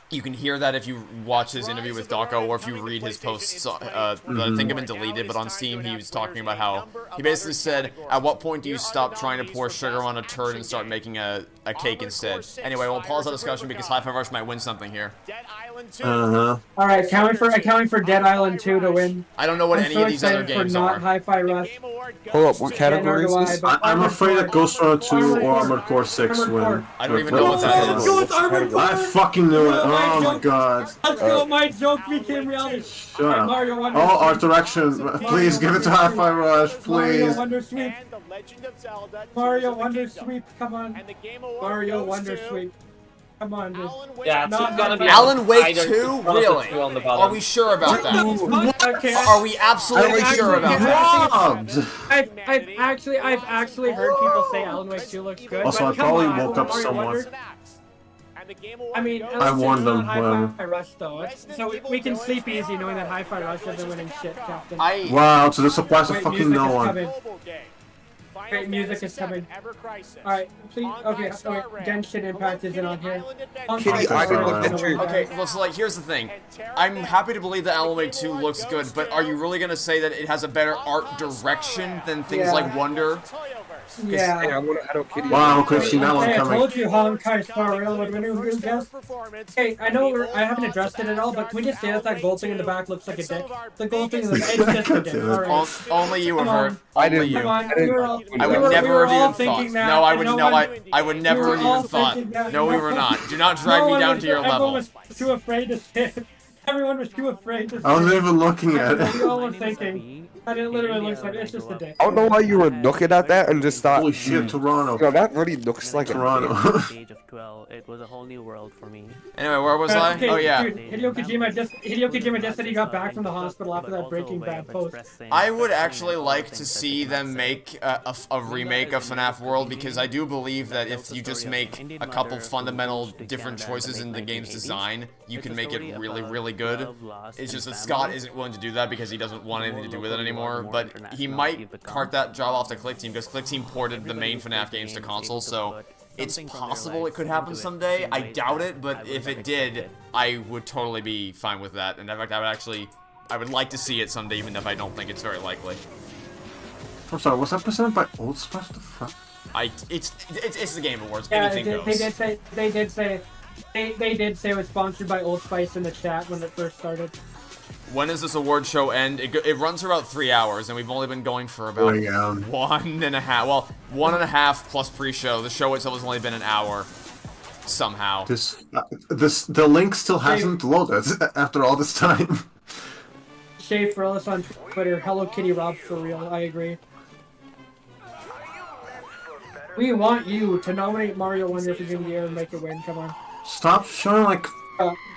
You can hear that if you watch his interview with Dawko, or if you read his posts. I think have been deleted, but on Steam he was talking about how he basically said, "At what point do you stop trying to pour sugar on a turd and start making a cake instead?" Anyway, we'll pause the discussion because High Five Rush might win something here. Uh-huh. All right, counting for Dead Island 2 to win. I don't know what I'm any so of these other excited for games not are. Hi-Fi Rush. Hold up, what category is nor do I, this? but I'm afraid that Ghost Runner 2 or Armored Core 6 win. I don't even know what that is. Let's go with Armored Core! I fucking knew it. Oh my god. Let's go, my joke became reality. Shut Alright, up. Mario Wonder Oh, Sweep. Art Direction. Please give it to Hi-Fi Rush, Mario please. Wonder Sweep. Mario Wonder Sweep, come on. Mario Wonder Sweep. Come on, dude. Yeah, it's gonna be Alan Wake either 2? one of the Really? two on the Are bottom. we sure about that? Okay, Are we absolutely sure about that? Robbed. I've actually heard people say Alan Wake 2 looks good. Also, but I come probably on, woke up Mario someone. Wonder- I mean, I warned them, Hi-Fi Rush though, so we can sleep easy knowing that Hi-Fi Rush is the winning shit, Captain. Wow, so this applies to Wait, fucking music no is one. coming. Great music is coming. Alright, please. Okay, Genshin Impact isn't on here. Kitty Island Adventure. Okay, well, so like, here's the thing. I'm happy to believe that Alan Wake 2 looks good, but are you really gonna say that it has a better art direction than things like Wonder? Yeah. Hey, I want to add up Kitty Wow, Island. could see that one I coming. told you Honkai Star Rail would win. Who guessed? Hey, I know I haven't addressed it at all, but can we just say that gold thing in the back looks like a dick? The gold thing in the back, it's just a dick. Alright. Only you have heard. I Only didn't. you. I would never have even thought. No, I would never have even thought. No, we were not. Do not drag me down to your level. Everyone was too afraid to say it. Everyone was too afraid to say it. I wasn't even looking at it. We all were thinking. And it literally looks like it's just a dick. I don't know why you were looking at that and just thought, Holy shit, Toronto. You know, that really looks like Toronto. Age of 12, it was a whole new world for me. Anyway, where was I? Okay, Oh yeah. Dude, Hideo Kojima just said he got back from the hospital after that Breaking Bad post. I would actually like to see them make a remake of FNAF World, because I do believe that if you just make a couple fundamental different choices in the game's design, you can make it really, really good. It's just that Scott isn't willing to do that because he doesn't want anything to do with it anymore, but he might cart that job off to ClickTeam, because ClickTeam ported the main FNAF games to consoles, so it's possible it could happen someday. I doubt it, but if it did, I would totally be fine with that. And in fact, I would like to see it someday, even if I don't think it's very likely. I'm sorry, was that presented by Old Spice? The fuck? It's the Game Awards. Yeah, Anything goes. they did say it was sponsored by Old Spice in the chat when it first started. When does this award show end? It runs for about 3 hours, and we've only been going for about 1.5. Well, 1.5 plus pre-show. The show itself has only been an hour. Somehow. The link still hasn't loaded after all this time. Shay Frillis on Twitter. Hello Kitty Rob for real. I agree. We want you to nominate Mario Wonder for Game of the Year and make it win. Come on. Stop showing like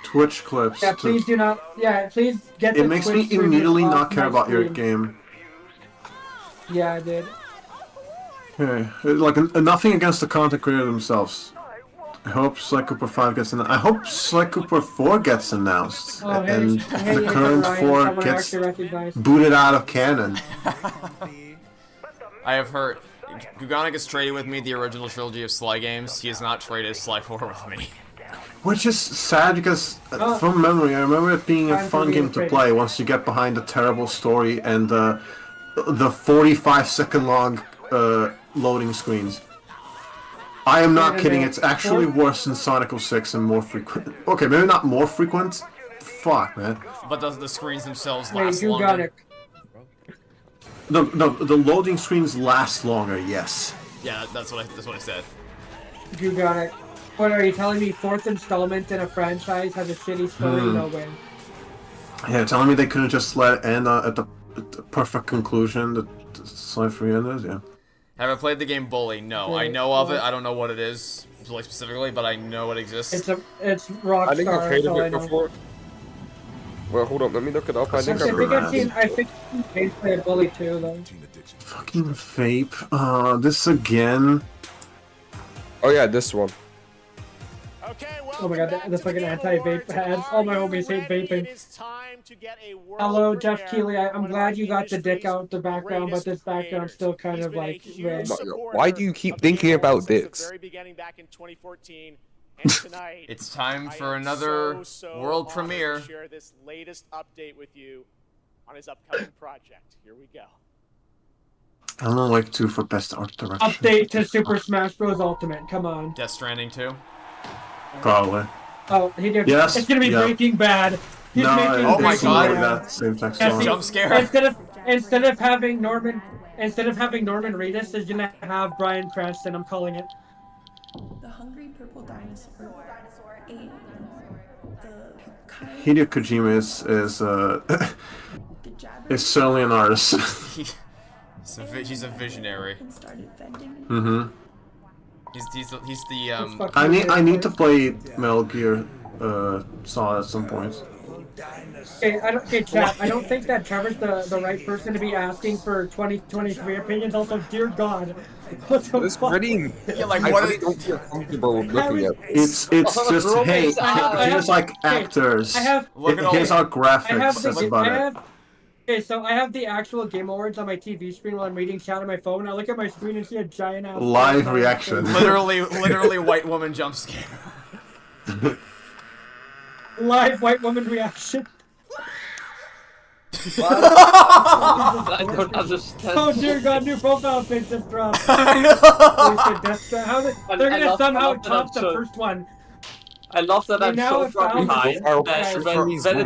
Twitch clips. Yeah, please do not. Yeah, please get the It makes Twitch me immediately streamers not off care my about your stream. game. Yeah, I did. Yeah, like nothing against the content creator themselves. I hope Sly Cooper 5 gets announced. I hope Sly Cooper 4 gets announced, Oh, hey, and hey, the hey, current Ryan, 4 someone gets actually recognized. booted out of canon. I have heard Guganic has traded with me the original trilogy of Sly games. He has not traded Sly 4 with me. Which is sad because, from memory, I remember it being a fun game to play once you get behind the terrible story and the 45-second long loading screens. I am not kidding, it's actually worse than Sonic 06 and more frequent. Okay, maybe not more frequent. Fuck, man. But the screens themselves Wait, last you longer. got it. No, the loading screens last longer, yes. Yeah, that's what I said. You got it. What are you telling me? Fourth installment in a franchise has a shitty story? No way. Yeah, telling me they couldn't just let it end at the perfect conclusion that Sly 3 ended, yeah. Have I played the game Bully? No. I know of it. I don't know what it is, like specifically, but I know it exists. It's Rockstar. I think I've played that's all I it know. before. Well, hold on, let me look it up. I think I've I think they played Bully too, though. Fucking vape. This again. Oh yeah, this one. Oh my god, that's like an anti-vape ads. All my homies hate vaping. Hello, Jeff Keighley. I'm glad you got the dick out the background, but this background's still kind of like red. Why do you keep thinking about dicks? It's time for another world premiere. Share this latest update with you on his upcoming project. Here we go. I don't like 2 for best art direction. Update to Super Smash Bros. Ultimate. Come on. Death Stranding 2. Probably. Oh, he did. Yes, It's gonna be yeah. Breaking Bad. He's No, making oh my Breaking god. Bad. That same text Yeah, song. see, Jump scare. Instead of having Norman Reedus, is gonna have Bryan Cranston. I'm calling it. The hungry purple dinosaur ate the Hideo Kojima is certainly an artist. He's a visionary. Mm-hmm. He's the I need to play Metal Gear Solid at some point. Okay, chat. I don't think that Trevor's the right person to be asking for 2023 opinions. Also, dear God, what the It's fuck? pretty. Yeah, like I what? really don't feel comfortable looking at. It's just hey, here's like actors. I have- Here's our graphics. That's about it. Okay, so I have the actual Game Awards on my TV screen while I'm reading chat on my phone. I look at my screen and see a giant ass Live reaction. Literally white woman jump scare. Live white woman reaction. I don't understand. Oh dear God, new profile pic just dropped. I know. They're gonna somehow that top the so- first one. I love that We I'm now so have far found- behind Guys, when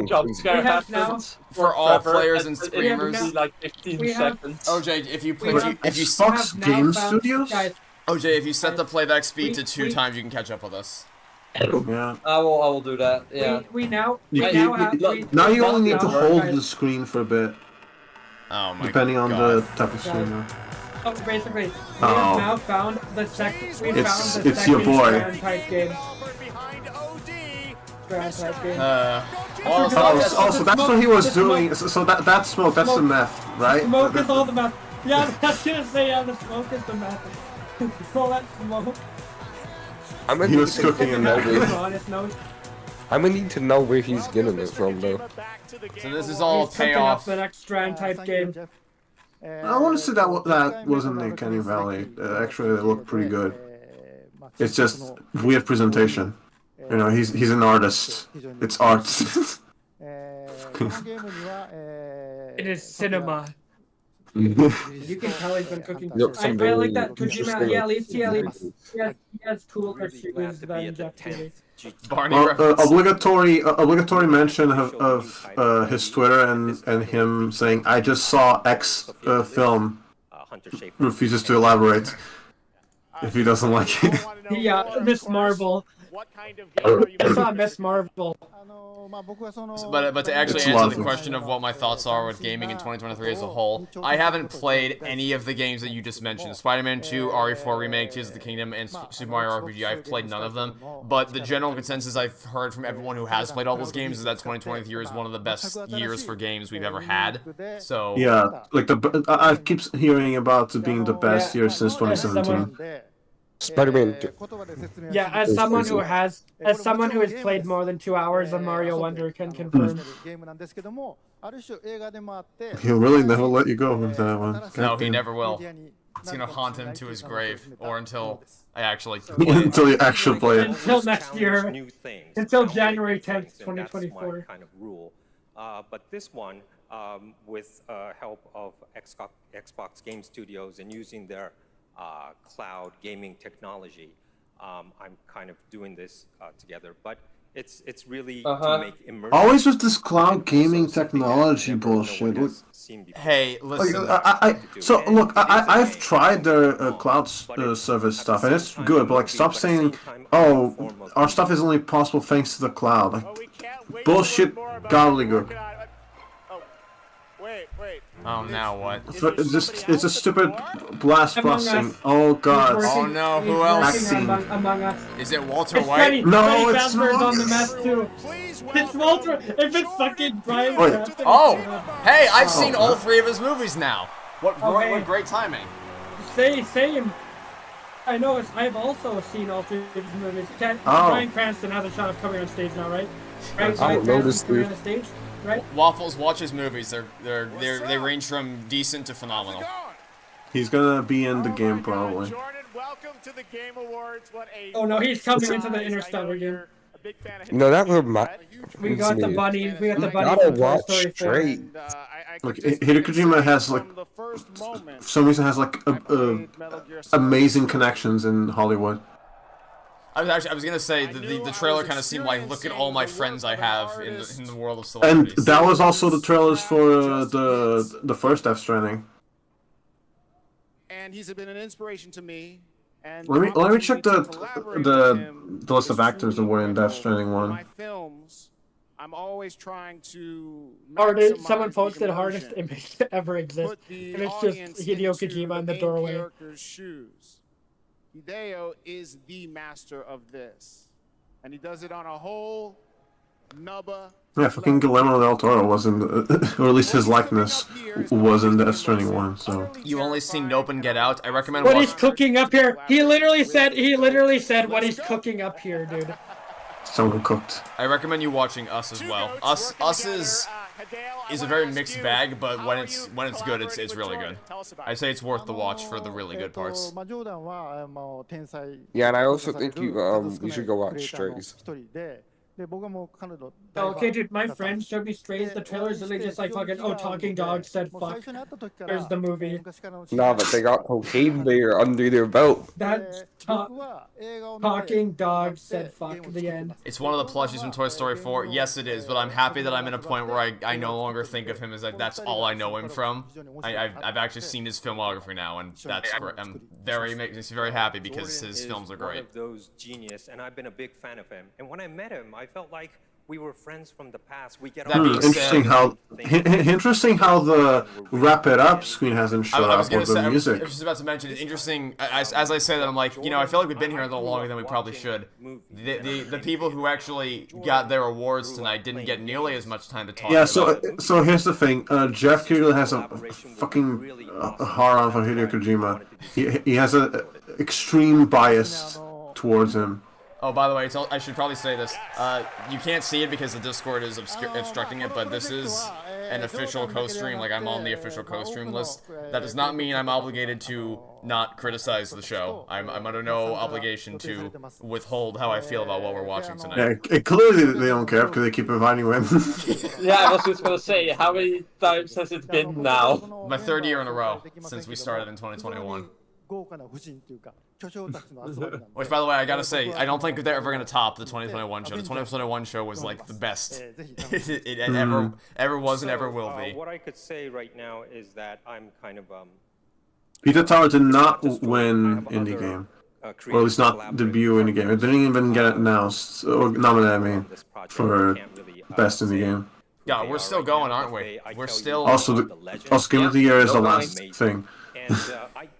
a jump scare we have now- happens For all Trevor, players and it streamers. will be like 15 seconds. OJ, if you play, if you Xbox Game Studios? Guys, OJ, if you set the playback speed to we- 2 times, you can catch up with us. Yeah. I will do that. Yeah. we now You, we you- now have you- we- now you only need to guys. hold the screen for a bit, Oh my depending on God. the type of streamer. Oh, basically, we Oh. have now found the second. We It's- found the it's your second boy. Strand type game. Strand type game. So that's what he was doing. So that smoke, that's the meth, right? Smoke is all the meth. Yeah, I was gonna say the smoke is the meth. Call that smoke. He was cooking in that. Honest note. I'm gonna need to know where he's getting it from, though. So this is all He's cooking up payoff. the next Strand type game. I want to say that that wasn't in Kenny Valley. Actually, it looked pretty good. It's just weird presentation. You know, he's an artist. It's art. It is cinema. You can tell he's been cooking. Yep, I some like very that Kojima. interesting Yeah, at least he things. has cooler shoes than Jeff Keighley. Barney Well, reference. obligatory mention of his Twitter and him saying, "I just saw X film." Refuses to elaborate if he doesn't like it. Yeah, Miss Marvel. I saw Miss Marvel. But to actually It's answer the lovely. question of what my thoughts are with gaming in 2023 as a whole, I haven't played any of the games that you just mentioned. Spider-Man 2, RE4 Remake, Tears of the Kingdom, and Super Mario RPG. I've played none of them, but the general consensus I've heard from everyone who has played all those games is that 2023 is one of the best years for games we've ever had. So Yeah, like I keep hearing about it being the best year since 2017. Spider-Man 2. Yeah, as someone who has played more than 2 hours of Mario Wonder can confirm. He'll really never let you go with that one. no, he Goddamn. never will. It's gonna haunt him to his grave, or until I actually Until you actually play it. Until next year. Until January 10th, 2024. Kind of rule. But this one, with help of Xbox Game Studios and using their cloud gaming technology, I'm kind of doing this together. But it's really to make immersive. Always with this cloud gaming technology bullshit. Look, Hey, listen. so look, I've tried their cloud service stuff, and it's good. But like, stop saying, "Oh, our stuff is only possible thanks to the cloud." Like, bullshit, gobbledygook. Oh, now what? It's a stupid blast Among processing. Us. Oh god. Oh no, who He's else? working Among Us. Is it Walter It's White? Freddy, No, Freddy it's Fazbear's not. on the mess too. It's Walter. If it's fucking Brian Wait. Cranston, Oh, it's hey, I've seen all 3 of his movies now. What hey. great timing. Same. I know. I've also seen all 3 of his movies. Oh. Brian Cranston has a shot of coming on stage now, right? Right. I Brian don't know Cranston's this coming dude. on the stage, right? Waffles, watch his movies. They range from decent to phenomenal. He's gonna be in the game probably. Jordan, welcome to the Game Awards. What a Oh no, he's coming into the Interstellar game. No, that reminds We got the bunny. We got the bunny Gotta from Toy watch Story 4. straight. Like Hideo Kojima has like, for some reason has like amazing connections in Hollywood. I was gonna say the trailer kind of seemed like, look at all my friends I have in the world of And celebrities. that was also the trailers for the first Death Stranding. And he's been an inspiration to me. And Let me check the list of actors that were in Death Stranding 1. my films, I'm always trying to Someone maximize posted the hardest immersion. image to ever exist, Put the and it's audience just Hideo into Kojima in the main doorway. character's shoes. Hideo is the master of this, and he does it on a whole nubba. Yeah, fucking Guillermo del Toro was in, or at least his likeness was in Death Stranding 1. So You only seen Nope and Get Out. I recommend What watch. he's cooking up here. He literally said what he's cooking up here, dude. someone cooked. I recommend you watching Us as well. Us is is a very mixed bag, but when it's good, it's really good. I'd say it's worth the watch for the really good parts. Yeah, and I also think you should go watch Strays. Okay, dude, my friend showed me Strays. The trailer's literally just like fucking, oh, talking dogs said fuck. There's the movie. Nah, but they got cocaine there under their belt. That talking dog said fuck at the end. It's one of the plushies from Toy Story 4. Yes, it is, but I'm happy that I'm in a point where I no longer think of him as like that's all I know him from. I've actually seen his filmography now, and that's makes me very happy because his films are great. One of those genius, and I've been a big fan of him. And when I met him, I felt like we were friends from the past. We get interesting how the wrap it up screen hasn't showed up with the music. I was just about to mention, it's interesting, as I say that, I'm like, you know, I feel like we've been here a little longer than we probably should. The people who actually got their awards tonight didn't get nearly as much time to talk about it. So here's the thing, Jeff Keighley has a fucking hard on for Hideo Kojima. He has an extreme bias towards him. Oh, by the way, I should probably say this. You can't see it because the Discord is obstructing it, but this is an official co-stream. Like, I'm on the official co-stream list. That does not mean I'm obligated to not criticize the show. I'm under no obligation to withhold how I feel about what we're watching tonight. Yeah, clearly they don't care because they keep inviting him. Yeah, I was just gonna say, how many times has it been now? My 3rd year in a row since we started in 2021. Which, by the way, I gotta say, I don't think they're ever gonna top the 2021 show. The 2021 show was like the best it ever was and ever will be. What I could say right now is that I'm kind of Peter Tower did not win indie game, or at least not debut indie game. It didn't even get announced or nominated. I mean, for best indie game. Yeah, we're still going, aren't we? We're still. Also, Game of the Year is the last thing.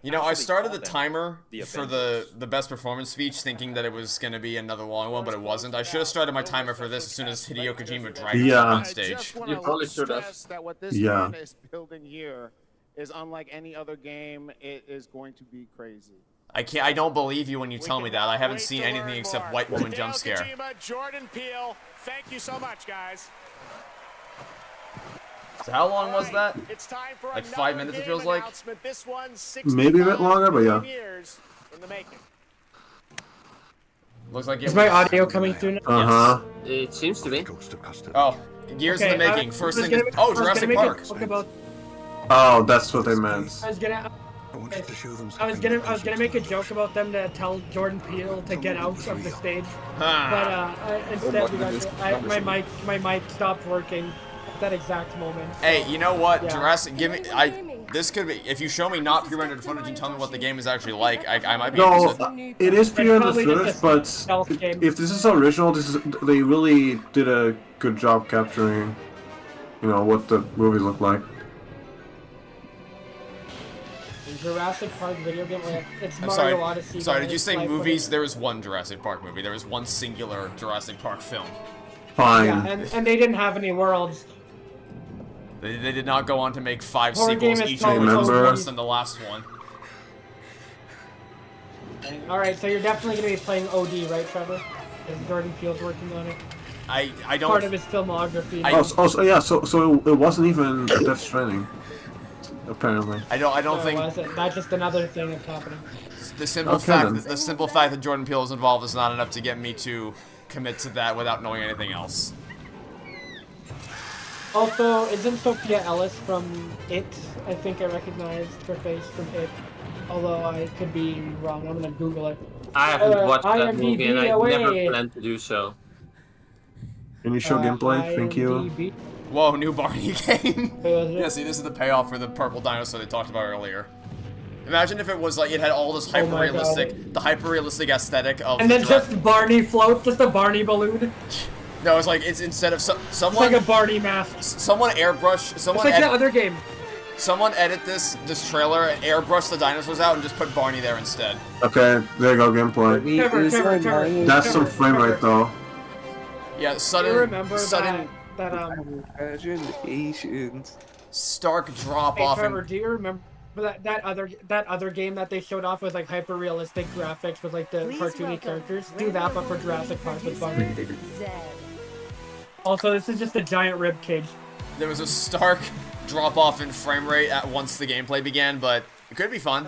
You know, I started the timer for the best performance speech thinking that it was going to be another long one, but it wasn't. I should have started my timer for this as soon as Hideo Kojima dragged us on stage. You probably should have. That what this man is building here is unlike any other game. It is going to be crazy. I don't believe you when you tell me that. I haven't seen anything except White Woman jump scare. Kojima, Jordan Peele, thank you so much, guys. So how long was that? Like 5 minutes, it feels like? Maybe a bit longer, but yeah. Looks like is my audio coming through now? It seems to be. Oh, years in the making. First thing is... Oh, Jurassic Park! Oh, that's what they meant. I was gonna make a joke about them to tell Jordan Peele to get out of the stage, but instead my mic stopped working. That exact moment. Hey, you know what? Yeah. Jurassic, this could be, if you show me not pre-rendered footage and tell me what the game is actually like, I might be interested. It is pre-rendered footage, but if this is original, they really did a good job capturing, you know, what the movie looked like. Jurassic Park video game, it's Mario Odyssey. Sorry, did you say movies? There was one Jurassic Park movie. There was one singular Jurassic Park film. Fine. Yeah, and they didn't have any worlds. They did not go on to make 5 sequels, each of which was worse than the last one. Alright, so you're definitely going to be playing OD, right, Trevor? Because Jordan Peele's working on it. I don't... Part of his filmography. So it wasn't even Death Stranding, apparently. I don't think... That's just another thing that's happening. The simple fact that Jordan Peele is involved is not enough to get me to commit to that without knowing anything else. Also, isn't Sophia Ellis from It? I think I recognized her face from It. Although I could be wrong. I'm gonna Google it. I haven't watched that movie and I never plan to do so. Can you show gameplay? Thank you. Whoa, new Barney game. Yeah, see, this is the payoff for the purple dinosaur they talked about earlier. Imagine if it was like, it had all this hyper-realistic, the hyper-realistic aesthetic of... And then just Barney float, just a Barney balloon. No, it's like, it's instead of someone... It's like a Barney mask. Someone airbrush... It's like the other game. Someone edit this trailer and airbrush the dinosaurs out and just put Barney there instead. Okay, there you go, gameplay. Trevor. That's some frame rate, though. Yeah, sudden... Do you remember stark drop off. Hey, Trevor, do you remember that other game that they showed off with like hyper realistic graphics with like the cartoony characters? Do that, but for Jurassic Park with Barney. Also, this is just a giant rib cage. there was a stark drop-off in frame rate at once the gameplay began, but it could be fun.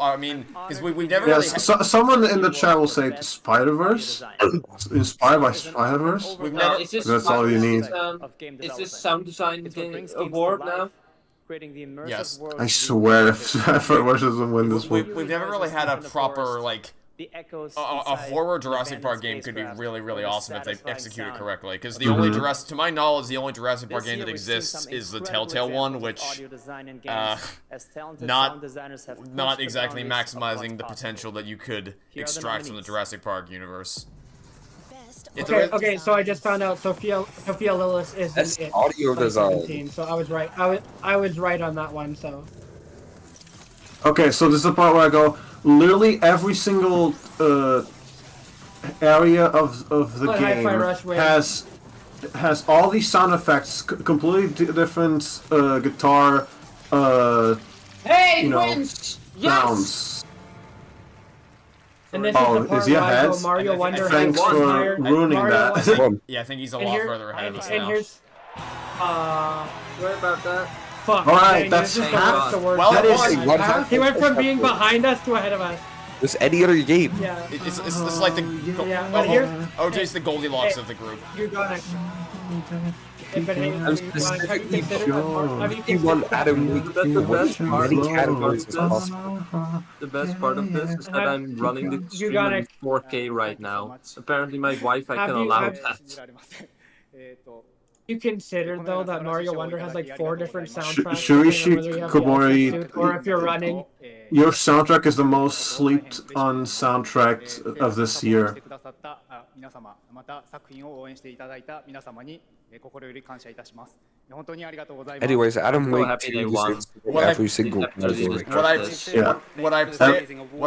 I mean, because we've never really... someone in the chat will say Spider-Verse? Inspired by Spider-Verse? That's all you need. Is this sound design award now? Yes. I swear, Spider-Verse doesn't win this one. We've never really had a proper, like... A horror Jurassic Park game could be really, really awesome if they execute it correctly. Because the only Jurassic, to my knowledge, the only Jurassic Park game that exists is the Telltale one, which not exactly maximizing the potential that you could extract from the Jurassic Park universe. Okay, so I just found out Sophia Lillis is in it. Audio design. So I was right. I was right on that one. So. Okay, so this is the part where I go. Literally every single area of the game has all these sound effects, completely different guitar, sounds. And this is the part where I go, Mario Wonder Thanks for ruining that. Yeah, I think he's a lot further ahead of us now. And here's, sorry about that. Fuck. Alright, that's half. Well, he went from being behind us to ahead of us. Just any other game. Yeah. It's like the... but here's... OJ's the Goldilocks of the group. You're gonna... I'm specifically sure one Adam many categories as possible. The best part of this is that I'm running the stream in 4K right now. Apparently my Wi-Fi can allow that. You consider though that Mario Wonder has like 4 different soundtracks. Shurishi Kobori, or if you're running. Your soundtrack is the most slept on soundtrack of this year. Anyways, Adam Wake every single When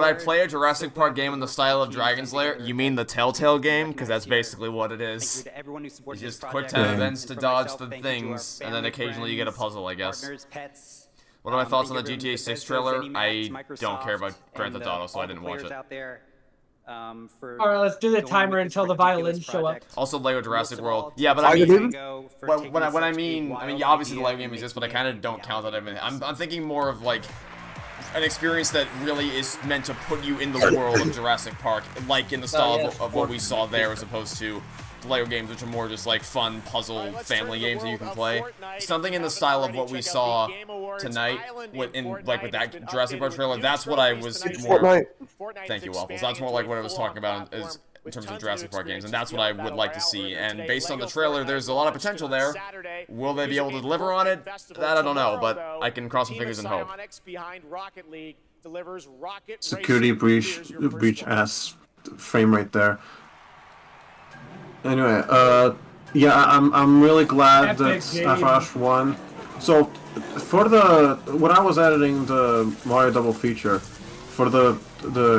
I play a Jurassic Park game in the style of Dragon's Lair, you mean the Telltale game? Because that's basically what it is. You just quick time events to dodge the things, and then occasionally you get a puzzle, I guess. What are my thoughts on the GTA 6 trailer? I don't care about Grand Theft Auto, so I didn't watch it. Alright, let's do the timer until the violins show up. Also, Lego Jurassic World. Yeah, but I mean, when I mean, yeah, obviously the Lego game exists, but I kind of don't count that. I'm thinking more of like an experience that really is meant to put you in the world of Jurassic Park, like in the style of what we saw there, as opposed to Lego games, which are more just like fun puzzle family games that you can play. Something in the style of what we saw tonight with that Jurassic Park trailer. That's what I was more. Thank you, Waffles. That's more like what I was talking about is in terms of Jurassic Park games, and that's what I would like to see. And based on the trailer, there's a lot of potential there. Will they be able to deliver on it? That I don't know, but I can cross my fingers and hope. Security breach ass frame rate there. Anyway, yeah, I'm really glad that FRS won. So, for when I was editing the Mario double feature, for the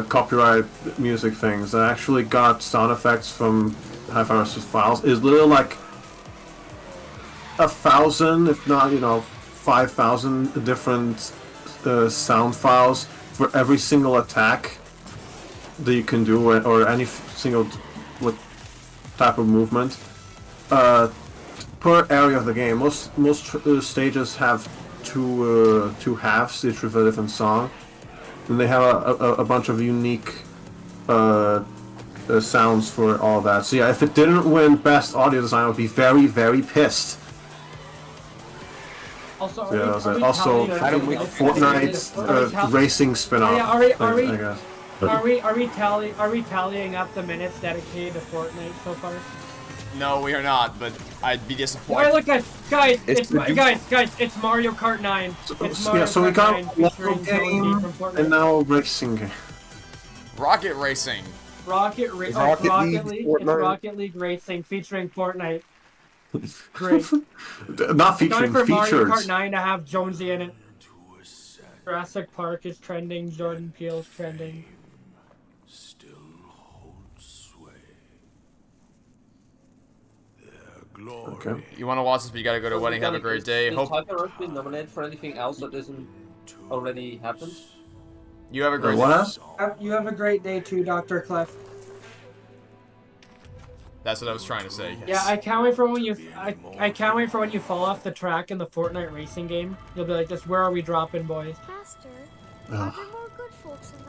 copyright music things, I actually got sound effects from FRS's files. It's literally like 1,000, if not 5,000 different sound files for every single attack that you can do, or any single type of movement per area of the game. Most stages have two halves, each with a different song, and they have a bunch of unique sounds for all that. So yeah, if it didn't win best audio design, I would be very, very pissed. Also, also Fortnite racing spin-off. Yeah, are we tallying up the minutes dedicated to Fortnite so far? No, we are not, but I'd be disappointed. Alright, look guys, it's Mario Kart 9. It's Mario so we Kart got 9 Lego game and now racing game. Rocket Racing. Rocket League. It's Rocket League Racing featuring Fortnite. Great. Not featuring, for featured. Mario Kart 9 to have Jonesy in it. Jurassic Park is trending. Jordan Peele's trending. Okay. You want to watch this, but you gotta go to a wedding. Have a great day. Has Tiger Rock been nominated for anything else that isn't already happened? You have a great day. You have a great day too, Dr. Clef. That's what I was trying to say. Yeah, I can't wait for when you I can't wait for when you fall off the track in the Fortnite racing game. You'll be like, "Just where are we dropping, boys?"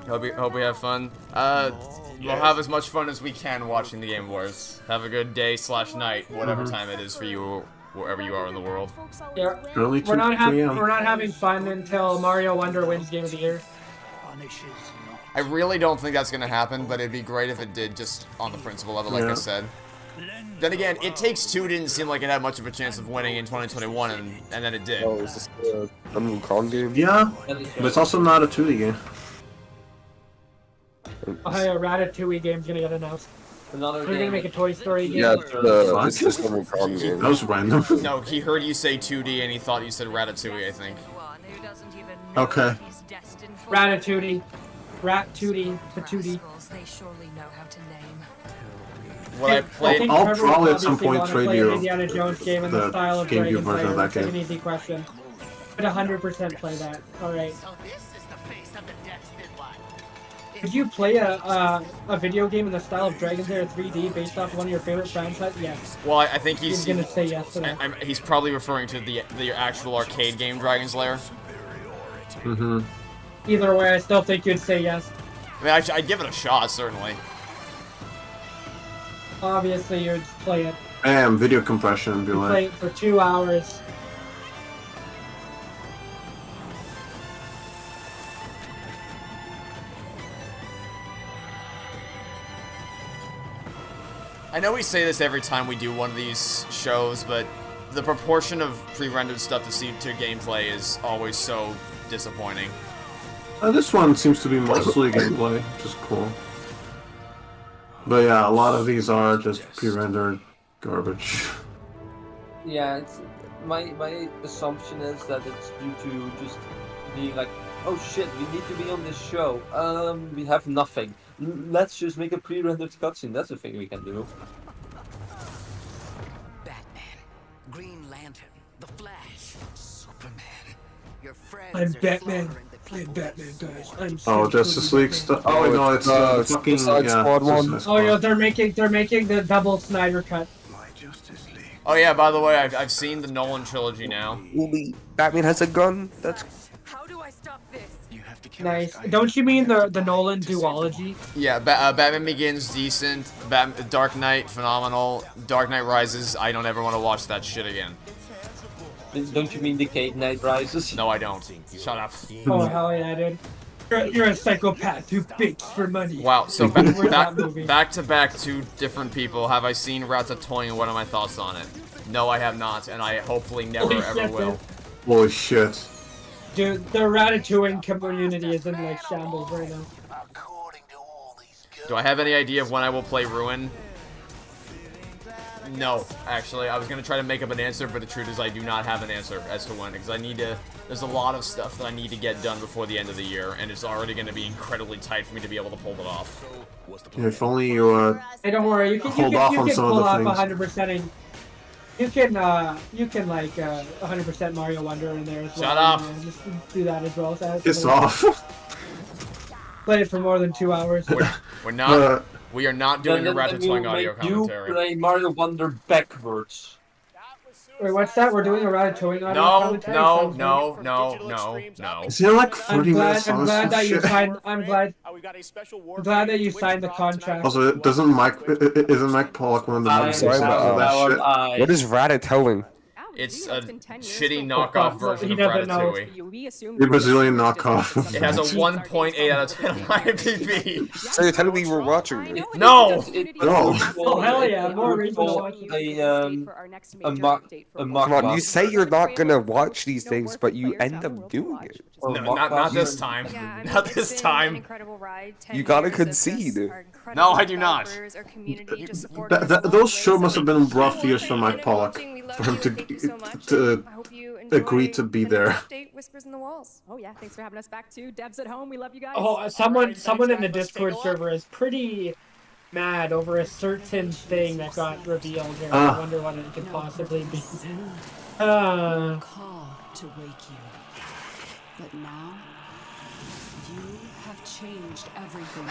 Hope we have fun. We'll have as much fun as we can watching the Game Awards. Have a good day / night, whatever time it is for you, wherever you are in the world. Yeah, Early we're not 3 a.m. we're not having fun until Mario Wonder wins Game of the Year. I really don't think that's gonna happen, but it'd be great if it did, just on the principle of it, like I said. Then again, It Takes Two didn't seem like it had much of a chance of winning in 2021, and then it did. Oh, is this the Unreal Con game? Yeah, but it's also not a 2D game. Oh yeah, Ratatouille game's gonna get announced. Another We're gonna make a Toy Story game. Yeah, it's this Unreal Con game. That was random. No, he heard you say 2D and he thought you said Ratatouille, I think. Okay. Ratatouille. Rat-tootie. Patootie. What I played... I'll probably at some point trade you Indiana Jones game in the style of GameCube Dragon version of that Slayer. It's game. an easy question. I'd 100% play that. Alright. Would you play a video game in the style of Dragon Slayer 3D based off one of your favorite franchises? Yes. Well, I think he's gonna say yes to that. He's probably referring to the actual arcade game Dragon Slayer. Mm-hmm. Either way, I still think you'd say yes. I mean, I'd give it a shot, certainly. Obviously, you'd play it. Bam, video compression, be You'd like. play it for 2 hours. I know we say this every time we do one of these shows, but the proportion of pre-rendered stuff to see to gameplay is always so disappointing. This one seems to be mostly gameplay, which is cool. But yeah, a lot of these are just pre-rendered garbage. Yeah, it's my assumption is that it's due to just being like, oh shit, we need to be on this show. We have nothing. Let's just make a pre-rendered cutscene. That's a thing we can do. Batman, Green Lantern, The Flash, Superman. Your friends I'm Batman. I'm Batman, guys. I'm Oh, Justice League stuff. Oh no, it's fucking Squad one. Oh yeah, they're making the double Snyder cut. Oh yeah, by the way, I've seen the Nolan trilogy now. Batman has a gun. That's Nice. Don't you mean the Nolan duology? Yeah, Batman Begins decent. Dark Knight phenomenal. Dark Knight Rises. I don't ever want to watch that shit again. Don't you mean Decade Knight Rises? No, I don't. Shut up. Oh hell yeah, dude. You're a psychopath who begs for money. Wow, so Where's that movie? back to back, two different people. Have I seen Ratatouille and what are my thoughts on it? No, I have not, and I hopefully never Holy ever shit, will. dude. Holy shit. Dude, the Ratatouille community is in like shambles right now. Do I have any idea of when I will play Ruin? No, actually, I was gonna try to make up an answer, but the truth is I do not have an answer as to when, because I need to, there's a lot of stuff that I need to get done before the end of the year, and it's already gonna be incredibly tight for me to be able to pull it off. Yeah, if only you Hey, don't worry, you can hold off on some pull of off the things. 100%. You can like 100% Mario Wonder in there as well. Shut up. Just do that as well. So Piss off. Play it for more than 2 hours. We're not, we are not doing a Then you Ratatouille audio make you commentary. play Mario Wonder backwards. Wait, what's that? We're doing a Ratatouille audio No, commentary? no, Sounds no, good. no. Is there like 30 minutes I'm on glad that this you shit? signed. I'm glad that you signed the contract. Also, isn't Mike Pollock one of the members sorry, of but, that shit? what is Ratatouille? It's a shitty knockoff version of Ratatouille. The Brazilian knockoff. It has a 1.8 out of 10 on IMDb. So technically we're watching it. No! Oh hell yeah! More reason to watch it. Come on, you say you're not gonna watch these things, but you end up doing it. No, not this time. Not this time. You gotta concede. No, I do not. Those shows must have been rough years for Mike Pollock, for him to agree to be there. Whispers in the walls. Oh yeah, thanks for having us back too. Devs at home, we love you guys. Oh, someone in the Discord server is pretty mad over a certain thing that got revealed here. I wonder what it could possibly be. Call to wake you. But now, you have changed everything.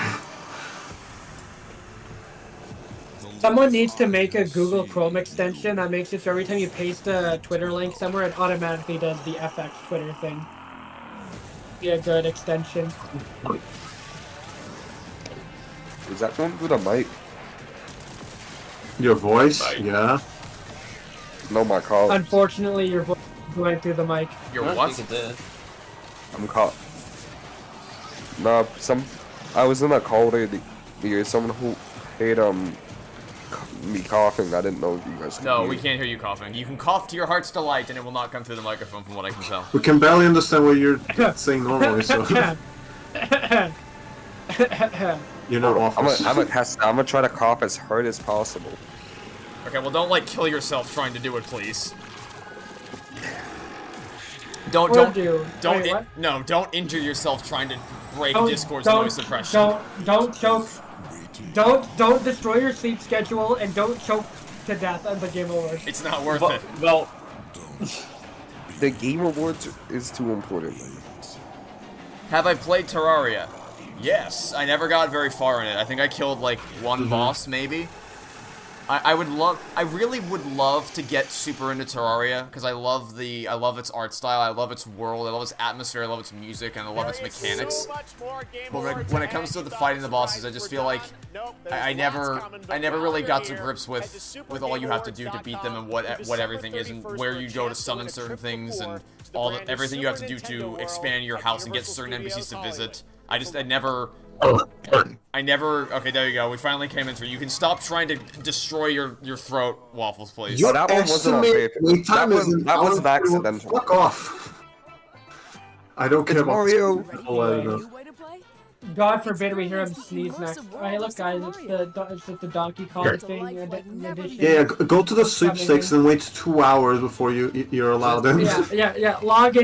Someone needs to make a Google Chrome extension that makes it so every time you paste a Twitter link somewhere, it automatically does the FX Twitter thing. Be a good extension. Is that going through the mic? Your voice? Yeah. No, my call. Unfortunately, your voice is going through the mic. Your I what? think it did. I'm caught. Nah, I was in a call there. There's someone who hate me coughing. I didn't know if you guys could No, hear. we can't hear you coughing. You can cough to your heart's delight, and it will not come through the microphone, from what I can tell. We can barely understand what you're saying normally, so you're not awful. I'm gonna try to cough as hard as possible. Okay, well, don't like kill yourself trying to do it, please. Don't injure yourself trying to break Discord's noise suppression. Don't choke. Don't destroy your sleep schedule, and don't choke to death on the Game Awards. It's not worth it. Well, the Game Awards is too important. Have I played Terraria? Yes. I never got very far in it. I think I killed like one boss, maybe. I really would love to get super into Terraria because I love its art style, I love its world, I love its atmosphere, I love its music, and I love its mechanics. But when it comes to the fighting the bosses, I just feel like I never really got to grips with all you have to do to beat them and what everything is and where you go to summon certain things and everything you have to do to expand your house and get certain NPCs to visit. I never. Okay, there you go. We finally came into it. You can stop trying to destroy your throat, Waffles, please. Your that one wasn't on estimate paper. That was an accident. Fuck off. I don't care about Mario. God forbid we hear him sneeze next. Hey, look, guys, it's the Donkey Kong thing edition. Yeah, go to the sweepstakes and wait 2 hours before you're allowed in. Yeah. Log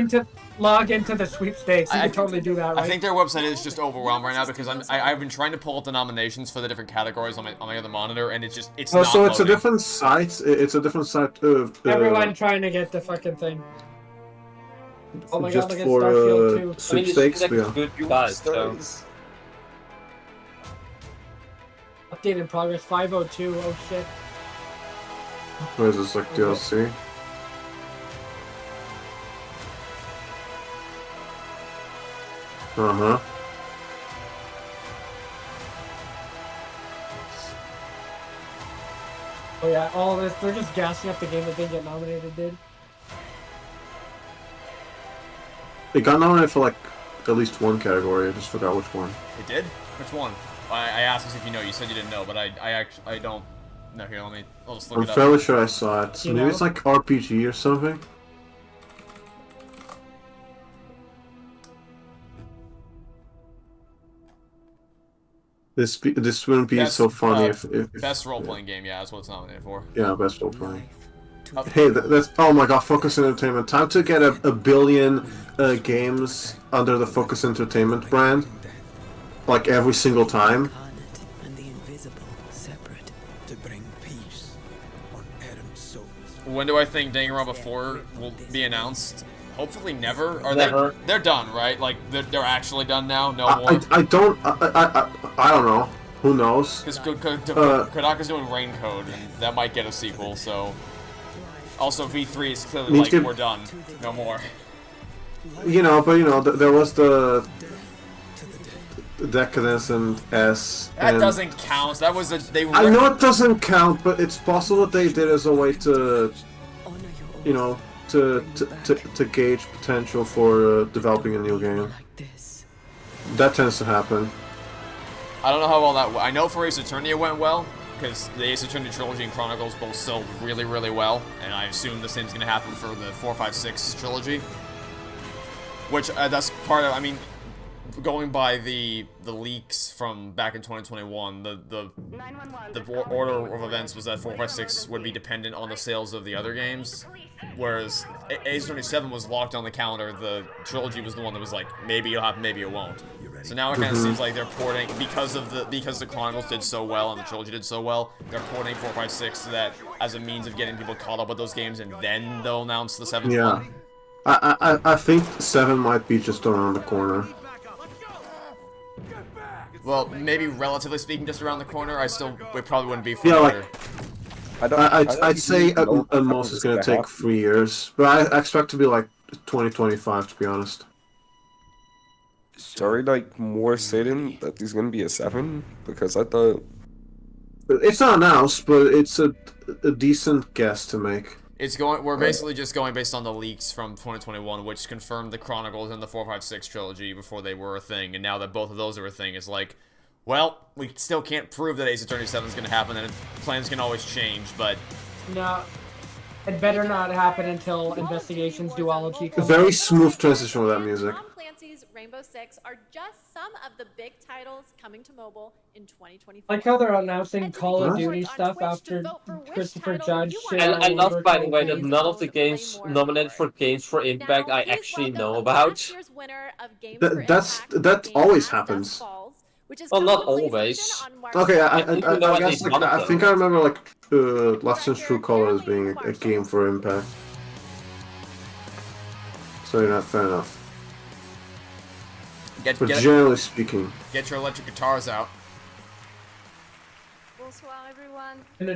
into the sweepstakes. You can totally do that, right? I think their website is just overwhelmed right now because I've been trying to pull up the nominations for the different categories on my other monitor, and it's not so it's loading. a different site. It's a different site. Everyone trying to get the fucking thing. Oh my just god, look at for Starfield 2. sweepstakes. Good guys, so. Update in progress 502. Oh shit. What is this, like DLC? Uh-huh. Oh yeah, all this, they're just gassing up the game that didn't get nominated, dude. It got nominated for like at least one category. I just forgot which one. It did? Which one? I asked us if you know. You said you didn't know, but I don't. No, here, I'll just look it up. I'm fairly sure I saw it. You Maybe know? it's like RPG or something. This wouldn't be so funny if best role-playing game, yeah, that's what it's nominated for. Yeah, best role-playing. Hey, that's oh my god, Focus Entertainment. Time to get a billion games under the Focus Entertainment brand, like every single time. When do I think Danganronpa 4 will be announced? Hopefully never. Never. They're done, right? Like they're actually done now. No more. I don't know. Who knows? Because Kodaka's doing Raincode, and that might get a sequel. So, also V3 is clearly like we're done, no more. You know, but there was the Decadence and S. That doesn't count. That was I know it doesn't count, but it's possible that they did as a way to, you know, to gauge potential for developing a new game. That tends to happen. I don't know how well that. I know for Ace Attorney it went well because the Ace Attorney trilogy and Chronicles both sold really, really well, and I assume the same's going to happen for the 4, 5, 6 trilogy. Which that's part of. I mean, going by the leaks from back in 2021, the order of events was that 4, 5, 6 would be dependent on the sales of the other games, whereas Ace Attorney 7 was locked on the calendar. The trilogy was the one that was like maybe it'll happen, maybe it won't. So now it kind of seems like they're porting because the Chronicles did so well and the trilogy did so well. They're porting 4, 5, 6 so that as a means of getting people caught up with those games, and then they'll announce the 7th one. I think 7 might be just around the corner. well, maybe relatively speaking, just around the corner. We probably wouldn't be for Yeah, later. I'd say at most it's gonna take 3 years, but I expect to be like 2025 to be honest. Sorry, like more saying that there's gonna be a 7 because I thought it's not announced, but it's a decent guess to make. We're basically just going based on the leaks from 2021, which confirmed the Chronicles and the 456 trilogy before they were a thing, and now that both of those are a thing, it's like, well, we still can't prove that Ace Attorney 7 is going to happen, and plans can always change, but... No, it better not happen until Investigations Duology comes Very out. smooth transition with that music. Tom Clancy's Rainbow Six are just some of the big titles coming to mobile in 2024. Like how they're announcing Call of Duty stuff after Christopher Judge. And I love, by the way, that none of the games nominated for Games for Impact I actually know about. That always happens. Well, not always. Okay, I guess like, I think I remember like Last Chance True Colors being a game for Impact. So yeah, fair enough. But generally speaking, get your electric guitars out. Bonsoir, everyone. Of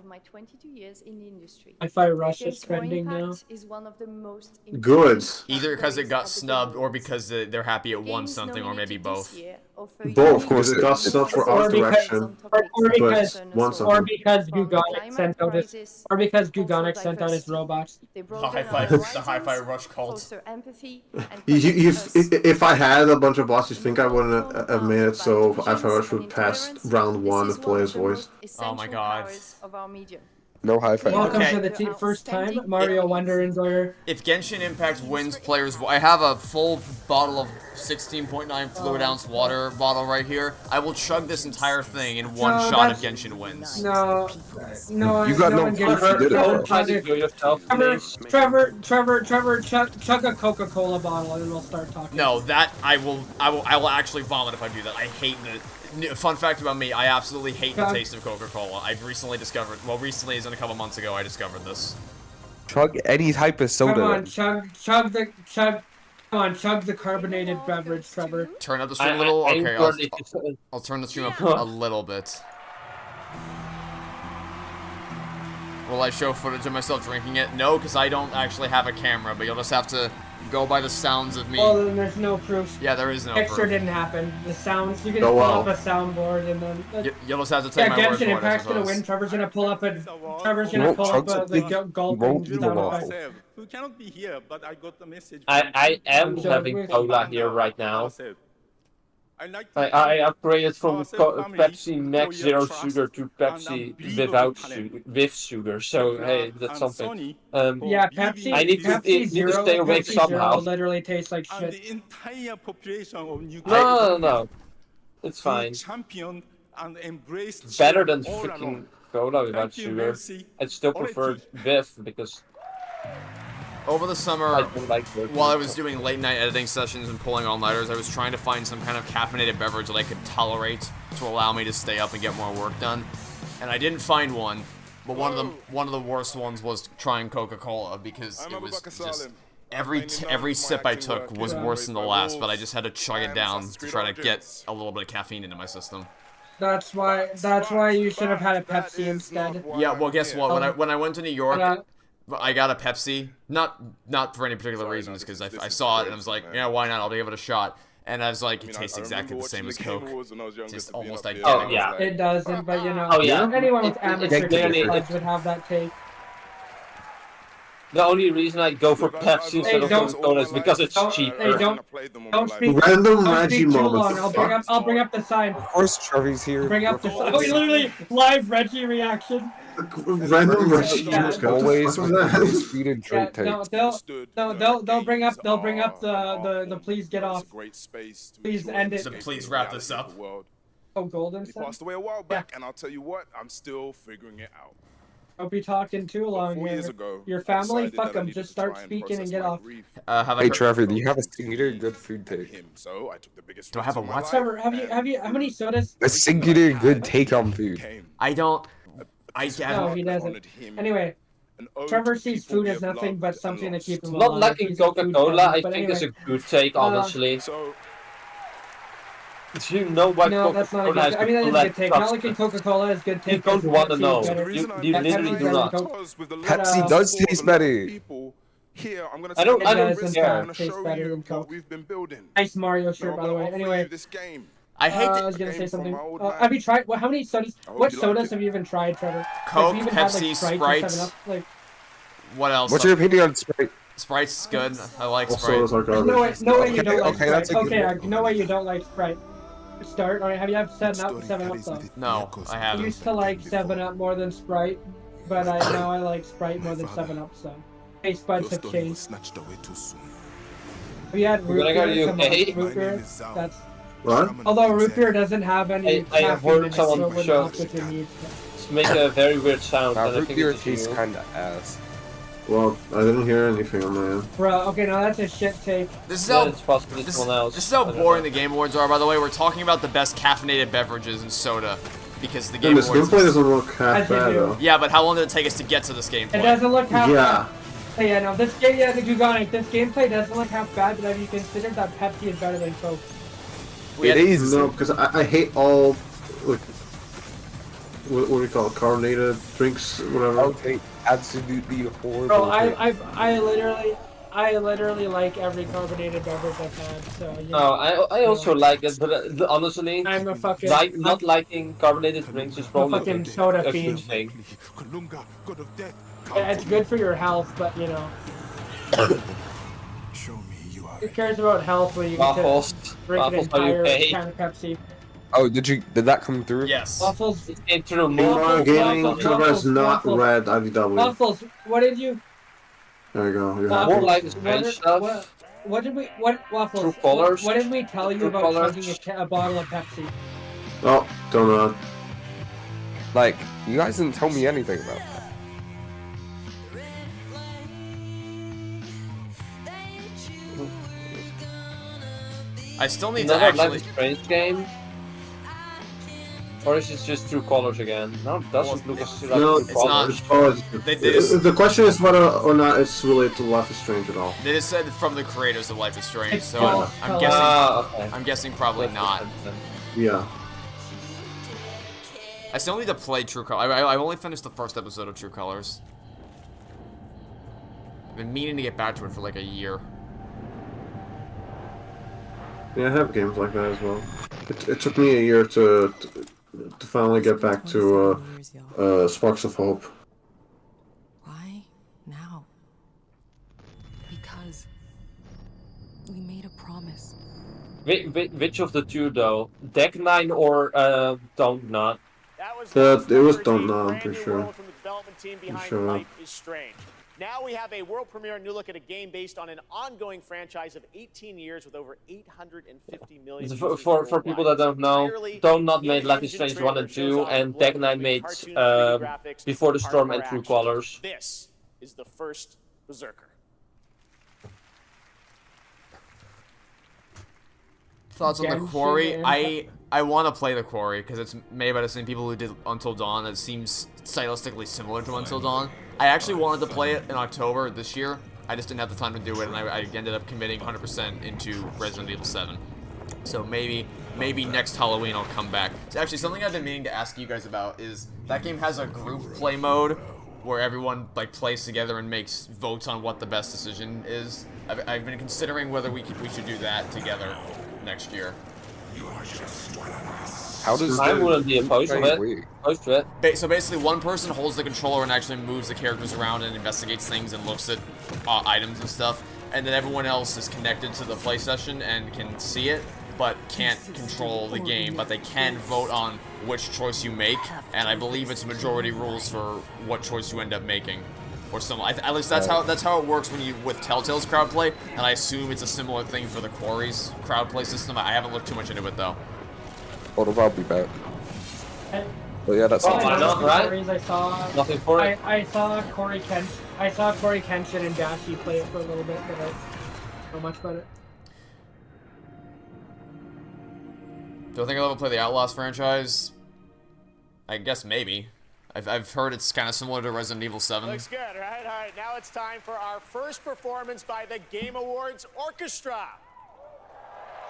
my 22 years in the industry. Hi-Fi Rush is trending now. Is one of the most good. Either because it got snubbed, or because they're happy it won something, or maybe both. Both, because it got snubbed for art direction, or but because Gugonic sent out his robots. The Hi-Fi Rush cult. If I had a bunch of bosses, you think I wouldn't have made it so Hi-Fi Rush would pass round 1 with Player's Voice? Oh my god. No hi-fi. Welcome to the first time Mario Wonder Enjoyer. If Genshin Impact wins Player's Voice, I have a full bottle of 16.9 fluid ounce water bottle right here. I will chug this entire thing in one shot if Genshin wins. No, you got no Trevor, chug a Coca-Cola bottle and we'll start talking. No, that I will actually vomit if I do that. I hate the. Fun fact about me, I absolutely hate the taste of Coca-Cola. I've recently discovered, well, recently as in a couple months ago, I discovered this. Chug any type of soda. Come on, chug the carbonated beverage, Trevor. Turn up the stream a little? Okay, I'll turn the stream up a little bit. Will I show footage of myself drinking it? No, because I don't actually have a camera, but you'll just have to go by the sounds of me. Well, then there's no proof. Yeah, there is no proof. Picture didn't happen. The sounds, you can pull up a soundboard and then... You'll just have to take my word for it, Genshin Impact's gonna win. Trevor's gonna pull up the gulping sound effect. Who cannot be here, but I got the message. I am having cola here right now. I upgraded from Pepsi Max Zero Sugar to Pepsi with sugar, so hey, that's something. Yeah, Pepsi. I need to stay awake somehow. Zero literally tastes like shit. The entire population of New No, it's fine. Championed and embraced better than freaking cola without sugar. I'd still prefer with because. Over the summer, while I was doing late-night editing sessions and pulling all-nighters, I was trying to find some kind of caffeinated beverage that I could tolerate to allow me to stay up and get more work done. And I didn't find one, but one of the worst ones was trying Coca-Cola because it was just every sip I took was worse than the last, but I just had to chug it down to try to get a little bit of caffeine into my system. That's why you should have had a Pepsi instead. Yeah, well, guess what? When I went to New York, I got a Pepsi, not for any particular reason, just because I saw it and I was like, yeah, why not? I'll give it a shot. And I was like, it tastes exactly the same as Coke, just almost identical. Oh yeah, it doesn't, but you know, anyone with amateur taste would have that take. The only reason I go for Pepsi instead of Coca-Cola is because it's cheaper. Don't speak. Random Reggie moments. I'll bring up the sign. Of course, Trevor's here. Bring up the sign. Oh, literally live Reggie reaction. Random Reggie always speed and trait take. They'll bring up the please get off. Please end it. So please wrap this up. Oh, Golden. He passed away a while back, and I'll tell you what, I'm still figuring it out. Don't be talking too long here. Your family, fuck them. Just start speaking and get off. Hey Trevor, do you have a singular good food take? So I took the biggest. Do I have a what? Trevor, have you how many sodas? A singular good take on food. I don't. No, he doesn't. Anyway, Trevor sees food as nothing but something to keep him Not alive. liking He's a food Coca-Cola, peasant. I But think, anyway, is a good take, honestly. So, Do you know why no, that's not a Coca-Cola good. has I mean, that is a let good take. Not liking Coca-Cola is a good take. You don't because want to Pepsi know. is better. You literally Pepsi's do better than not. Coke. Pepsi does taste better. here, I'm gonna I don't does care. taste better than what Coke. we've been building. Nice Mario Now, shirt, I'm by the gonna way. offer Anyway, you this game. I hate I was gonna say something. Have you tried? How many sodas? What you like sodas it. have you even tried, Trevor? Coke, Have you even Pepsi, had, like, Sprite, Sprite. or 7-Up? Like, What else? What's your opinion on Sprite? Sprite's good. I like All Sprite. sodas are there's garbage. no way you don't like okay, Sprite. that's a good Okay, no way you don't like Sprite. Start. Alright, have you had 7-Up? 7-Up though. No, I I haven't. used to like 7-Up more than Sprite, but now I like Sprite more than 7-Up. So, taste buds have changed. Snatched away too soon. We had root Gonna go to beer. Come on, UK? root beer. That's What? although root beer doesn't have any I have caffeine in heard it, so someone it wouldn't show help with your needs. it's make a very weird sound, and I Root think beer it's tastes you. kinda ass. Well, I didn't hear anything on my end. Bro, okay, now that's a shit take. This is Yeah, how it's possibly this, someone else. this is how I don't boring know. the Game Awards are. By the way, we're talking about the best caffeinated beverages and soda because the And Game this Awards. gameplay doesn't look half As you bad do. though. Yeah, but how long did it take us to get to this gameplay? It doesn't look half Yeah. bad. Hey, yeah, no, this game, yeah, you got it. This gameplay doesn't look half bad, but have you considered that Pepsi is better than Coke? We It had- is. No, because I hate all like what do you call it? Carbonated drinks, whatever. Okay, absolutely horrible. Bro, I literally like every carbonated beverage I've had. So you No, know, I also like it, but honestly, I'm a fucking not liking carbonated drinks is probably fucking soda a good fiend. thing. Kalunga, god of death. It's good for your health, but you know, Show me you are. who cares about health when you get Waffles. to drink an Waffles are entire UK. can of Pepsi? Oh, did that come through? Yes. Waffles. It came through Meanwhile, gaming waffles, Trevor is not waffles. red IDW. Waffles. What did you? There you go. You're More happy. like strange stuff. What did we? What waffles? True colors. What did we tell you True about colors. chugging a bottle of Pepsi? Oh, don't know. Like, you guys didn't tell me anything about that. I still need to Another Life actually. is Strange game? Or is it just True Colors again? No, it doesn't look as like No, True it's not. Colors. The question is whether or not it's related to Life is Strange at all. They just said from the creators of Life is Strange, It's so false I'm colors. guessing. Okay. I'm guessing probably not. Yeah. I still need to play True Colors. I've only finished the first episode of True Colors. I've been meaning to get back to it for like a year. Yeah, I have games like that as well. It took me a year to finally get back to Sparks of Hope. Why now? Because we made a promise. Which of the two though? Deck 9 or Don't Not? It was Don't Know, I'm pretty sure. From the development team behind sure. Life is Strange. Now we have a world premiere new look at a game based on an ongoing franchise of 18 years with over 850 million users For people that don't know, Entirely Don't Not made Life is in-engine Strange 1 and trailer 2, shows off and blood Deck 9 with made cartoon 3D graphics, Before the Storm and hardcore True action. Colors. This is the first Berserker. Thoughts on the Genshin Quarry? Impact. I want to play the Quarry because it's made by the same people who did Until Dawn. It seems stylistically similar to Until Dawn. I actually wanted to play it in October this year. I just didn't have the time to do it, and I ended up committing 100% into Resident Evil 7. So maybe next Halloween I'll come back. So actually, something I've been meaning to ask you guys about is that game has a group play mode where everyone like plays together and makes votes on what the best decision is. I've been considering whether we should do that together next year. How does I the wouldn't be opposed to play it. Opposed to it. So basically, one person holds the controller and actually moves the characters around and investigates things and looks at items and stuff, and then everyone else is connected to the play session and can see it, but can't control the game, but they can vote on which choice you make, and I believe it's majority rules for what choice you end up making, or some. At least that's how it works when you with Telltale's crowd play, and I assume it's a similar thing for the Quarry's crowd play system. I haven't looked too much into it though. I'll be back. But yeah, that's Why not, right? I saw. Nothing for it. I saw Corey Kenshin and Dashi play it for a little bit, but I don't know much about it. Do I think I'll ever play the Outlaws franchise? I guess maybe. I've heard it's kind of similar to Resident Evil 7. Looks good, right? All right, now it's time for our first performance by the Game Awards Orchestra.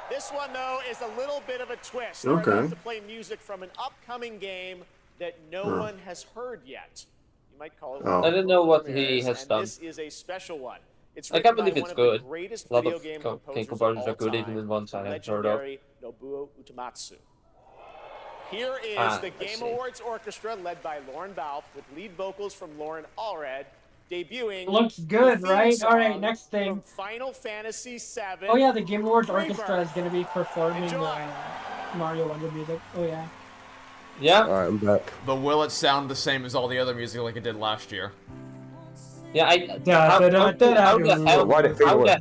This one, though, is a little bit of a twist. They're about to play music from an upcoming game that no one has heard yet. You might call it. I don't know what he has done. This is a special one. It's I can't believe by it's one good. Of the greatest A lot video of game game composers composers of are all good, time, even the ones I haven't heard of. legendary Nobuo Uematsu. Here is the Game Awards Orchestra, led by Lauren Balfe, with lead vocals from Lauren Allred, debuting. Looks good, right? All right, next thing. From Final Fantasy VII. Oh yeah, the Game Awards Orchestra is gonna be performing Mario Wonder music. Oh yeah. Yeah. Alright, I'm back. But will it sound the same as all the other music like it did last year? Yeah, how the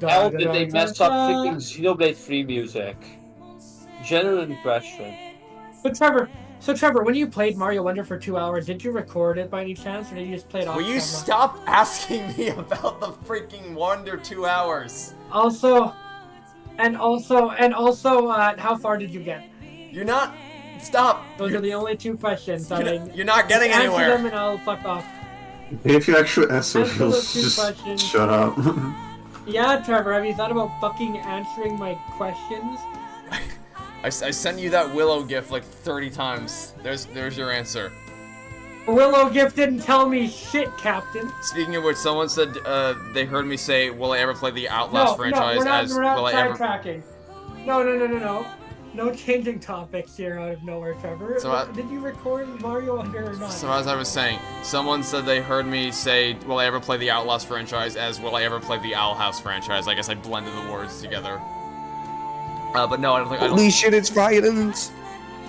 hell did they mess up freaking Xenoblade 3 music? Genuine question. So Trevor, when you played Mario Wonder for 2 hours, did you record it by any chance, or did you just play it off Will you camera? stop asking me about the freaking Wonder 2 hours? Also, how far did you get? You're not. Stop. Those are the only two questions. You're not getting answer anywhere. them and I'll fuck off. If you actually answer, Answer he'll those two just questions. shut up. Yeah, Trevor, have you thought about fucking answering my questions? I sent you that Willow gift like 30 times. There's your answer. Willow gift didn't tell me shit, Captain. Speaking of which, someone said they heard me say, "Will I ever play the Outlast franchise?" we're not will I ever? sidetracking. No. No changing topics here out of nowhere, Trevor. So did you record Mario Wonder or not? So as I was saying, someone said they heard me say, "Will I ever play the Outlast franchise?" as "Will I ever play the Owl House franchise?" I guess I blended the words together. But no, I don't think. Holy shit! It's violence.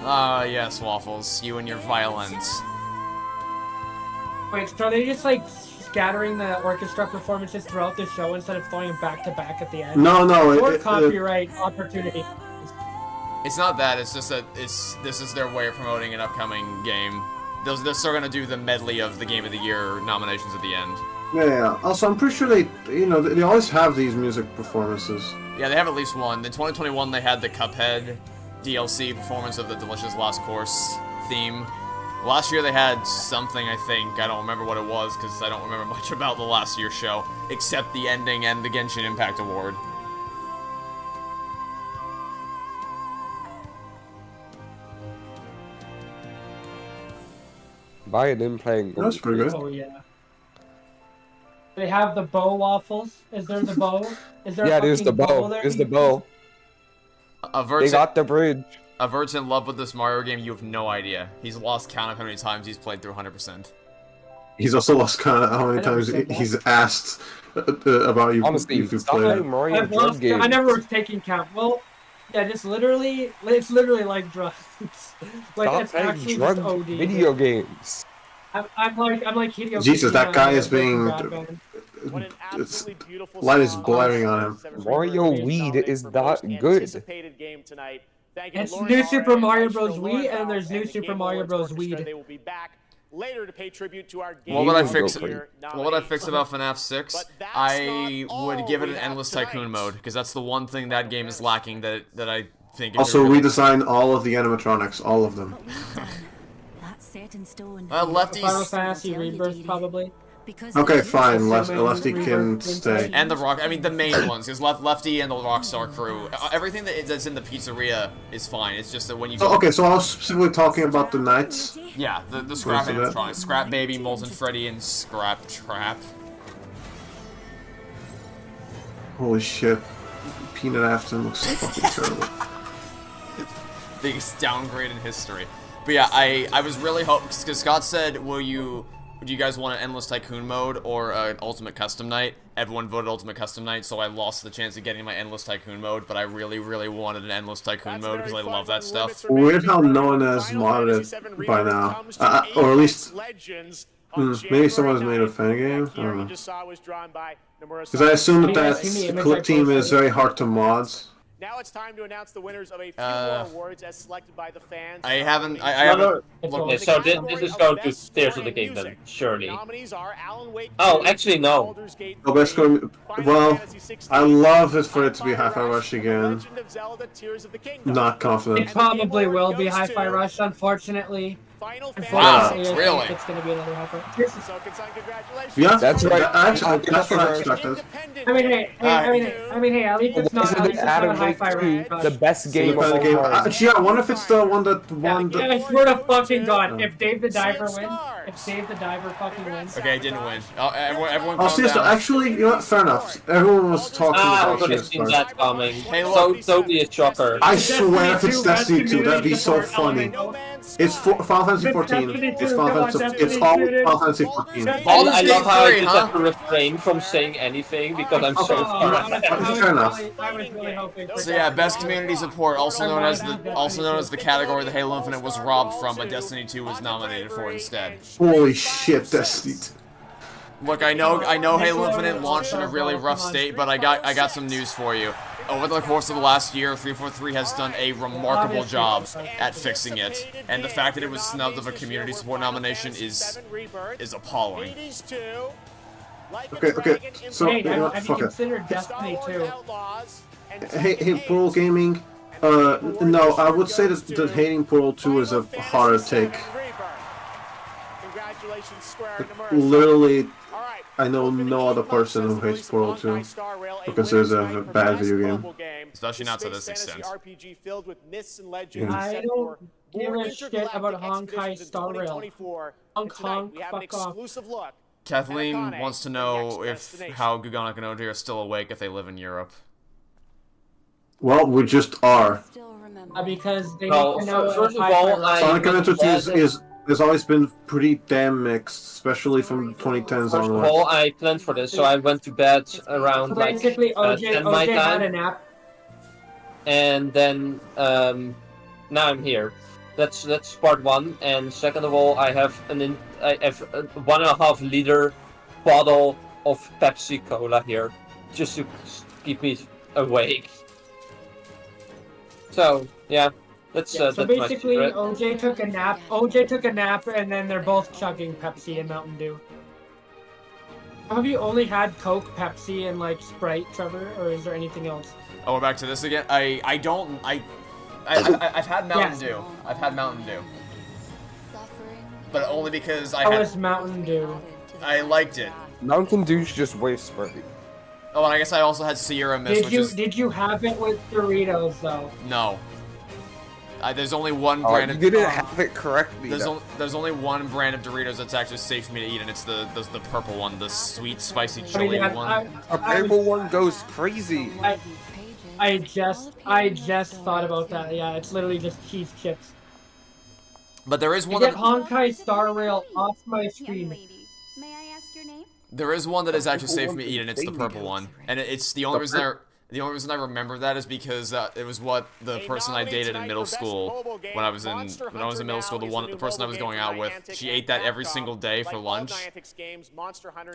Yes, Waffles, you and your violence. Wait, so are they just like scattering the orchestra performances throughout the show instead of throwing them back to back at the end? No. Or copyright opportunity. It's not that. It's just that this is their way of promoting an upcoming game. They're still gonna do the medley of the Game of the Year nominations at the end. Yeah. Also, I'm pretty sure they always have these music performances. Yeah, they have at least one. In 2021, they had the Cuphead DLC performance of the Delicious Last Course theme. Last year they had something, I think. I don't remember what it was because I don't remember much about the last year's show, except the ending and the Genshin Impact Award. Violin playing. That's pretty good. Oh yeah. They have the bow waffles. Is there the bow? Is there? Yeah, there's the bow. there? There's the bow. They got the bridge. Avert's in love with this Mario game. You have no idea. He's lost count of how many times he's played through 100%. He's also lost count of how many times he's asked about you. Honestly, if you stop played playing Mario drug games. I never was taking count. Well, yeah, it's literally like drugs. Like Stop it's playing actually drug just OD. video games. I'm like Hideo Jesus, that Kojima guy and is being. Light is blaring on him. Mario Weed is not good. It's New Super Mario Bros. Wii, and there's New Super Mario Bros. Weed. They will be back later to pay tribute to our game. What would I fix? What would I fix about FNAF 6? I would give it an endless tycoon mode because that's the one thing that game is lacking that I think. Also, redesign all of the animatronics, all of them. That's set in stone. Lefty's Final Fantasy Rebirth probably. Okay, fine. Lefty can stay. And the Rock, I mean the main ones, because Lefty and the Rockstar crew, everything that's in the pizzeria is fine. It's just that when you. So, okay, so I was specifically talking about the knights. Yeah, the Scrap animatronics, Scrap Baby, Molten Freddy, and Scrap Trap. Holy shit, Peanut Afton looks fucking terrible. Biggest downgrade in history. But yeah, I was really hoping because Scott said, do you guys want an endless tycoon mode or an ultimate custom night? Everyone voted ultimate custom night, so I lost the chance of getting my endless tycoon mode, but I really wanted an endless tycoon mode because I love that stuff. Weird how no one has modded it by now, or at least maybe someone's made a fan game. I don't know. Because I assume that clip team is very hard to mod. Now it's time to announce the winners of a few more awards as selected by the fans. I haven't. Okay, so this is going to Tears of the Kingdom, surely. Oh, actually no. Oh, best go. Well, I love it for it to be Hi-Fi Rush again. Not confident. It probably will be Hi-Fi Rush, unfortunately. Wow, Unfortunately, I really? think it's going to be another half right. So-Kun-san, congratulations. Yeah, That's right. That's what I expected. I mean, hey, at least it's not, Hi-Fi Rush. The best game of all game. time. Gee, I wonder if it's the one that won the. I swear to fucking God, if Dave the Diver wins, if Dave the Diver fucking wins. Okay, it didn't win. Oh, everyone Oh, calm Siesta, down. actually, you know what? Fair enough. Everyone was talking I about could have Siesta. seen that coming. Hey, look. So be a shocker. I swear if it's Destiny 2, that'd be so funny. It's Final Fantasy 14. It's Final Fantasy. It's all Final Fantasy 14. Baldur's I Gate love how I 3, just huh? have to refrain from saying anything because I'm so far. Fair enough. I was really hoping for So yeah, best community support, also known as the category that Halo Infinite was robbed from, but Destiny 2 was nominated for instead. Holy shit, Destiny 2. Look, I know Halo Infinite launched in a really rough state, but I got some news for you. Over the course of the last year, 343 has done a remarkable job at fixing it, and the fact that it was snubbed of a community support nomination is appalling. Okay, so, Hey, you know what, have you fuck it. considered Destiny 2? Hey, Portal Gaming, no, I would say that hating Portal 2 is a harder take. Literally, I know no other person who hates Portal 2 who considers it a bad video game. Especially not to this extent. Yeah. I don't give a shit about Honkai Star Rail. Honk, fuck off. Kathleen wants to know how Gugana Kanoji are still awake if they live in Europe. Well, we just are. Because they No, need to know first of Hi-Fi all, Rush. Sonic Adventure 2 Yes. has always been pretty damn mixed, especially from 2010s First of onwards. all, I planned for this, so I went to bed around like Basically, 10 my OJ had a time, nap. and then now I'm here. That's part one. And second of all, I have a 1.5 liter bottle of Pepsi Cola here, just to keep me awake. So yeah, that's So that's basically, my secret. OJ took a nap. OJ took a nap, and then they're both chugging Pepsi and Mountain Dew. Have you only had Coke, Pepsi, and like Sprite, Trevor, or is there anything else? Oh, we're back to this again? I've had Mountain Dew. I've had Mountain Dew. But only because How was Mountain Dew? I liked it. Mountain Dew's just way Sprite. Oh, and I guess I also had Sierra Mist, Did you have it with Doritos though? No. There's only one Oh, brand you of... didn't have it correctly. There's only one brand of Doritos that's actually safe for me to eat, and it's the purple one, the sweet, spicy chili one. A purple one goes crazy. I just thought about that. Yeah, it's literally just cheese chips. But there is one Get that... Honkai Star Rail off my screen. May I ask your name? There is one that is actually safe for me to eat, and it's the purple one. And it's the only reason I remember that is because it was what the person I dated in middle school when I was in middle school. The person I was going out with, she ate that every single day for lunch.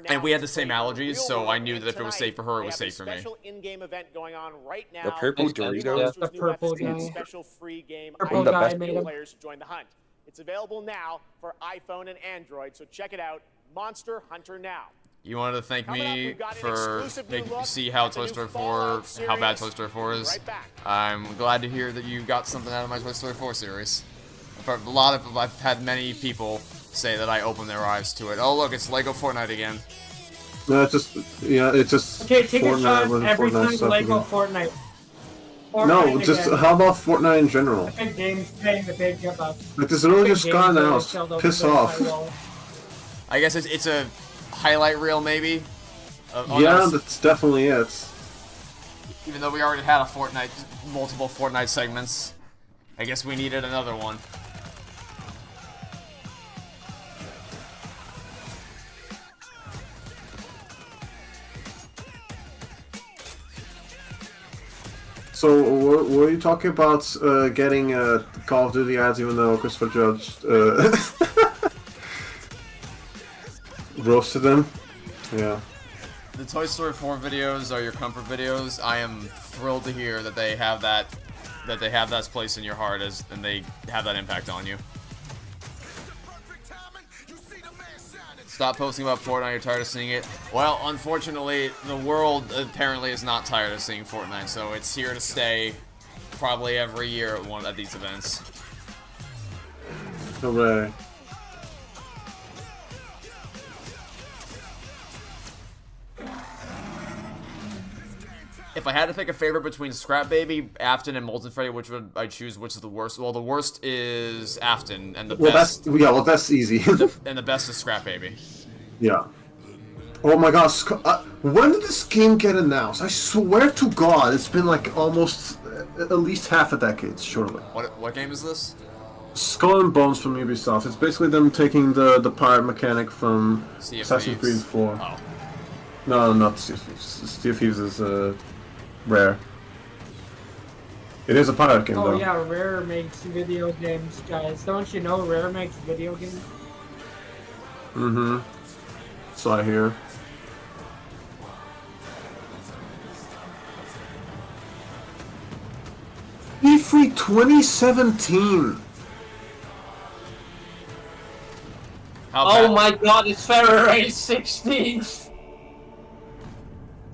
And we had the same allergies, so I knew that if it was safe for her, it was safe for me. The purple Doritos. The purple guy. Special free game. Purple the guy best made him. Players to join the hunt. It's available now for iPhone and Android, so check it out. Monster Hunter Now. You wanted to thank me for making me see how Toy Story 4, how bad Toy Story 4 is. I'm glad to hear that you got something out of my Toy Story 4 series. I've had many people say that I opened their eyes to it. Oh look, it's Lego Fortnite again. No, it's just Okay, take a Fortnite shot with every Fortnite time stuff Lego again. Fortnite. No, Fortnite just again. how about Fortnite in general? Big games paying the big give up. Like, this literally Big just got games announced. shelled out Piss the off. firewall. I guess it's a highlight reel, maybe? Yeah, that's definitely it. Even though we already had multiple Fortnite segments, I guess we needed another one. So, were you talking about getting Call of Duty ads even though Christopher Judge roasted them? Yeah. The Toy Story 4 videos are your comfort videos. I am thrilled to hear that they have that place in your heart and they have that impact on you. Stop posting about Fortnite, you're tired of seeing it. Well, unfortunately, the world apparently is not tired of seeing Fortnite, so it's here to stay probably every year at one of these events. Hooray. If I had to pick a favorite between Scrap Baby, Afton, and Molten Freddy, which would I choose? Which is the worst? Well, the worst is Afton, and the best. That's easy. And the best is Scrap Baby. Yeah. Oh my gosh, when did this game get announced? I swear to God, it's been like almost at least half a decade, surely. What game is this? Skull and Bones from Ubisoft. It's basically them taking the pirate mechanic from Assassin's Creed 4. Oh. No, not Sea of Thieves. Sea of Thieves is Rare. It is a pirate game, though. Oh yeah, Rare makes video games, guys. Don't you know Rare makes video games? Mm-hmm. So I hear. E3 2017. Oh my God! It's February 16th.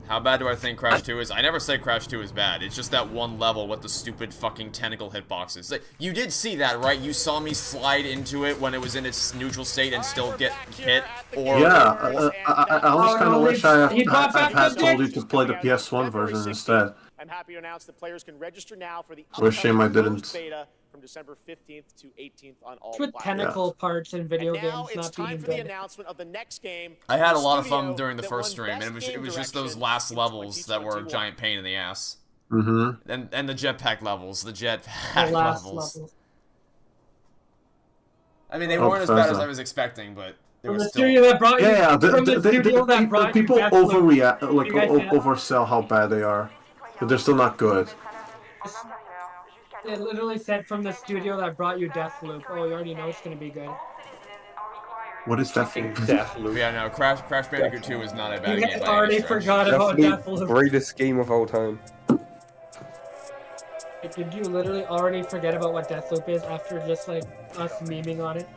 How bad do I think Crash 2 is? I never said Crash 2 is bad. It's just that one level with the stupid fucking tentacle hitboxes. Like, you did see that, right? You saw me slide into it when it was in its neutral state and still get hit. Or Yeah, I almost kind of wish I had told you to play the PS1 version instead. I'm happy to announce that players can register now for the What a shame I didn't. beta from December 15th to 18th on all With tentacle parts in video games not being time for good. the announcement of the next game. I had a lot of fun during the first stream, and it was just those last levels that were a giant pain in the ass. Mm-hmm. And the jetpack levels, the jetpack The last levels. I mean, they weren't as bad as I was expecting, but they From were the still. studio that brought you. Yeah, From the studio that brought you people Deathloop. overreact, like You guys see that? oversell how bad they are, but they're still not good. It literally said from the studio that brought you Deathloop. Oh, you already know it's gonna be good. What is that thing? Yeah, no, Crash Bandicoot 2 is not a bad You game. guys by any already stretch. forgot about Definitely Deathloop. greatest game of all time. Like, did you literally already forget about what Deathloop is after just like us memeing on it?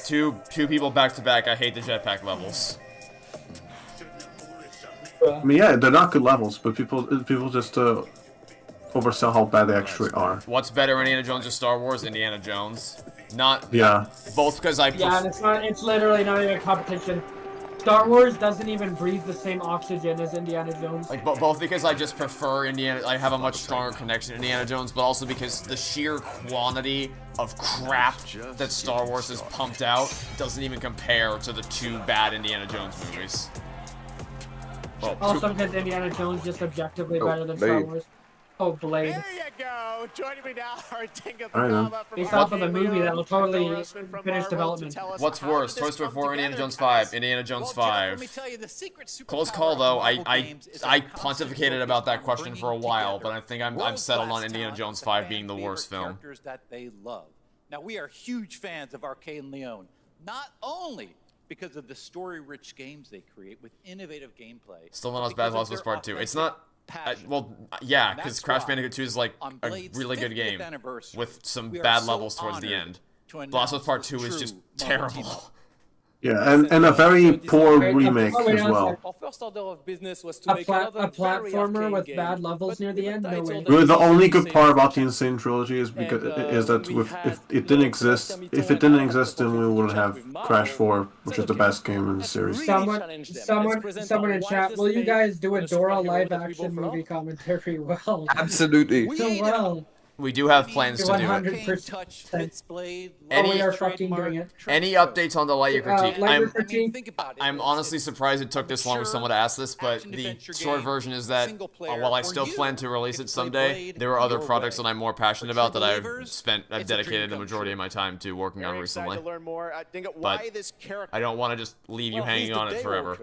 Two people back to back. I hate the jetpack levels. I mean, yeah, they're not good levels, but people just oversell how bad they actually are. What's better, Indiana Jones or Star Wars? Indiana Jones. Not. Yeah. Both because I. Yeah, and it's not. It's literally not even a competition. Star Wars doesn't even breathe the same oxygen as Indiana Jones. Like both because I just prefer Indiana. I have a much stronger connection to Indiana Jones, but also because the sheer quantity of crap that Star Wars has pumped out doesn't even compare to the two bad Indiana Jones movies. Well, Also, because Indiana Jones is just objectively better than Star Wars. Oh, Blade. There you go. Joining me now are Tinka I know. Based off of the movie, that will totally finish development. What's worse, Toy Story 4, Indiana Jones 5, Indiana Jones 5. Close call though. I pontificated about that question for a while, but I think I've settled on Indiana Jones 5 being the worst film. That they love. Now we are huge fans of Arcade and Leon, not only because of the story-rich games they create with innovative gameplay. Still not as bad as Last of Us Part 2. It's not. Well, yeah, because Crash Bandicoot 2 is like a really good game with some bad levels towards the end. Last of Us Part 2 is just terrible. Yeah, and a very poor remake as well. Our first order of business was to A make another very platformer arcade with game, bad levels near the end? No way. Really, the only good part about the Insane Trilogy is because is that if it didn't exist, then we wouldn't have Crash 4, which is the best game in the series. Someone in chat, will you guys do a Dora live-action movie commentary? Well, Absolutely. so well. We do have plans to do it. 100%. We are fucking doing it. Any updates on the Lightyear critique? Lightyear critique? I'm honestly surprised it took this long for someone to ask this, but the short version is that while I still plan to release it someday, there are other projects that I'm more passionate about that I've dedicated the majority of my time to working on recently. But I don't want to just leave you hanging on it forever.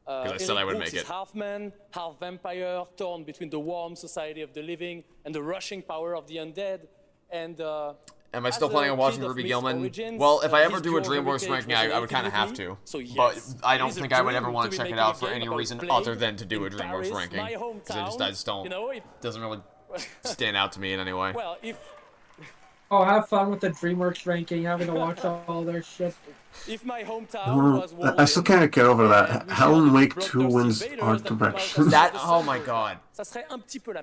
Because I said I would make it. Half man, half vampire, torn between the warm society of the living and the rushing power of the undead. And am I still planning on watching Ruby Gilman? Well, if I ever do a DreamWorks ranking, I would kind of have to. But I don't think I would ever want to check it out for any reason other than to do a DreamWorks ranking. Because I just don't. It doesn't really stand out to me in any way. Oh, have fun with the DreamWorks ranking, having to watch all their shit. If my hometown was I still can't get over that. Alan Wake 2 wins art direction. Oh my god.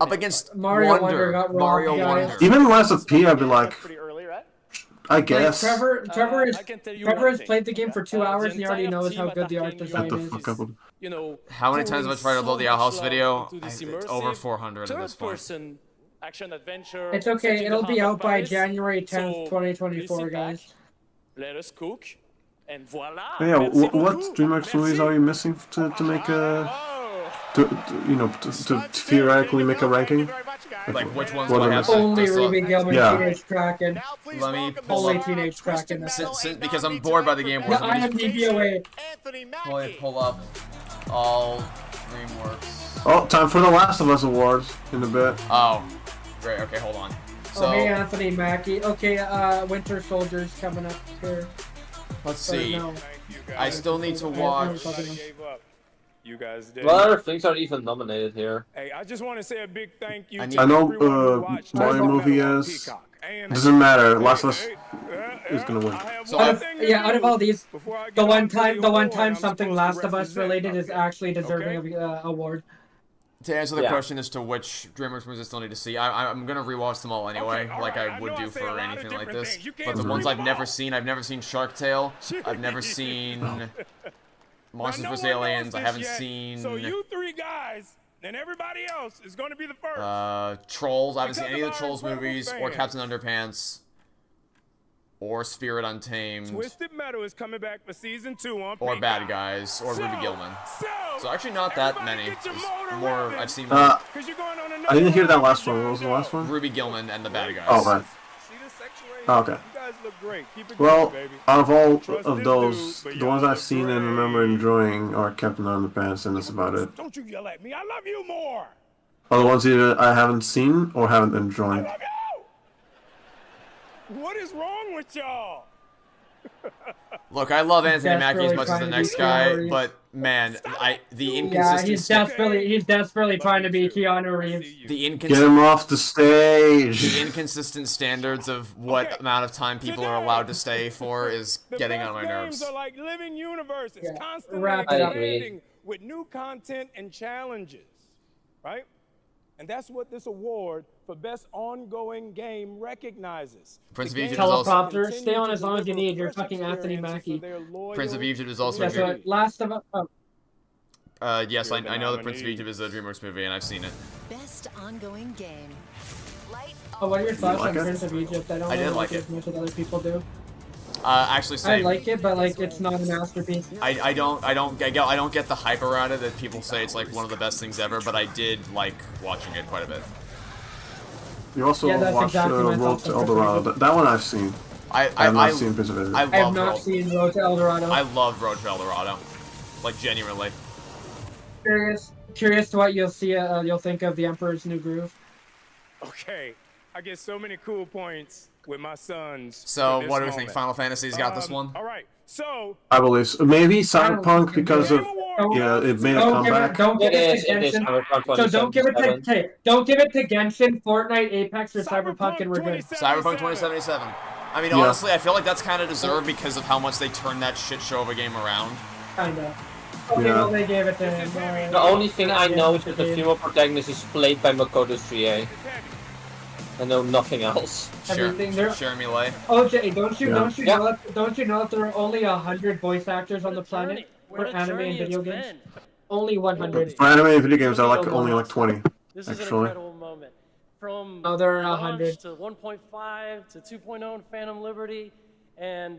Up against Mario Wonder Wonder. got wrong, Mario guys. Wonder. Even Lies of P, I'd be like, I guess. Trevor I can tell you Trevor one has thing. played the game for 2 hours and he already entire knows team how at good the art Arcane design Shut is. the fuck up. You know, How many times have I tried to upload the Owl House video? It's It's over 400 at this point. Third-person action adventure. It's okay, set in it'll the be heart out of by Paris. January 10th, So, 2024, please sit back, guys. let us cook, and voila. Yeah, Merci what beaucoup. DreamWorks movies are you missing to make a to theoretically make a ranking? Like which ones What do I are have? the- Only this Ruby Gilman, Yeah. Teenage Kraken. Let me pull Only up. Teenage Kraken. Because I'm bored by the Game Awards. Yeah, I am DBOA. Let me pull up all DreamWorks. Oh, time for the Last of Us awards in a bit. Oh, great. Okay, hold on. So Oh, hey, Anthony Mackie. Okay, Winter Soldier's coming up here. let's see. I still need to watch. You guys did. What other things are even nominated here? Hey, I just want to say a big thank you I to know everyone who watched Mario Battle movie on is. Peacock. Doesn't matter. Last of Us is gonna win. So Out of all these, the one time something Last of Us related is actually deserving of award. To answer the question as to which DreamWorks movies I still need to see, I'm gonna rewatch them all anyway, like I would do for anything like this. But the ones I've never seen Shark Tale. I've never seen Monsters vs. Aliens. I haven't seen. So you three guys and everybody else is going to be the first. Trolls. I haven't seen any of the Trolls movies, or Captain Underpants, or Spirit Untamed, Twisted Metal is coming back for season 2 on or Peacock. Bad Guys, or Ruby Gilman. So actually not that many. It's more, I've seen. I didn't hear that last one. What was the last one? Ruby Gilman and the Bad Guys. Oh, right. Oh, okay. Well, out of all of those, the ones I've seen and remember enjoying are Captain Underpants, and that's about it. Don't you yell at me. I love you more. Are the ones either I haven't seen or haven't enjoyed. What is wrong with y'all? Look, I love Anthony Mackie as much as trying the to next be guy, Keanu but man, the Yeah, inconsistency. he's desperately trying to be Keanu Reeves. The Get him off the stage. The inconsistent standards of what amount of time people are allowed to stay for is getting on my nerves. Games are like living universes, constantly wrap it up. expanding with new content and challenges, right? And that's what this award for Best Ongoing Game recognizes. Prince of The Egypt game is also. Teleprompter, stay on as long as you need. You're fucking Anthony Mackie. Prince of Egypt is also. Yeah, so Last of Us. Oh. Yes, I know that Prince of Egypt is a DreamWorks movie, and I've seen it. Best ongoing game. Oh, what are your thoughts like on it? Prince of Egypt? I don't I did really like like it it. as much as other people do. Actually, I same. like it, but like it's not a masterpiece. I don't get the hype around it that people say it's like one of the best things ever, but I did like watching it quite a bit. You also Yeah, that's watched exactly my Road thoughts to on El Prince of Dorado. Egypt. That one I've seen. I have not seen Prince of Egypt. I I have love not Road. seen Road to El Dorado. I love Road to El Dorado, like genuinely. Curious to what you'll see. You'll think of The Emperor's New Groove. Okay, I get so many cool points with my sons. So, for this what do we think? moment. Final Fantasy's got this one? All right, so I believe so. Maybe Cyberpunk because of it made a comeback. Don't give it to It is Genshin. Cyberpunk So don't give it to 2077. don't give it to Genshin, Fortnite, Apex, or Cyberpunk, and we're good. Cyberpunk 2077. I mean, Yeah. honestly, I feel like that's kind of deserved because of how much they turned that shit show of a game around. Kinda. Okay, Yeah. well they gave it to him. Alright. The only thing I Yeah, know is it's that the okay. female protagonist is played by Makoto 3A. I know nothing else. Everything there. Jeremy Lay. Oh, Jay, don't you Yeah. know that there are only 100 voice actors on the planet for anime and video games? Only 100. For anime and video games, I like only like 20. This is an Actually. incredible moment. From Oh, there are launch 100. to 1.5 to 2.0 in Phantom Liberty, and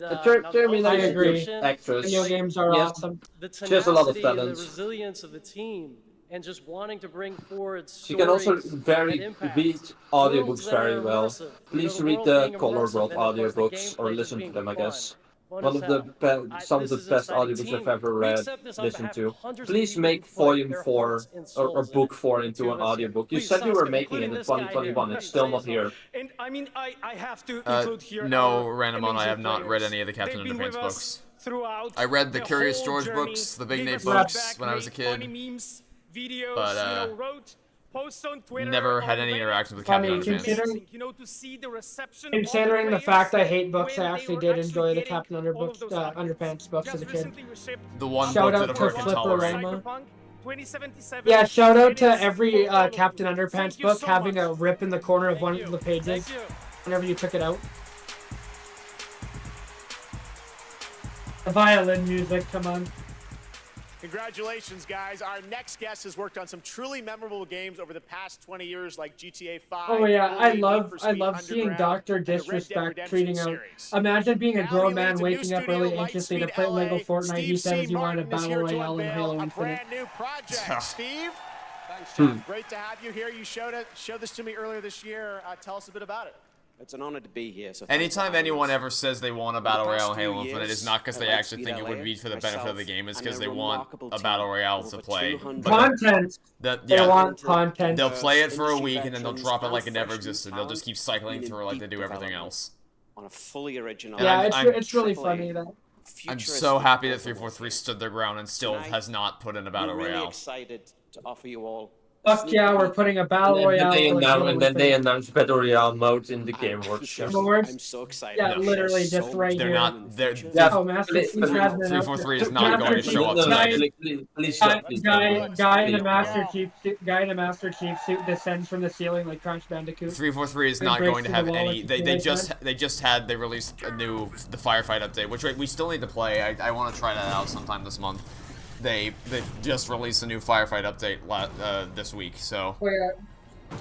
Jeremy now Lay is a good Evolution, actress. Video games are Yes. awesome. the She has a lot of tenacity and the talent. resilience of the team, and just wanting to bring forward She can also stories very and impact. read Worlds audiobooks that very are well. immersive. Please The read world the being Color immersive, World and of course the audiobooks or gameplay listen to being them, I fun. guess. Fun One as of the hell. some of This the is an best exciting audiobooks team. I've ever We read, accept this on listened behalf to. of hundreds of Please people make who put Volume their 4 hearts and or souls in Book it. 4 into Two an of us here. audiobook. You Please, said you were Sasuke, making it including in this guy here. 2021. It's still not here. And I mean, I have to Uh, include here. no, our Randomon, I amazing have not read players. any of the Captain They've been Underpants with us books. Throughout I read the Curious whole George journey, books, the Big gave Nate us books feedback, when I was a made kid. funny memes, videos, But, wrote posts on Twitter. Never had any already. interactions with Captain Funny, Underpants. considering You know, to see the reception considering the of fact I players hate books, I when they actually were did actually enjoy the getting Captain Underpants books as a kid. recently received The one Shout book out that to American Tolerate. Flipperama. Cyberpunk 2077. Yeah, shout out to It is every for all of Captain you. Underpants Thank you book so having much. a rip in the corner of one of the Thank pages you. whenever you took it out. The violin music, come on. Congratulations, guys. Our next guest has worked on some truly memorable games over the past 20 years, like GTA 5. Oh yeah, I Bully, love Need for Speed seeing Underground, Dr. and the Red Dead Disrespect Redemption treating out. series. Imagine being a Now grown he man leads a new waking up studio, really anxiously to Lightspeed play Lego LA. Fortnite. He Steve says C. he wanted a Martin is battle here to royale in unveil Halo a Infinite. brand new project. Steve, thanks, Jeff. great to have you here. You showed this to me earlier this year. Tell us a bit about it. It's an honor to be here. So Anytime anyone ever says they want a battle royale in Halo Infinite, it's not because they actually think it would be for the benefit of the game. It's because they want a battle royale to play. Content. They want content. They'll play it for a week and then they'll drop it like it never existed. They'll just keep cycling through it like they do everything else. On a fully original. Yeah, it's really funny though. I'm so happy that 343 stood their ground and still has not put in a battle We're really royale. excited to offer you all. Fuck yeah, we're putting a battle royale. And then they announced battle royale mode in the game workshop. I'm so excited. Yeah, literally just right They're here. not. They're. Oh, Master Chief has an 343 is not going to show up tonight. Guy in a Master Chief suit descends from the ceiling like Crash Bandicoot. 343 is not going to have any. They released the firefight update, which we still need to play. I want to try that out sometime this month. They just released a new firefight update this week, so. Oh, yeah.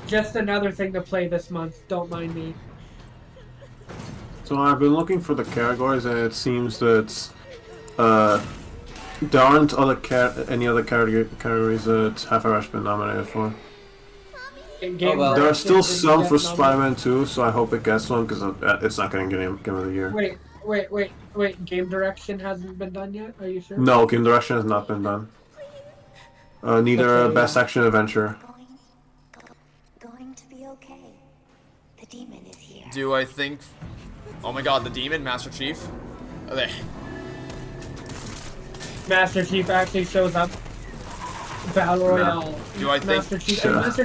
Just another thing to play this month. Don't mind me. So I've been looking for the categories, and it seems that there aren't any other categories that have ever been nominated for. There are still some for Spider-Man 2, so I hope it gets one because it's not going to get Game of the Year. Wait. Game direction hasn't been done yet? Are you sure? No, game direction has not been done. Neither Best Action Adventure. Going to be okay. The demon is here. Do I think? Oh my God, the demon, Master Chief. Okay. Master Chief actually shows up. Battle Royale. Do I think Master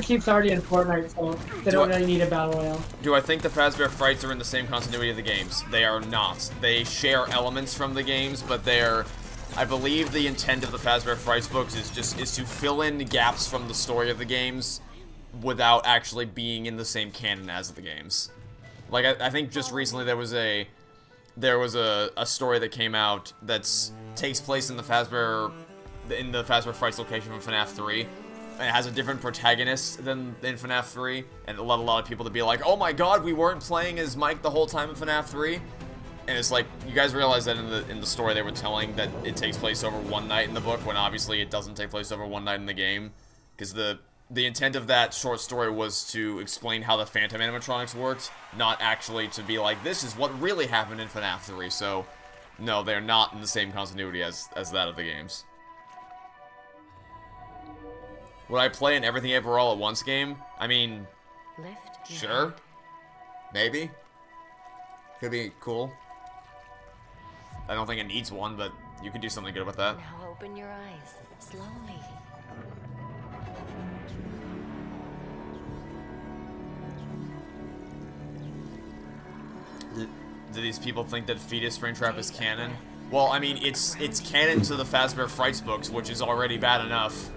Chief's already in Fortnite, so they don't really need a Battle Royale. Do I think the Fazbear fights are in the same continuity of the games? They are not. They share elements from the games, but they're. I believe the intent of the Fazbear Frights books is to fill in the gaps from the story of the games without actually being in the same canon as the games. Like I think just recently there was a story that came out that takes place in the Fazbear Frights location from FNAF 3. And it has a different protagonist than in FNAF 3, and it led a lot of people to be like, oh my god, we weren't playing as Mike the whole time in FNAF 3? And it's like, you guys realize that in the story they were telling that it takes place over one night in the book, when obviously it doesn't take place over one night in the game? Because the intent of that short story was to explain how the Phantom animatronics worked, not actually to be like, this is what really happened in FNAF 3, so no, they're not in the same continuity as that of the games. Would I play an Everything Ever All at Once game? I mean, sure. Maybe. Could be cool. I don't think it needs one, but you could do something good with that. Now open your eyes, slowly. Do these people think that Fetus Springtrap is canon? Well, I mean, it's canon to the Fazbear Frights books, which is already bad enough.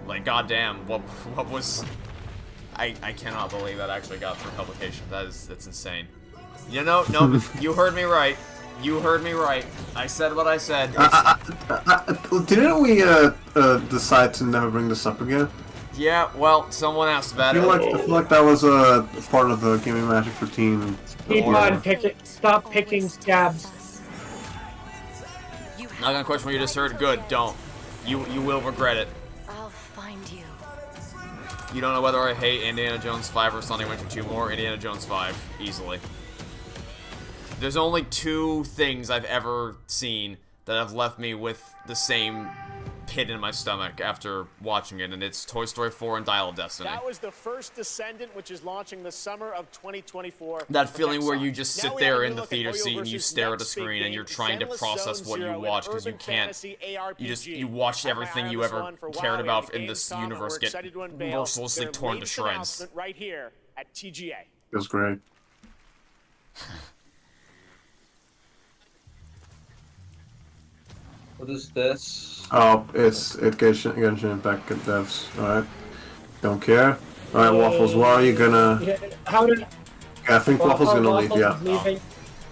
Like, goddamn, what was... I cannot believe that actually got through publication. That's insane. You know, no, you heard me right. You heard me right. I said what I said. Didn't we decide to never bring this up again? Yeah, well, someone asked about it. I feel like that was a part of the Gaming Magic routine. Keep on picking. Stop picking scabs. Not gonna question what you just heard. Good, don't. You will regret it. I'll find you. You don't know whether I hate Indiana Jones 5 or Sonic Adventure 2 more? Indiana Jones 5, easily. There's only two things I've ever seen that have left me with the same pit in my stomach after watching it, and it's Toy Story 4 and Dial of Destiny. That was the first Descendant, which is launching the summer of 2024. That feeling where you just sit there in the theater seat and you stare at a screen and you're trying to process what you watch because you can't. You watch everything you ever cared about in this universe get mercilessly torn to shreds. Right here at TGA. It was great. What is this? Oh, it's Genshin Impact devs. Alright. Don't care. Alright, Waffles, where are you gonna... How did... Yeah, I think Waffles gonna leave, yeah. Leaving.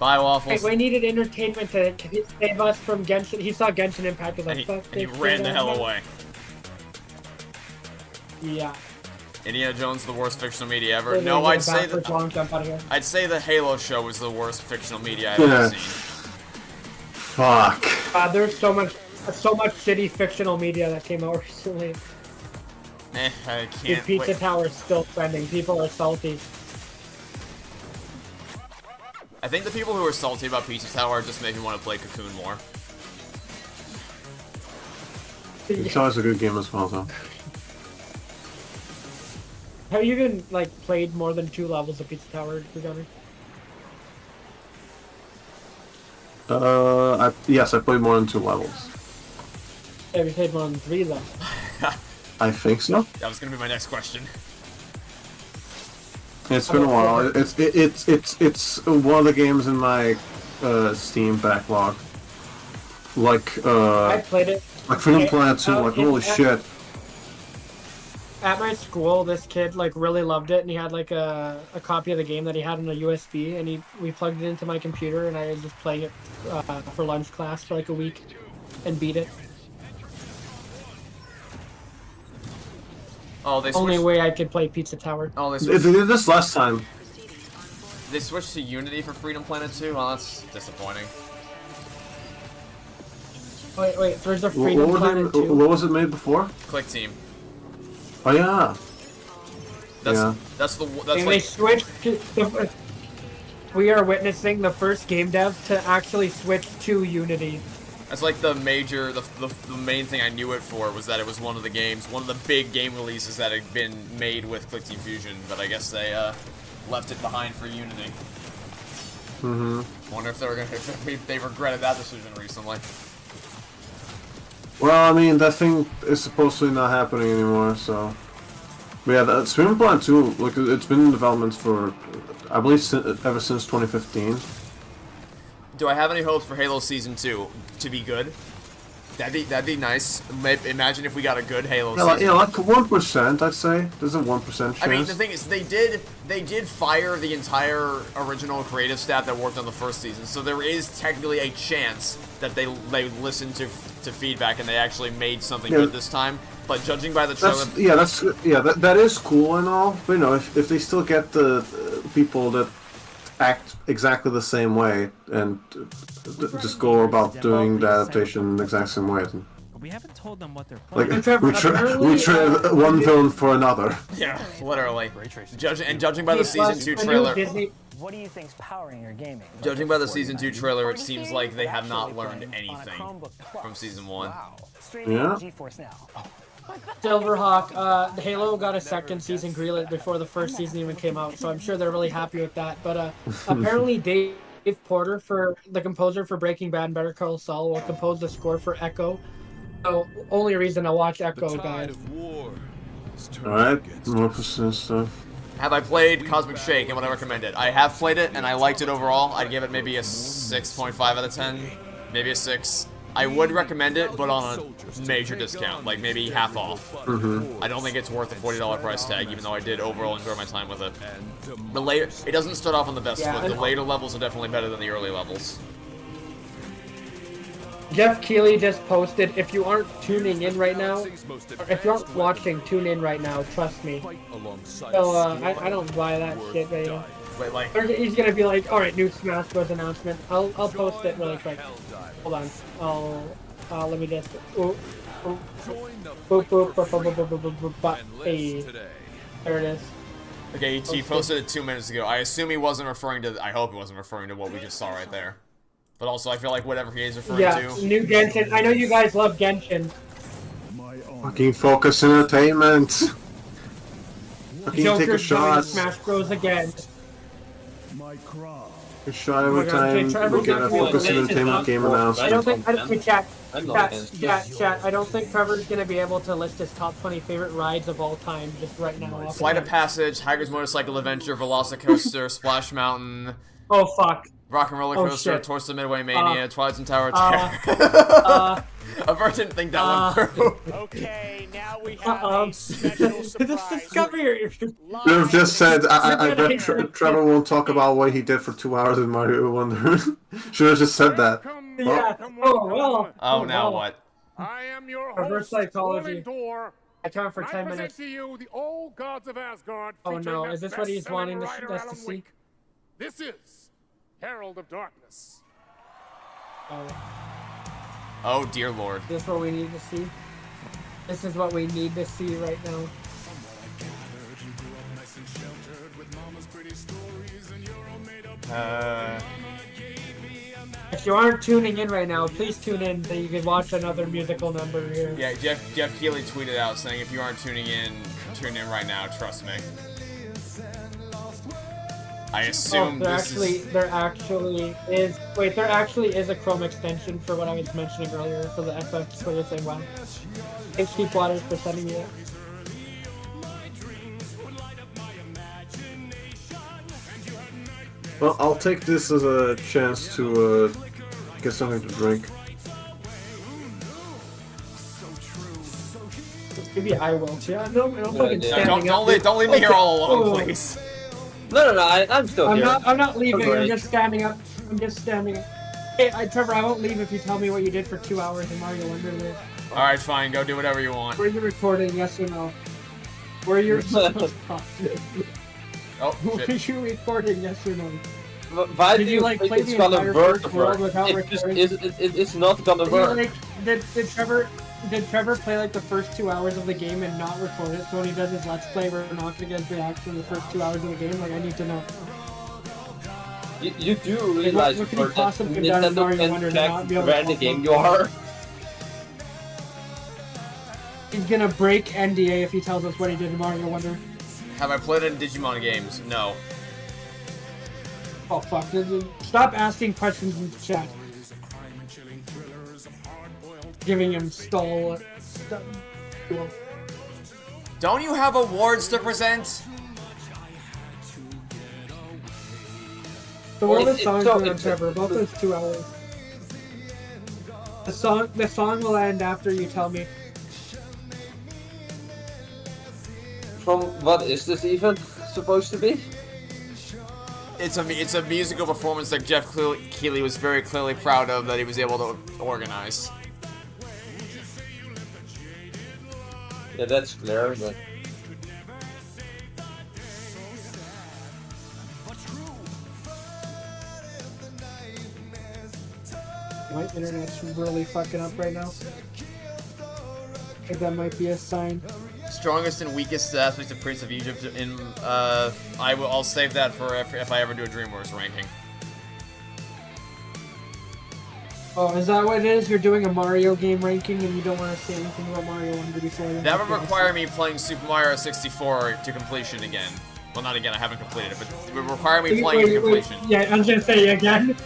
Bye, Waffles. We needed entertainment to save us from Genshin. He saw Genshin Impact, was like, fuck And he this ran shit, the hell man. away. Yeah. Indiana Jones, the worst fictional media ever. Literally No, get a I'd say backwards long jump out of here. I'd say the Halo show was the worst fictional media I've ever seen. Fuck. There's so much shitty fictional media that came out recently. I Dude, can't. Pizza wait. Tower is still trending. People are salty. I think the people who are salty about Pizza Tower just make me want to play Cocoon more. It's always a good game as well, though. Have you even like played more than 2 levels of Pizza Tower together? Yes, I played more than 2 levels. Have you played more than 3 though? I think so. That was gonna be my next question. It's been a while. It's one of the games in my Steam backlog. Like I played it. Like Freedom Planet 2. Like holy shit. At my school, this kid like really loved it, and he had like a copy of the game that he had on a USB, and we plugged it into my computer, and I was just playing it for lunch class for like a week, and beat it. Oh, they Only switched. way I could play Pizza Tower. Oh, They did this last time. They switched to Unity for Freedom Planet 2? Well, that's disappointing. Wait, so there's a Freedom Planet 2? What was it made before? Click Team. Oh yeah. That's And like they switched to we are witnessing the first game dev to actually switch to Unity. that's like the major, the main thing I knew it for was that it was one of the games, one of the big game releases that had been made with Click Team Fusion, but I guess they left it behind for Unity. Wonder if they regretted that decision recently. Well, I mean, that thing is supposedly not happening anymore, so... But yeah, the Freedom Planet 2, like, it's been in development for, I believe, ever since 2015. Do I have any hopes for Halo Season 2 to be good? That'd be nice. Imagine if we got a good Halo season. Yeah, like 1%, I'd say. There's a 1% chance. I mean, the thing is, they did fire the entire original creative staff that worked on the first season, so there is technically a chance that they listened to feedback and they actually made something good this time. But judging by the trailer, that is cool and all. But you know, if they still get the people that act exactly the same way and just go about doing the adaptation the exact same way. We haven't told them what they're playing. Like, we trade one villain for another. yeah, literally. Judging by the Season 2 trailer, What do you think's powering your gaming? judging by the Season 2 trailer, it seems like they have not learned anything from Season 1. Yeah. GeForce Now. Silverhawk, Halo got a second season greenlit before the first season even came out, so I'm sure they're really happy with that. But apparently Dave Porter, for the composer for Breaking Bad and Better Call Saul, will compose the score for Echo. So only reason to watch Echo, guys. Alright, more percent stuff. Have I played Cosmic Shake and would I recommend it? I have played it and I liked it overall. I'd give it maybe a 6.5 out of 10, maybe a 6. I would recommend it, but on a major discount, like maybe half off. I don't think it's worth the $40 price tag, even though I did overall enjoy my time with it. The later, it doesn't start off on the best foot. The later levels are definitely better than the early levels. Jeff Keighley just posted, if you aren't tuning in right now, or if you aren't watching, tune in right now, trust me. So, I don't buy that shit, but, you know. Wait, like... He's gonna be like, alright, new Smash Bros. Announcement. I'll post it really quick. Hold on. Let me just... Hey. There it is. Okay, he posted it 2 minutes ago. I assume he wasn't referring to... I hope he wasn't referring to what we just saw right there. But also, I feel like whatever he is referring to... new Genshin. I know you guys love Genshin. Fucking focus entertainment. Fucking Joker's take a shot. Smash Bros. Again. A shot every time we get a focus entertainment game announcement. I don't think... Chat. I don't think Trevor's gonna be able to list his top 20 favorite rides of all time just right now. Flight of Passage, Hagrid's Motorcycle Adventure, Velocicoaster, Splash Mountain. Oh fuck. Rock and Roller Oh, Coaster, shit. Towards the Midway Mania, Twilight Zone Tower Terror. I didn't think that went through. Okay, now we have a special This surprise. Discovery. Should have just said, I bet Trevor won't talk about what he did for 2 hours in Mario Wonder. Should have just said that. Yeah. Oh, well. Oh, now what? I am your Reverse psychology. Door. I count for I 10 present minutes. to you the old gods of Asgard. Oh no, featuring is this the what he's best-selling wanting writer us to Alan see? Wake. This is Herald of Darkness. Oh, dear lord. This is what we need to see. This is what we need to see right now. If you aren't tuning in right now, please tune in so you can watch another musical number here. Yeah, Jeff Keighley tweeted out saying if you aren't tuning in, tune in right now, trust me. I assume there this there actually is a Chrome extension for what I was mentioning earlier for the FX player thing. Wow. Thanks, Keep Waters, for sending me that. Well, I'll take this as a chance to get something to drink. Maybe I will too. No, fucking standing don't up. don't leave me here all alone, please. No, I'm still here. I'm not leaving. Don't I'm worry. just standing up. I'm just standing up. Hey, Trevor, I won't leave if you tell me what you did for 2 hours in Mario Wonder. All right, fine. Go do whatever you want. Were you recording? Yes or no? Were you? Oh, Were shit. you recording? Yes or no? Why Did do you you like think play it's the gonna entire work? first world without recording? It's not gonna Did you, work. like, did Trevor play like the first 2 hours of the game and not record it? So when he does his Let's Play, we're not gonna get reaction in the first 2 hours of the game. Like, I need to know. You do realize what could he that possibly have done in Mario Nintendo Wonder can to not check be able to where the talk game about you are. He's gonna break NDA if he tells us what he did in Mario Wonder. Have I played any Digimon games? No. Oh fuck! Stop asking questions in the chat. Giving him stall. Don't you have awards to present? The world Well, of songs so are on Trevor. Both those 2 hours. The song will end after you tell me. From what is this even supposed to be? It's a musical performance that Jeff Keighley was very clearly proud of that he was able to organize. Yeah, that's clear, but My internet's really fucking up right now. I think that might be a sign. Strongest and weakest aspects of Prince of Egypt. I'll save that for if I ever do a DreamWorks ranking. Oh, is that what it is? You're doing a Mario game ranking and you don't want to say anything about Mario Wonder before then? That would require me playing Super Mario 64 to completion again. Well, not again. I haven't completed it, but it would require me playing it to completion. Yeah, I was gonna say again.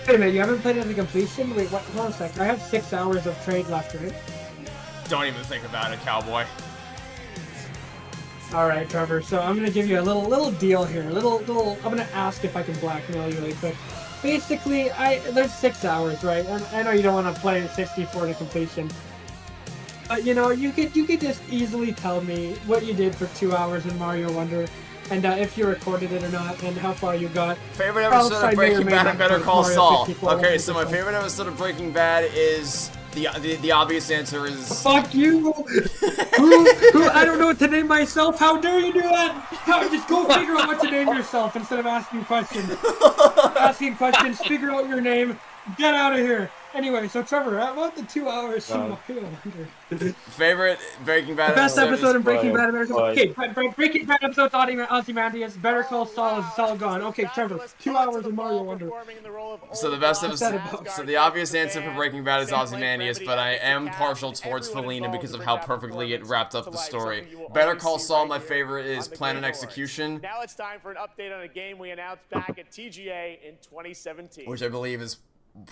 Wait a minute, you haven't played it to completion? Wait, what? Hold on a sec. I have 6 hours of trade left, right? Don't even think about it, cowboy. All right, Trevor. So I'm gonna give you a little deal here. I'm gonna ask if I can blackmail you really quick. Basically, there's 6 hours, right? And I know you don't want to play 64 to completion, but you know you could just easily tell me what you did for 2 hours in Mario Wonder, and if you recorded it or not, and how far you got. Favorite episode of Breaking Bad and Better Call Saul. Okay, so my 100%. favorite episode of Breaking Bad is the obvious answer is. Fuck you! who, I don't know what to name myself. How dare you do that? Just go figure out what to name yourself instead of asking questions. Asking questions, figure out your name, get out of here. Anyway, so Trevor, how about the 2 hours from Mario Wonder? Favorite Breaking Bad The best episode in Breaking Bad. Spoiler. Okay, Breaking Bad episode's Ozymandias. Better Call Saul is all gone. Okay, Trevor, 2 hours in Mario Wonder. So the best episode. about? So the obvious answer for Breaking Bad is Ozymandias, but I am partial towards Felina because of how perfectly it wrapped up the story. Better Call Saul, my favorite is Plan and Execution, Now it's time for an update on a game we announced back at TGA in 2017. which I believe is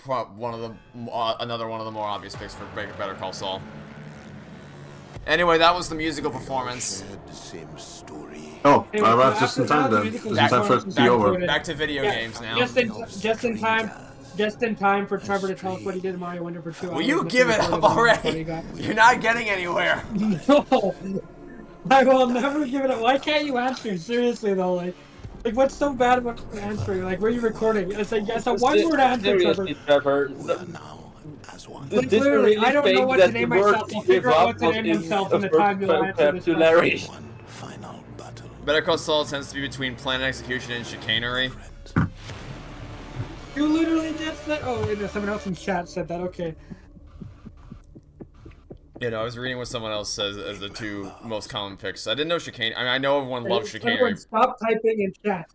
another one of the more obvious picks for Better Call Saul. Anyway, that was the musical performance. Oh, I arrived just in time then. Just in time for it to be over. Back to video games now. Just in time for Trevor to tell us what he did in Mario Wonder for 2 hours. Will you give it up already? You're not getting anywhere. No, I will never give it up. Why can't you answer? Seriously though, like what's so bad about answering? Like, were you recording? It's like it's a one-word answer, Trevor. Literally, I don't know what to name myself. I'll figure out what to name myself in the time you'll answer this question. Better Call Saul tends to be between plan execution and chicanery. You literally just said. Oh, wait, someone else in chat said that. Okay. You know, I was reading what someone else says as the two most common picks. I didn't know chicane. I mean, I know everyone loves chicanery. Stop typing in chat.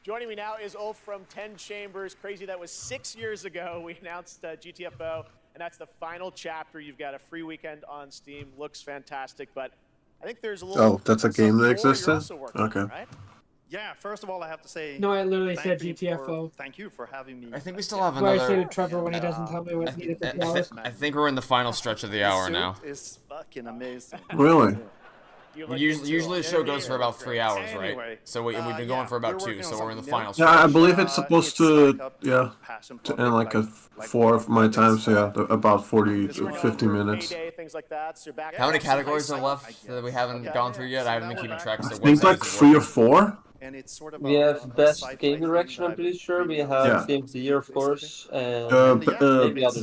Joining me now is Ulf from 10 Chambers. Crazy, that was 6 years ago. We announced GTFO, and that's the final chapter. You've got a free weekend on Steam. Looks fantastic, but I think there's a little. Oh, that's a game that existed? Okay. On, right? Yeah, first of all, I have to say. No, I literally said GTFO. Thank you for having me. I think we still have Why I say to another. Trevor when he doesn't tell me what's needed for 2 hours. I think we're in the final stretch of the hour now. It's fucking amazing. Really? Usually the show goes for about 3 hours, right? So we've been going for about 2, so we're in the final stretch. Yeah, I believe it's supposed to, to end like at 4 of my time, so yeah, about 40 to 50 minutes. How many categories are left that we haven't gone through yet? I haven't been keeping track. I think like 3 or 4. We have best game direction, I'm pretty sure. We have Game of the Year, of course. And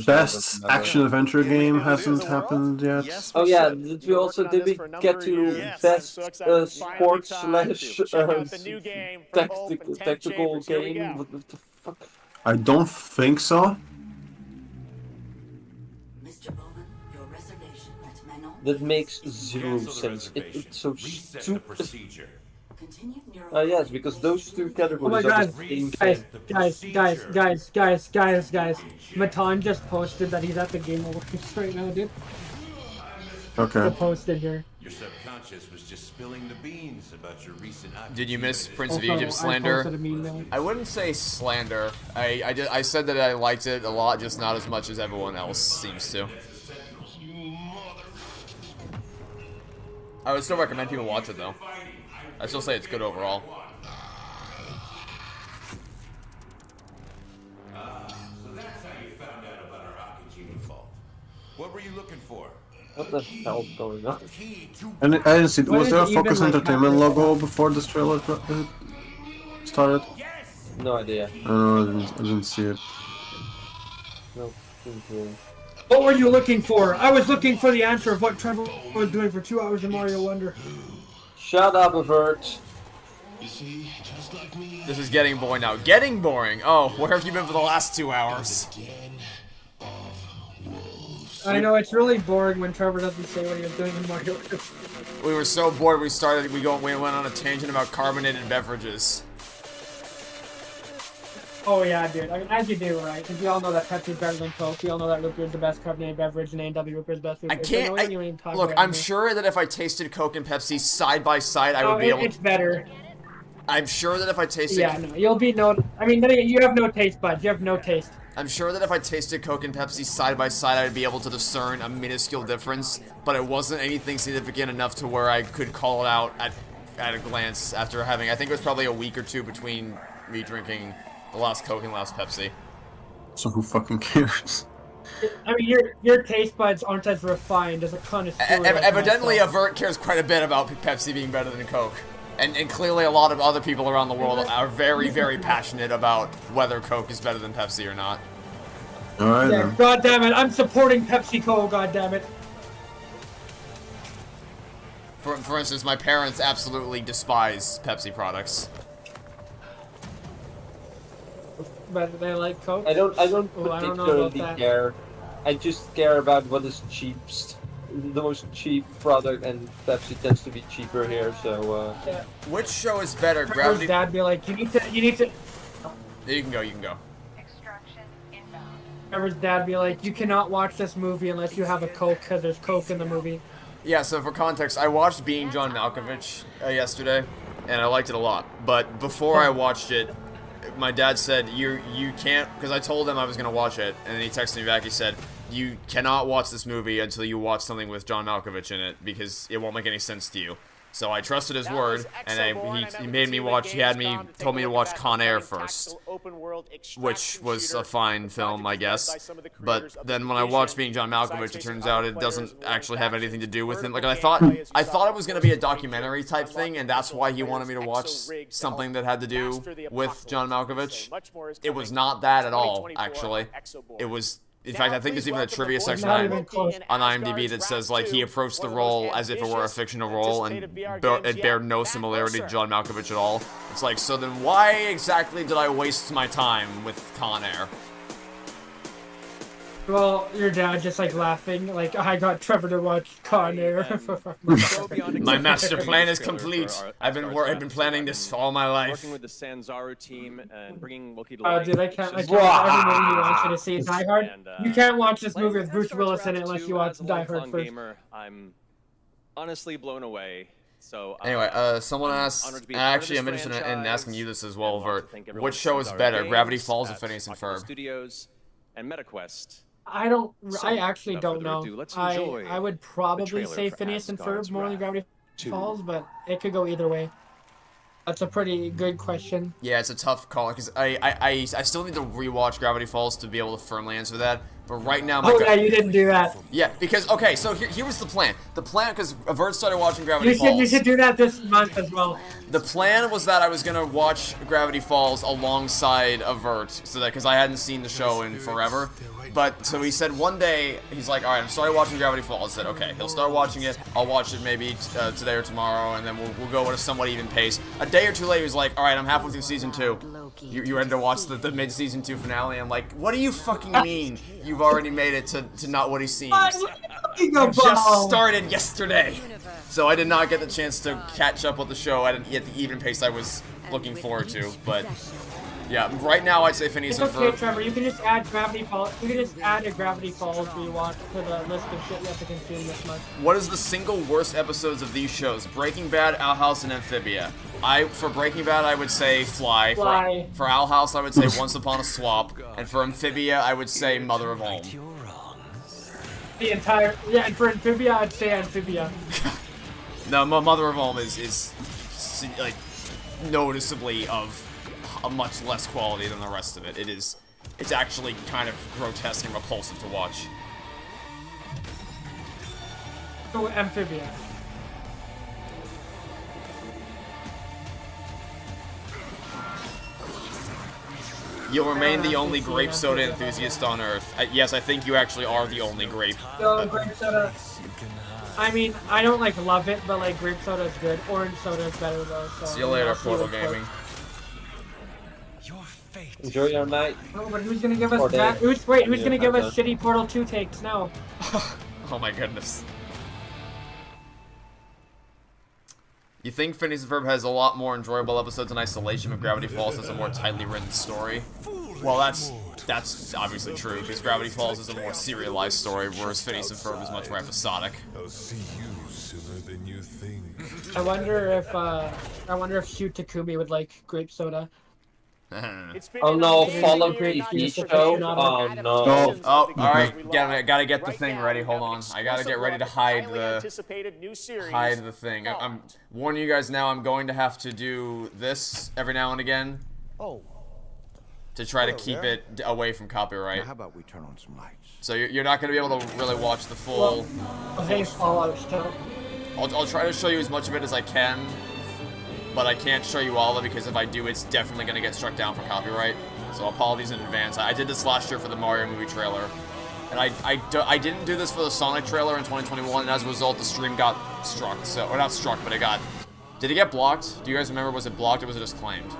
Best action adventure game hasn't happened yet. Oh yeah, did we get to best sports slash tactical game? What the fuck? I don't think so. That makes zero sense. It's so stupid. Yes, because those two categories Oh my are god, the same guys. Matan just posted that he's at the Game Awards right now, dude. Okay. He posted here. Your subconscious was just spilling the beans about your recent. Did you miss Prince of Egypt slander? I wouldn't say slander. I said that I liked it a lot, just not as much as everyone else seems to. I would still recommend people watch it though. I still say it's good overall. So that's how you found out about our Akajima fault. What were you looking for? What the hell's going on? And I didn't see. Was there a Focus Entertainment logo before this trailer started? No idea. I didn't see it. No. What were you looking for? I was looking for the answer of what Trevor was doing for 2 hours in Mario Wonder. Shut up, Avert. This is getting boring now. Getting boring? Oh, where have you been for the last 2 hours? I know, it's really boring when Trevor doesn't say what he was doing in Mario Wonder. We were so bored we went on a tangent about carbonated beverages. Oh yeah, dude. I mean, as you do, right? Because we all know that Pepsi's better than Coke. We all know that root beer is the best carbonated beverage, and A&W root beer is the best root beer. I can't. Look, I'm sure that if I tasted Coke and Pepsi side by side, I would be able. It's better. I'm sure that if I tasted. Yeah, no, you'll be no. I mean, you have no taste buds. You have no taste. I'm sure that if I tasted Coke and Pepsi side by side, I'd be able to discern a minuscule difference, but it wasn't anything significant enough to where I could call it out at a glance after having. I think it was probably a week or two between me drinking the last Coke and last Pepsi. So who fucking cares? I mean, your taste buds aren't as refined as a connoisseur. Evidently, Avert cares quite a bit about Pepsi being better than Coke. And clearly a lot of other people around the world are very, very passionate about whether Coke is better than Pepsi or not. Alright yeah, then. God damn it, I'm supporting PepsiCo, god damn it. For instance, my parents absolutely despise Pepsi products. But they like Coke? I don't particularly care. I just care about what is cheapest. The most cheap product, and Pepsi tends to be cheaper here, so yeah. Which show is better? Trevor's dad be like, you need to You can go. Trevor's dad be like, you cannot watch this movie unless you have a Coke, because there's Coke in the movie. Yeah, so for context, I watched Being John Malkovich yesterday, and I liked it a lot. But before I watched it, my dad said you can't, because I told him I was gonna watch it, and then he texted me back. He said you cannot watch this movie until you watch something with John Malkovich in it because it won't make any sense to you. So I trusted his word, and he made me watch. He told me to watch Con Air first, which was a fine film, I guess. But then when I watched Being John Malkovich, it turns out it doesn't actually have anything to do with him. Like I thought it was gonna be a documentary type thing, and that's why he wanted me to watch something that had to do with John Malkovich. It was not that at all, actually. It was. In fact, I think there's even a trivia section on IMDb that says, like, he approached the role as if it were a fictional role, and it bare no similarity to John Malkovich at all. It's like, so then why exactly did I waste my time with Con Air? Well, your dad just like laughing, like I got Trevor to watch Con Air. My master plan is complete. I've been planning this all my life. Working with the Sanzaru team and bringing Loki to life. Dude, I can't every movie you want you to see Die Hard. You can't watch this movie with Bruce Willis in it unless you watch Die Hard first. Gamer, I'm honestly blown away. So anyway, someone asked. Actually, I'm interested in asking you this as well, Vert. Which show is better, Gravity Falls or Phineas and Ferb? Studios and MetaQuest. I actually don't know. I would probably say Phineas and Ferb more than Gravity Falls, but it could go either way. That's a pretty good question. Yeah, it's a tough call because I still need to rewatch Gravity Falls to be able to firmly answer that. But right now, yeah, you didn't do that. Yeah, because okay, so here was the plan. The plan, because Vert started watching Gravity Falls. You should do that this month as well. The plan was that I was gonna watch Gravity Falls alongside Vert, so that because I hadn't seen the show in forever. But so he said one day he's like, all right, I'm starting watching Gravity Falls. I said, okay, he'll start watching it. I'll watch it maybe today or tomorrow, and then we'll go at a somewhat even pace. A day or two later, he's like, all right, I'm halfway through season 2. You ready to watch the mid-season 2 finale? I'm like, what do you fucking mean? You've already made it to not what he seems. Just started yesterday, so I did not get the chance to catch up with the show at the even pace I was looking forward to. But yeah, right now I'd say Phineas and Ferb. Okay, Trevor. You can just add Gravity Falls. You can just add a Gravity Falls rewatch to the list of shit you have to consume this month. What is the single worst episodes of these shows? Breaking Bad, Owl House, and Amphibia. For Breaking Bad, I would say Fly. For Owl House, I would say Once Upon a Swap. And for Amphibia, I would say Mother of Home. And for Amphibia, I'd say Amphibia. No, Mother of Home is like noticeably of a much less quality than the rest of it. It's actually kind of grotesque and repulsive to watch. So Amphibia. You'll remain the only grape soda enthusiast on Earth. Yes, I think you actually are the only grape. So grape soda. I mean, I don't like love it, but like grape soda is good. Orange soda is better though. So see you later, Portal Gaming. Enjoy your night. Oh, but who's gonna give us that? Who's gonna give us shitty Portal 2 takes now? Oh my goodness. You think Phineas and Ferb has a lot more enjoyable episodes in isolation, but Gravity Falls has a more tightly written story? Well, that's obviously true, because Gravity Falls is a more serialized story, whereas Phineas and Ferb is much more episodic. I'll see you sooner than you think. I wonder if Shoot Takumi would like grape soda. Oh no, follow the show. Oh no. Oh, alright. Gotta get the thing ready. Hold on. I gotta get ready to hide the thing. I'm warning you guys now, I'm going to have to do this every now and again. To try to keep it away from copyright. Now how about we turn on some lights? So you're not gonna be able to really watch the full... I'll try to show you as much of it as I can. But I can't show you all of it because if I do, it's definitely going to get struck down for copyright. So apologies in advance. I did this last year for the Mario movie trailer. And I didn't do this for the Sonic trailer in 2021, and as a result, the stream got struck. So, or not struck, but it got... Did it get blocked? Do you guys remember, was it blocked or was it just claimed?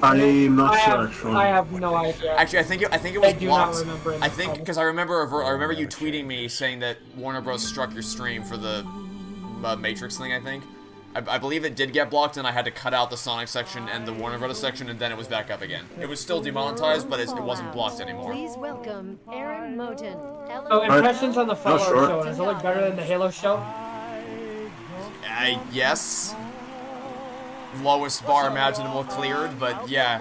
I'm not sure, actually. I have no idea. Actually, I think it was blocked. Not remember I think, because I remember you tweeting me saying that Warner Bros. Struck your stream for the Matrix thing, I think. I believe it did get blocked, and I had to cut out the Sonic section and the Warner Bros. Section, and then it was back up again. It was still demonetized, but it wasn't blocked anymore. Please welcome Aaron Moten. Oh, impressions on the Fallout show. Does it look better than the Halo show? Yes. lowest bar imaginable cleared, but yeah,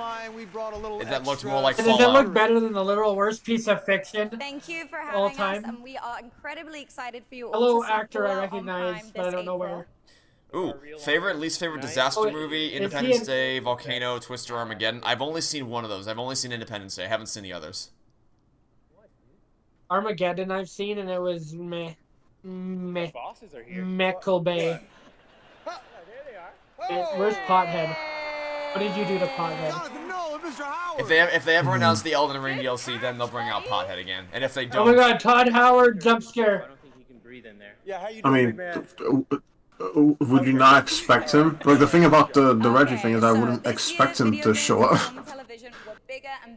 that looked more like Does it Fallout. look better than the literal worst piece of fiction? Thank you for all having us, time? and we are incredibly excited for you all Hello, to see actor I Fallout on recognize, Prime but I this don't know April. where. Ooh, least favorite disaster Oh, movie, is he Independence in- Day, Volcano, Twister, Armageddon. I've only seen one of those. I've only seen Independence Day. I haven't seen the others. Armageddon I've seen, and it was meh. Bosses are here. Meckle Bay. Where's Pothead? What did you do to Pothead? If they ever announce the Elden Ring DLC, then they'll bring out Pothead again. And if they Oh my don't, god, Todd Howard jump scare. Yeah, how you I doing, mean, man? would you not expect him? Like, the thing about the Reggie thing is I wouldn't expect him to show up.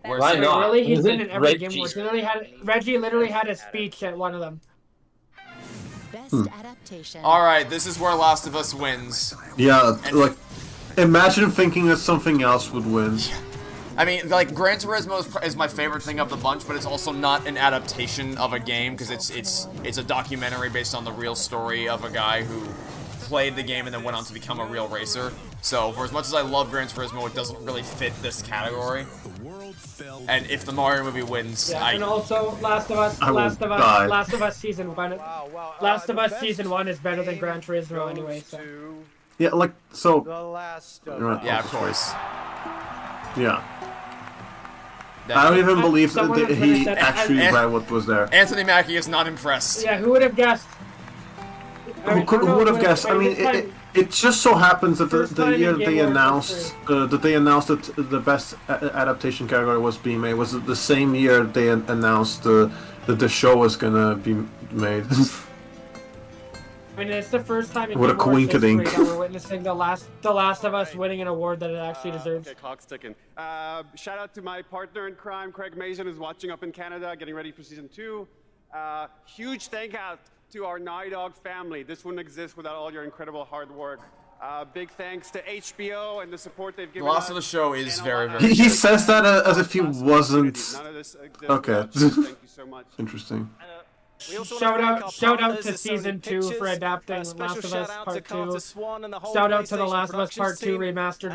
Why not? Really? He's Is been it in every Reggie? game. Reggie literally had a speech at one of them. Best adaptation. alright, this is where Last of Us wins. Yeah, like, imagine thinking that something else would win. I mean, like, Gran Turismo is my favorite thing of the bunch, but it's also not an adaptation of a game, because it's a documentary based on the real story of a guy who played the game and then went on to become a real racer. So, for as much as I love Gran Turismo, it doesn't really fit this category. And if the Mario movie wins, Yeah, and also Last of Us Season 1. Last of Us Season 1 is better than Gran Turismo anyway, so. Yeah, like, so... Yeah, of course. Yeah. I don't even believe Someone that on he Twitter said- actually read what was there. Anthony Mackie is not impressed. Yeah, who would have guessed? Who would have guessed? I mean, it just so happens that the year they announced that the best adaptation category was being made was the same year they announced that the show was gonna be made. I mean, it's the first time in What a Game Awards history coinkydink. that we're witnessing the Last of Us winning an award that it actually deserves. Okay, clock's ticking. Shout out to my partner in crime, Craig Mason, who's watching up in Canada, getting ready for season 2. Huge thank out to our Naughty Dog family. This wouldn't exist without all your incredible hard work. Big thanks to HBO and the support they've The given Last us. of the Show is very, very He says that as if he wasn't. None of this exists Okay. without you. Thank you so much. Interesting. Shout out to Season 2 for adapting Last of Us Part 2. Shout out to The Last of Us Part 2 remastered,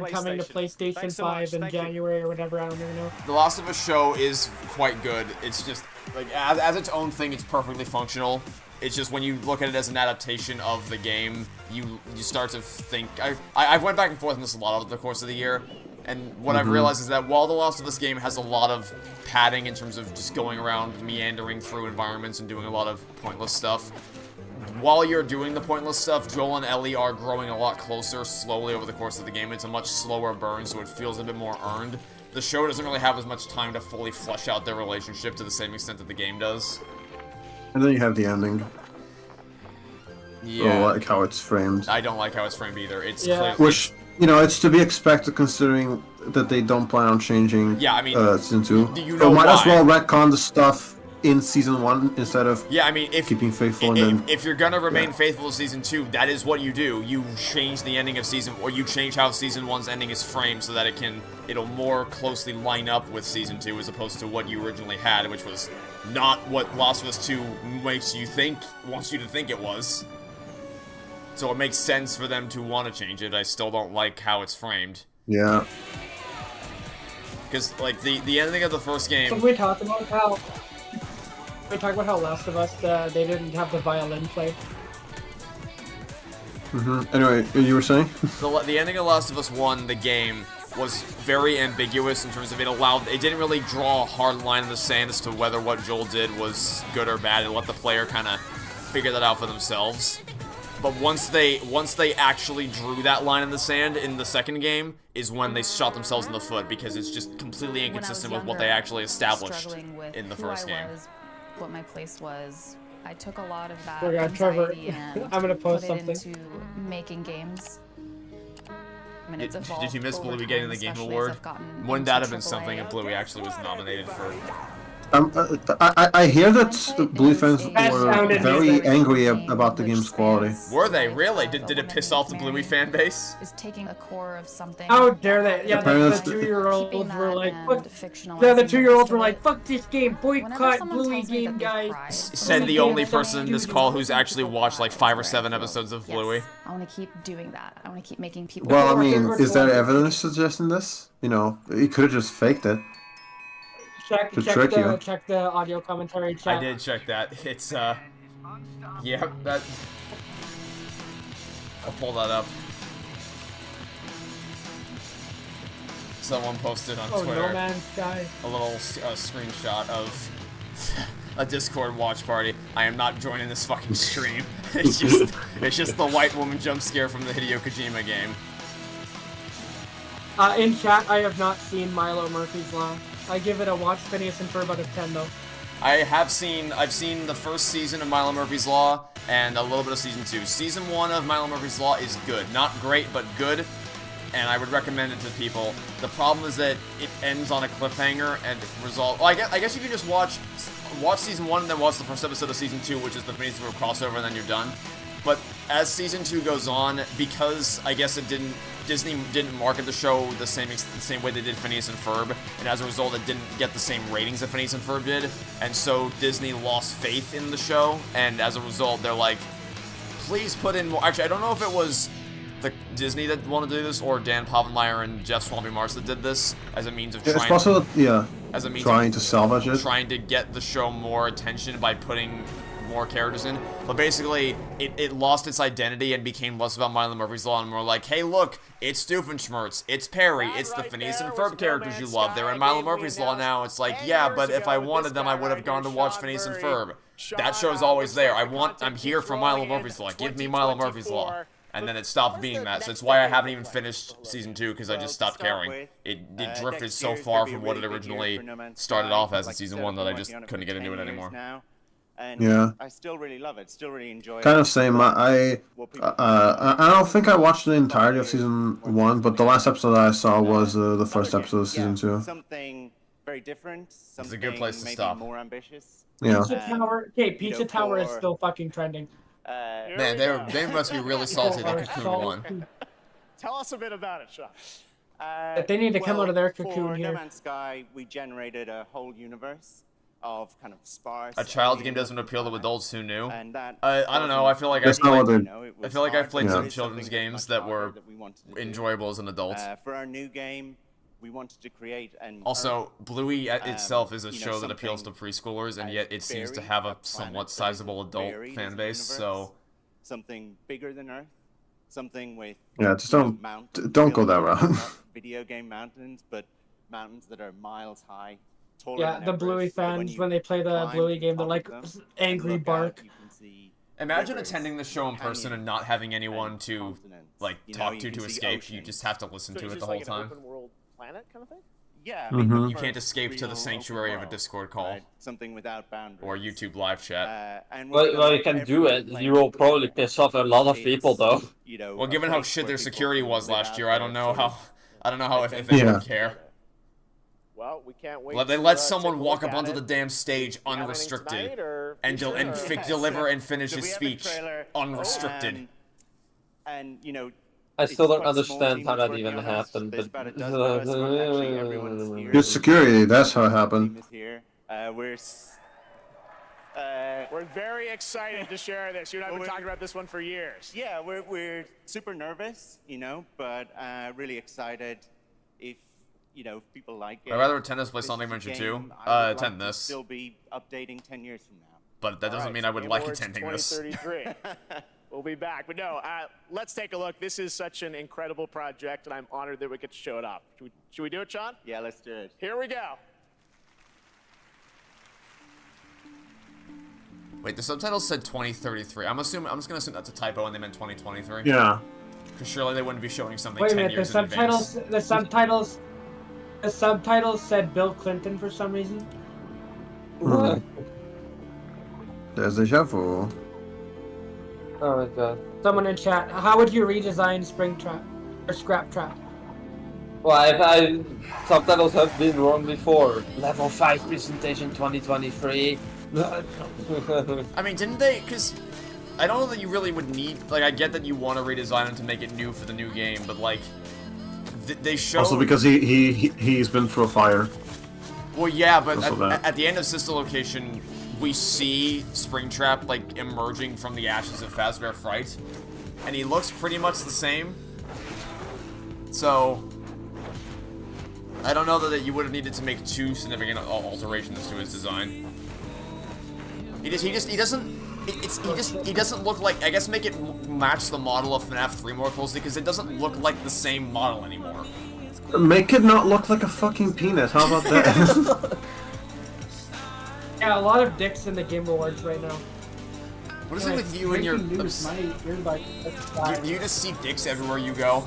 coming to PlayStation 5 in January or whatever, I don't even know. The Last of Us show is quite good. It's just, like, as its own thing, it's perfectly functional. It's just when you look at it as an adaptation of the game, you start to think... I've went back and forth on this a lot over the course of the year, and what I've realized is that while the Last of Us game has a lot of padding in terms of just going around, meandering through environments and doing a lot of pointless stuff, while you're doing the pointless stuff, Joel and Ellie are growing a lot closer slowly over the course of the game. It's a much slower burn, so it feels a bit more earned. The show doesn't really have as much time to fully flesh out their relationship to the same extent that the game does. And then you have the ending. Yeah. Oh, like how it's framed. I don't like how it's framed either. It's Yeah. clearly... Which, you know, it's to be expected considering that they don't plan on changing Yeah, I mean, Season 2. you So know might as why. well retcon the stuff in Season 1 instead of Yeah, I mean, keeping faithful and then... if you're gonna remain faithful to Season 2, that is what you do. You change the ending of or you change how Season 1's ending is framed so that it'll more closely line up with Season 2 as opposed to what you originally had, which was not what Last of Us 2 wants you to think it was. So it makes sense for them to want to change it. I still don't like how it's framed. Yeah. Because, like, the ending of the first game... So we talk about how Last of Us, they didn't have the violin play. Anyway, you were saying? The ending of Last of Us 1, the game, was very ambiguous in terms of it didn't really draw a hard line in the sand as to whether what Joel did was good or bad. It let the player kind of figure that out for themselves. But once they actually drew that line in the sand in the second game is when they shot themselves in the foot, because it's just completely inconsistent with what they actually established in the first game. What my place was, I took a lot of that Oh my God, Trevor. anxiety and I'm gonna post put it something. into making games. I mean, it's evolved Did you miss over Bluey getting time, the Game especially as Award? I've gotten Wouldn't into that have been AAA. something if Bluey actually was nominated for I hear that Bluey fans were very angry about the game's quality. Were they really? Did it piss off the Bluey fan base? Is taking a core of something. How dare they? Yeah, the 2-year-olds were like, fuck. Yeah, the 2-year-olds were like, fuck this game, boycott Bluey game, guys. Said the only person in this call who's actually watched like 5 or 7 episodes of Bluey. I want to keep doing that. I want to keep making people. Well, I mean, is there evidence suggesting this? You know, he could have just faked it. Check the audio commentary chat. I did check that. It's yeah, that. I'll pull that up. Someone posted on Twitter No Man's Sky. a little screenshot of a Discord watch party. I am not joining this fucking stream. It's just the white woman jump scare from the Hideo Kojima game. In chat, I have not seen Milo Murphy's Law. I give it a watch, Phineas and Ferb out of 10 though. I've seen the first season of Milo Murphy's Law and a little bit of season 2. Season 1 of Milo Murphy's Law is good. Not great, but good. And I would recommend it to people. The problem is that it ends on a cliffhanger and resolve. Well, I guess you can just watch season 1 and then watch the first episode of season 2, which is the Phineas and Ferb crossover, and then you're done. But as season 2 goes on, because I guess Disney didn't market the show the same way they did Phineas and Ferb, and as a result, it didn't get the same ratings that Phineas and Ferb did, and so Disney lost faith in the show, and as a result, they're like, please put in more. Actually, I don't know if it was the Disney that wanted to do this, or Dan Povenmire and Jeff Swampy Mars that did this as a means of It's possible, yeah. As a means trying to salvage it. Trying to get the show more attention by putting more characters in. But basically, it lost its identity and became less about Milo Murphy's Law and more like, hey look, it's Doofenshmirtz, it's Perry, it's the Phineas and Ferb characters you love. They're in Milo Murphy's Law now. It's like, yeah, but if I wanted them, I would have gone to watch Phineas and Ferb. That show's always there. I'm here for Milo Murphy's Law. Give me Milo Murphy's Law. And then it stopped being that. So it's why I haven't even finished season 2, because I just stopped caring. It drifted so far from what it originally started off as in season 1 that I just couldn't get into it anymore. And Yeah. I still really love it. Still really enjoy it. Kind of same. I don't think I watched the entirety of season 1, but the last episode I saw was the first episode of season 2. Something very different. Something it's a good place to maybe stop. More ambitious. Yeah. Pizza Tower. Okay, Pizza Tower is still fucking trending. Man, they must be really salty that Cocoon won. Tell us a bit about it, Sean. But they need to come out of their cocoon for here. No Man's Sky, we generated a whole universe of kind of sparse. A child's game doesn't appeal to adults who knew. And that I don't know. I feel like I've played some children's games that were enjoyable as an adult. For our new game, we wanted to create and also Bluey itself is a show that appeals to preschoolers, and yet it seems to have a somewhat sizable adult fan base. So something bigger than Earth, something with just don't go that route. Video game mountains, but mountains that are miles high. Yeah, the Bluey fans, when they play the Bluey game, they're like angry bark. Imagine attending the show in person and not having anyone to like talk to escape. You just have to listen to it the whole time. Planet kind of thing? Yeah. You can't escape to the sanctuary of a Discord call. Something without boundaries. Or YouTube live chat. Well, you can do it. You will probably piss off a lot of people, though. Well, given how shit their security was last year, I don't know how if they would care. Well, we can't wait. They let someone walk up onto the damn stage unrestricted and deliver and finish his speech unrestricted. And I still don't understand how that even happened. But Good security, that's how it happened. We're very excited to share this. You and I have been talking about this one for years. Yeah, we're super nervous, but really excited if people like it. I'd rather attend this place on Adventure 2. Attend this. Still be updating 10 years from now. But that doesn't mean I would like attending this. 2033. We'll be back. But no, let's take a look. This is such an incredible project, and I'm honored that we get to show it off. Should we do it, Sean? Yeah, let's do it. Here we go. Wait, the subtitles said 2033. I'm just gonna assume that's a typo and they meant 2023. Yeah. Because surely they wouldn't be showing something Wait a 10 minute, years in advance. the subtitles said Bill Clinton for some reason. There's deja vu. Oh my god. Someone in chat, how would you redesign Spring Trap or Scrap Trap? Well, I subtitles have been wrong before. Level 5 presentation 2023. I mean, didn't they? Because I don't know that you really would need. Like, I get that you want to redesign them to make it new for the new game, but like, they showed. Also because he's been through a fire. Well, yeah, but at the end of Sister Location, we see Springtrap like emerging from the ashes of Fazbear Fright, and he looks pretty much the same. So I don't know that you would have needed to make too significant alterations to his design. He doesn't look like. I guess make it match the model of FNAF 3 more closely, because it doesn't look like the same model anymore. Make it not look like a fucking penis. How about that? Yeah, a lot of dicks in the Game Awards right now. What is it with you and your? You just see dicks everywhere you go.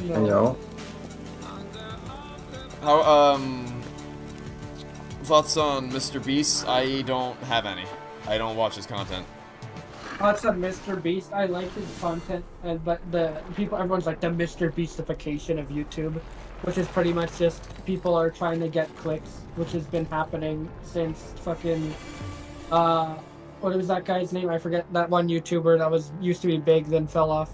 Yo. How thoughts on Mr. Beast? I don't have any. I don't watch his content. Thoughts on Mr. Beast? I like his content, but everyone's like the Mr. Beastification of YouTube, which is pretty much just people are trying to get clicks, which has been happening since fucking what was that guy's name? I forget, that one YouTuber that used to be big then fell off.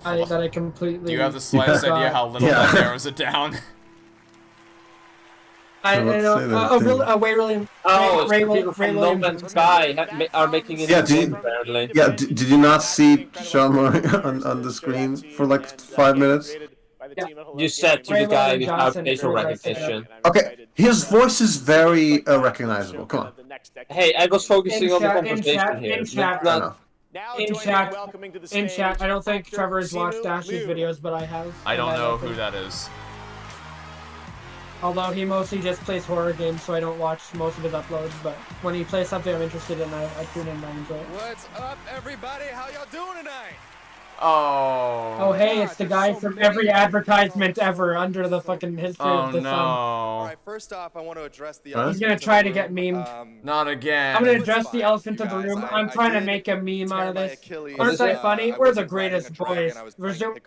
That I completely. Do you have the slightest idea how little that narrows it down? I know. Ray people from No Man's Sky are making it. Apparently. Yeah. Did you not see Sean Murray on the screen for like 5 minutes? You said to the guy without facial recognition. Okay, his voice is very recognizable. Come on. Hey, I was focusing on the conversation here. In chat, I don't think Trevor has watched Dash's videos, but I have. I don't know who that is. Although he mostly just plays horror games, so I don't watch most of his uploads. But when he plays something I'm interested in, I tune in and I enjoy it. What's up, everybody? How y'all doing tonight? Oh, hey, it's the guy from every advertisement ever under the fucking history of the sun. All right, first off, I want to address the He's gonna try to get memed. Not again. I'm gonna address the elephant of the room. I'm trying to make a meme out of this. Aren't they funny? We're the greatest boys. We're zooming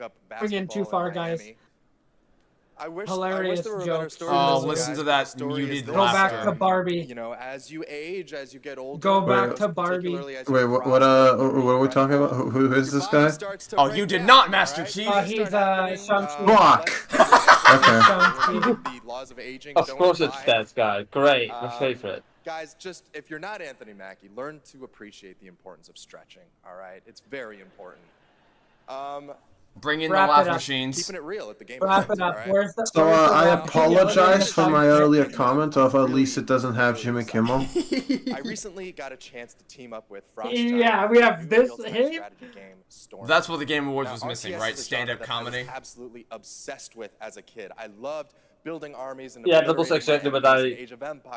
in too far, guys. Hilarious jokes. Oh, listen to that muted Go back to Barbie. You know, as you age, as you get older. Go back to Barbie. Wait, what are we talking about? Who is this guy? Oh, you did not, Master Chief. He's Shang-Chi. Fuck. Okay. Of course it's that guy. Great, my favorite. Guys, just if you're not Anthony Mackie, learn to appreciate the importance of stretching. All right, it's very important. Bring in the laugh machines. Keeping it real at the game. Wrap it up. So I apologize for my earlier comment of at least it doesn't have Jimmy Kimmel. I recently got a chance to team up with Frost. Yeah, we have this. That's what the Game Awards was missing, right? Stand-up comedy. I was absolutely obsessed with as a kid. I loved building armies and that was exactly what I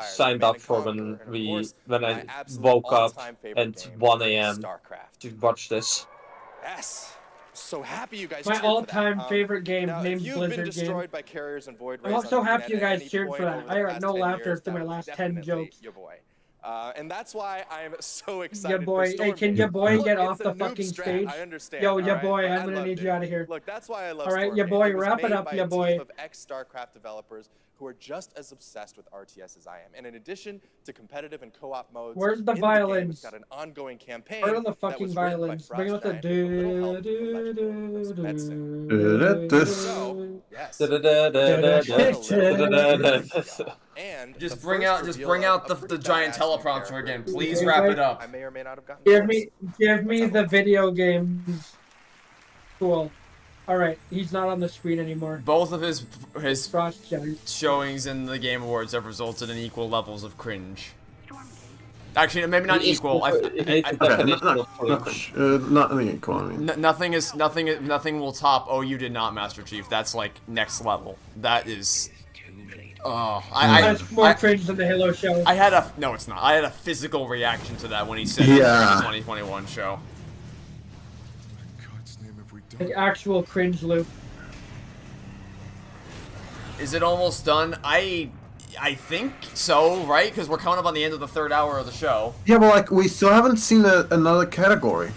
signed up for when I woke up at 1 a.m. to watch this. Yes. So happy you guys. My all-time favorite game named Blizzard game. By carriers and void I'm so happy you guys cheered for that. I got no laughter after my last 10 jokes. And that's why I am so excited. Your boy, hey, can your boy get off the fucking stage? I understand. Yo, your boy, I'm gonna need you out of here. Look, that's why I love. All right, your boy, wrap it up, your boy. Of ex-StarCraft developers who are just as obsessed with RTS as I am. And in addition to competitive and co-op modes, where's the violins? We've got an ongoing campaign. Where are the fucking violins? Bring out the And just bring out the giant teleprompter again. Please wrap it up. I may or may not have gotten. Give me the video games. Cool. All right, he's not on the screen anymore. Both of his showings in the Game Awards have resulted in equal levels of cringe. Actually, maybe not equal. Not equal. I mean. Nothing will top. Oh, you did not, Master Chief. That's like next level. That is. That's more cringe than the Halo show. No, it's not. I had a physical reaction to that when he said it during the 2021 show. An actual cringe loop. Is it almost done? I think so, right? Because we're coming up on the end of the 3rd hour of the show. Yeah, but like we still haven't seen another category.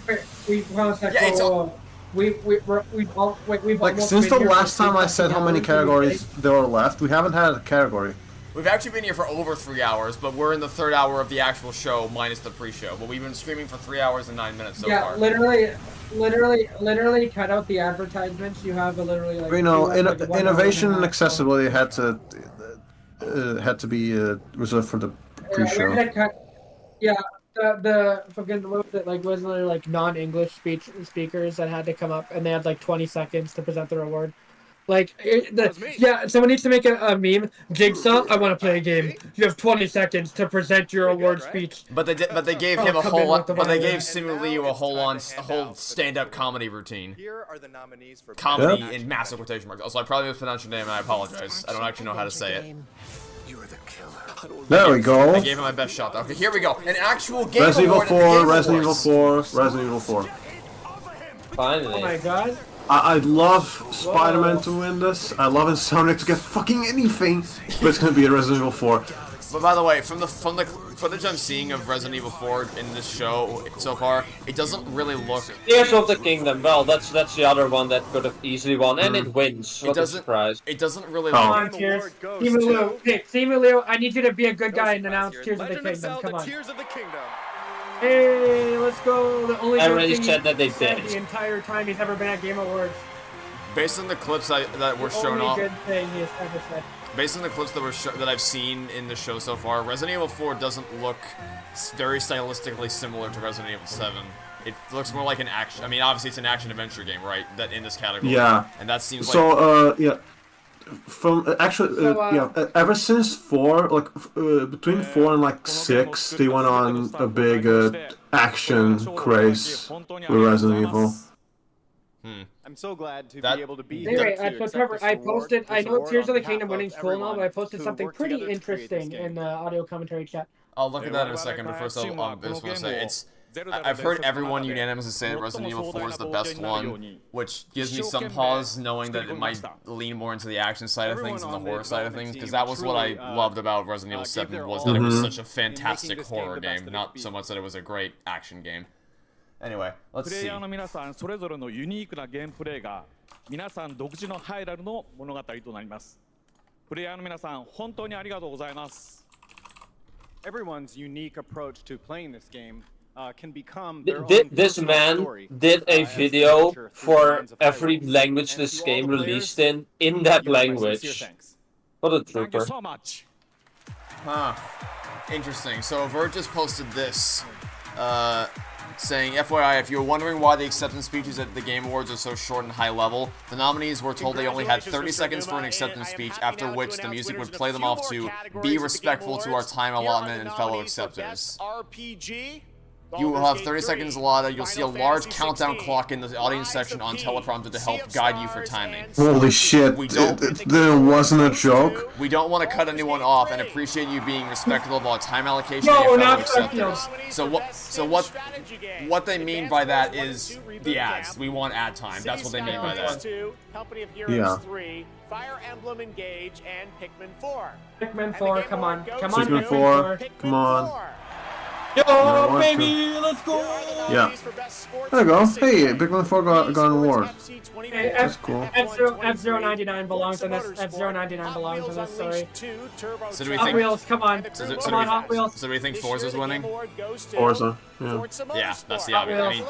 we've Like, almost since been the here last for time I 3 said how fucking many hours, categories there were left, we haven't had a category. We've actually been here for over 3 hours, but we're in the 3rd hour of the actual show, minus the pre-show. But we've been streaming for 3 hours and 9 minutes so far. literally cut out the advertisements. You have literally like. You know, 1 hour innovation and a and half, so- accessibility had to be reserved for the pre-show. Yeah, the fucking what was it, like was there like non-English speakers that had to come up and they had like 20 seconds to present their award. Like someone needs to make a meme. Jigsaw, I want to play a game. You have 20 seconds to present your award speech. But they gave him a whole lot. But they gave Simu Liu a whole stand-up comedy routine. Here are the nominees for comedy in massive quotation marks. Also, I probably mispronounced your name, and I apologize. I don't actually know how to say it. There we go. I gave him my best shot. Okay, here we go. An actual game Resident Evil award 4, Resident Evil 4, Resident Evil 4. Finally. Oh my god. I'd love Spider-Man to win this. I love Insomniac to get fucking anything, but it's gonna be a Resident Evil 4. But by the way, from the footage I'm seeing of Resident Evil 4 in this show so far, it doesn't really look. Tears of the Kingdom. Well, that's the other one that could have easily won, and it wins. What a surprise! It doesn't really. Come on, Tears. Simu Liu. Hey, Simu Liu, I need you to be a good guy and announce Tears of the Kingdom. Come on. Hey, let's go. The only I good already thing said that they he's said did. the entire time he's ever been at Game Awards. Based on the clips that were shown Only off. good thing he has ever said. Based on the clips that I've seen in the show so far, Resident Evil 4 doesn't look very stylistically similar to Resident Evil 7. It looks more like an action. I mean, obviously it's an action adventure game, right? That in this category. Yeah. And that seems like. So yeah. From actually, ever since 4, like between 4 and like 6, they went on a big action craze with Resident Evil. I'm so glad to That- be able to be Anyway, here to so accept Trevor, this I award, posted. I this know award Tears on of the behalf Kingdom winning's cool and all, but I posted who something worked pretty together to create this interesting game. in the audio commentary chat. I'll look at that in a second, but first I just want to say I've heard everyone unanimously say that Resident Evil 4 is the best one, which gives me some pause knowing that it might lean more into the action side of things than the horror side of things, because that was what I loved about Resident Evil 7, was that it was such a fantastic horror game, not so much that it was a great action game. Anyway, let's プレイ see. ヤーの皆さんそれぞれのユニークなゲームプレイが皆さん独自のハイラルの物語となります。プレイヤーの皆さん本当にありがとうございます。 Everyone's unique approach to playing this game can become their own This personal man story. did a video for every language this game released in that language. What a Thank you trooper. so much. Huh. Interesting. So Vert just posted this, saying, FYI, if you're wondering why the acceptance speeches at the Game Awards are so short and high level, the nominees were told they only had 30 seconds for an acceptance speech, after which the music would play them off to be respectful to our time allotment and fellow acceptors. You will have 30 seconds allotted. You'll see a large countdown clock in the audience section on teleprompter to help guide you for timing. Holy shit! There wasn't a joke. We don't want to cut anyone off and appreciate you being respectful about time allocation No, and your fellow not acceptors. So what they mean by that is the ads. We want ad time. That's what they mean by that. Company of Heroes Yeah. 3, Fire Emblem Engage, and Pikmin 4. Pikmin 4, come on. Come on, Pikmin 4, come on. Yo, Yeah, baby, let's go! Yeah. There you go. Hey, Pikmin 4 got an award. Hey, That's cool. F099 belongs in this. F099 belongs in this, sorry. So do we Hot think? Wheels, come on. Come on, Hot Wheels. So do we think Forza's winning? Forza, yeah. Yeah, that's the obvious.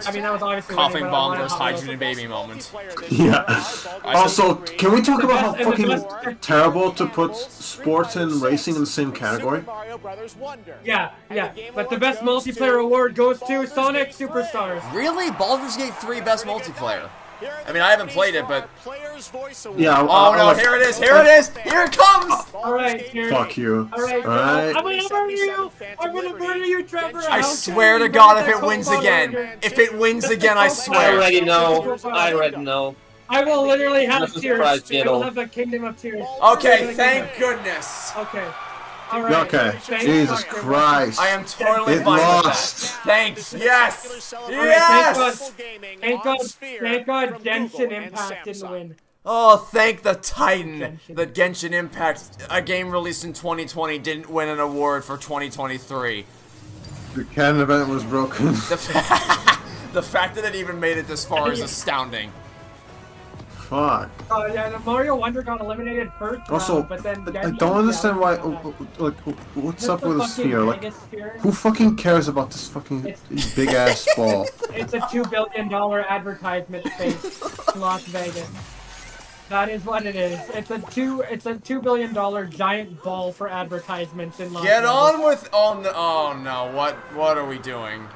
I mean, that was obviously Coughing winning, but I bomb wanted versus Hot Wheels. hydrogen baby moment. Yeah. Also, can we talk about how The best- fucking terrible to put sports and racing in the same category? Yeah, yeah. But the best multiplayer award goes to Sonic Superstars. Really? Baldur's Gate 3 best multiplayer. I mean, I haven't played it, but Yeah. oh no! Here it is! Here it is! Here it comes! Alright, here. Fuck you. Alright, Alright. I'm gonna murder you! I'm gonna murder you, Trevor! I How swear dare to you God, murder if it that wins Coke again, bottle if it wins again, I I swear. already know. I already know. I will literally have That's a tears. surprise, I kiddo. will have the Kingdom of Tears. Okay, thank goodness. Okay. Alright. Okay. Thank Jesus fuck, Christ. I am totally It fine lost. with that. Thanks. Yes. Alright, Yes. Thank God Genshin Impact didn't win. Oh, thank the Titan that Genshin Impact, a game released in 2020, didn't win an award for 2023. The canon event was broken. The fact that it even made it this far is astounding. Fuck. Yeah, the Mario Wonder got eliminated first Also, round, but then I don't understand why. Like, what's up with the sphere? Like, who fucking cares about this fucking big ass ball? It's a $2 billion advertisement space in Las Vegas. That is what it is. It's a $2 billion giant ball for advertisements in Las Vegas. Get on with oh no! What are we doing?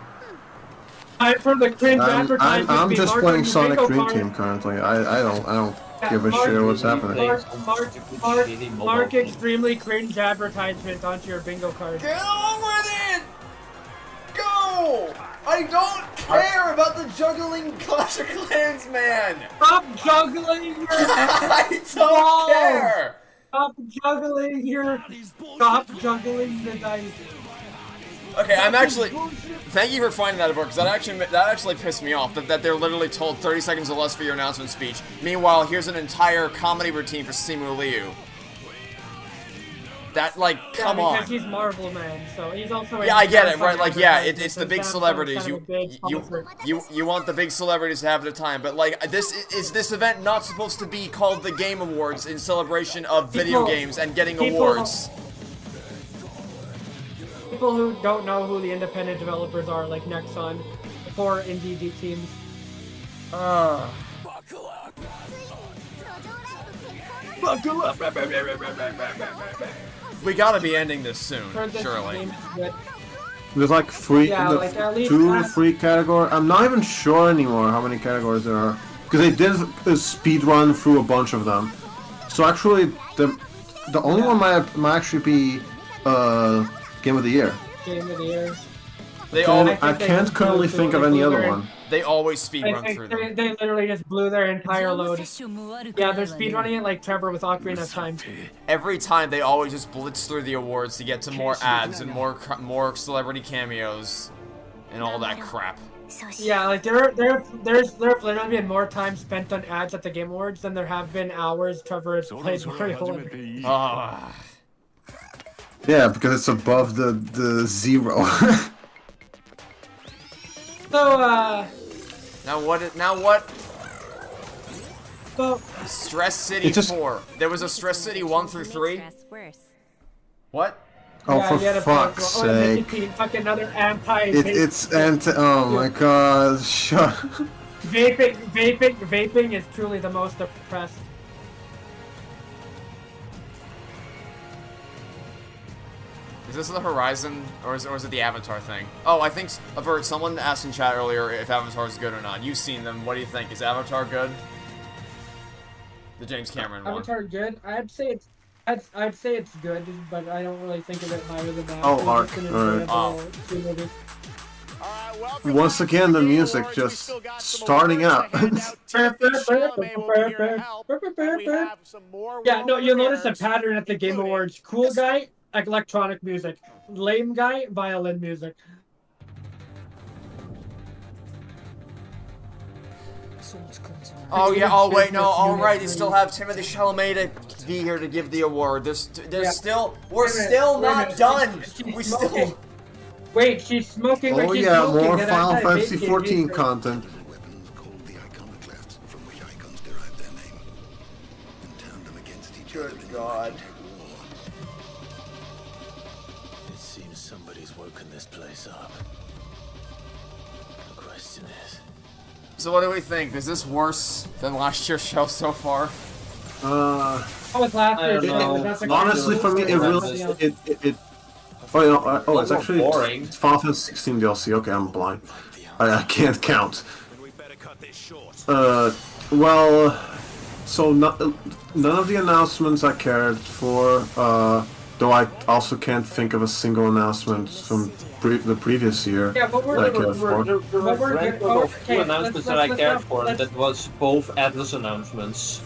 For the cringe advertisement. I'm just playing Sonic Dream Team currently. I don't give a shit what's happening. Mark extremely cringe advertisement onto your bingo card. Get on with it! Go! I don't care about the juggling Clash of Clans, man! Stop juggling your I don't care! Stop juggling the dice. Okay, I'm actually. Thank you for finding that book, because that actually pissed me off. That they're literally told 30 seconds or less for your announcement speech. Meanwhile, here's an entire comedy routine for Simu Liu. That, like, come on. Because he's Marvel Man, so he's also. Yeah, I get it, right? Like, yeah, it's the big celebrities. You want the big celebrities to have the time, but like, this event not supposed to be called the Game Awards in celebration of video games and getting awards? People who don't know who the independent developers are, like Nexon, 4 indie teams. Buckle up! We gotta be ending this soon, surely. There's like three, Yeah, like at least 2 to 3 categories. I'm not even sure anymore how many categories there are, because they did a speed run through a bunch of them. So actually, the only one might actually be Game of the Year. Game of the Year. I can't currently think of any other one. They always speedrun through them. They literally just blew their entire load. Yeah, they're speedrunning it like Trevor with Ocarina of Time. Every time they always just blitz through the awards to get to more ads and more celebrity cameos and all that crap. Yeah, like there's literally been more time spent on ads at the Game Awards than there have been hours Trevor has played Mario. Yeah, because it's above the 0. So Now what? So Stress City 4. There was a Stress City 1 through 3. What? Oh, yeah, for fuck's sake! Fucking another anti. It's anti. Oh my god! Shut. Vaping is truly the most oppressed. Is this the Horizon, or is it the Avatar thing? Oh, I think I've heard someone asked in chat earlier if Avatar is good or not. You've seen them. What do you think? Is Avatar good? The James Cameron one. Avatar good? I'd say it's good, but I don't really think of it higher than that. Oh, Ark. Alright. Once again, the music just starting out. Yeah, no, you'll notice a pattern at the Game Awards. Cool guy, like electronic music. Lame guy, violin music. Oh yeah. Oh wait, no. All right. You still have Timothée Chalamet to be here to give the award. We're still not done. We still. Wait, she's smoking. Oh she's yeah, smoking. more Final Fantasy 14 content. Good God. It seems somebody's woken this place up. The question is. So what do we think? Is this worse than last year's show so far? Oh, it's last year's show. Honestly, for me, it really Oh, you know, it's actually boring. It's Final Fantasy 16 DLC. Okay, I'm blind. I can't count. Well, so none of the announcements I cared for. Though I also can't think of a single announcement from the previous year. Yeah, but There were two announcements that I cared for, and that was both Atlas announcements.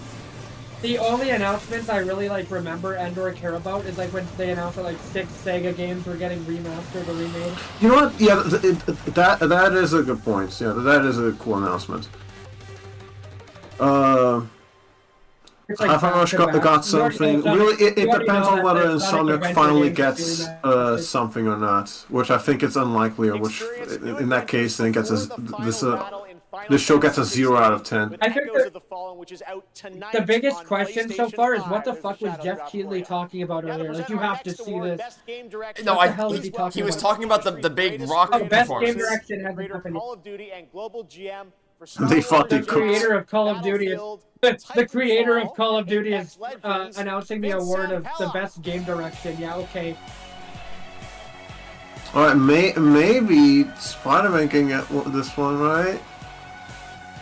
The only announcements I really remember and or care about is when they announced that 6 Sega games were getting remastered or remade. You know what? Yeah, that is a good point. Yeah, that is a cool announcement. It's I thought I got something. Really, it depends on whether Insomniac finally gets something or not, which I think it's unlikely. Or which, in that case, then gets this show gets a 0 out of 10. I think the biggest question so far is what the fuck was Jeff Keighley talking about earlier? Like, you have to see this. No, he was talking about the big rock best performance. game direction hasn't happened. Call of Duty and global GM for They thought they The creator of Call of Duty is the creator of Call of Duty is announcing the award of the best game direction. Yeah, okay. All right, maybe Spider-Man can get this one, right?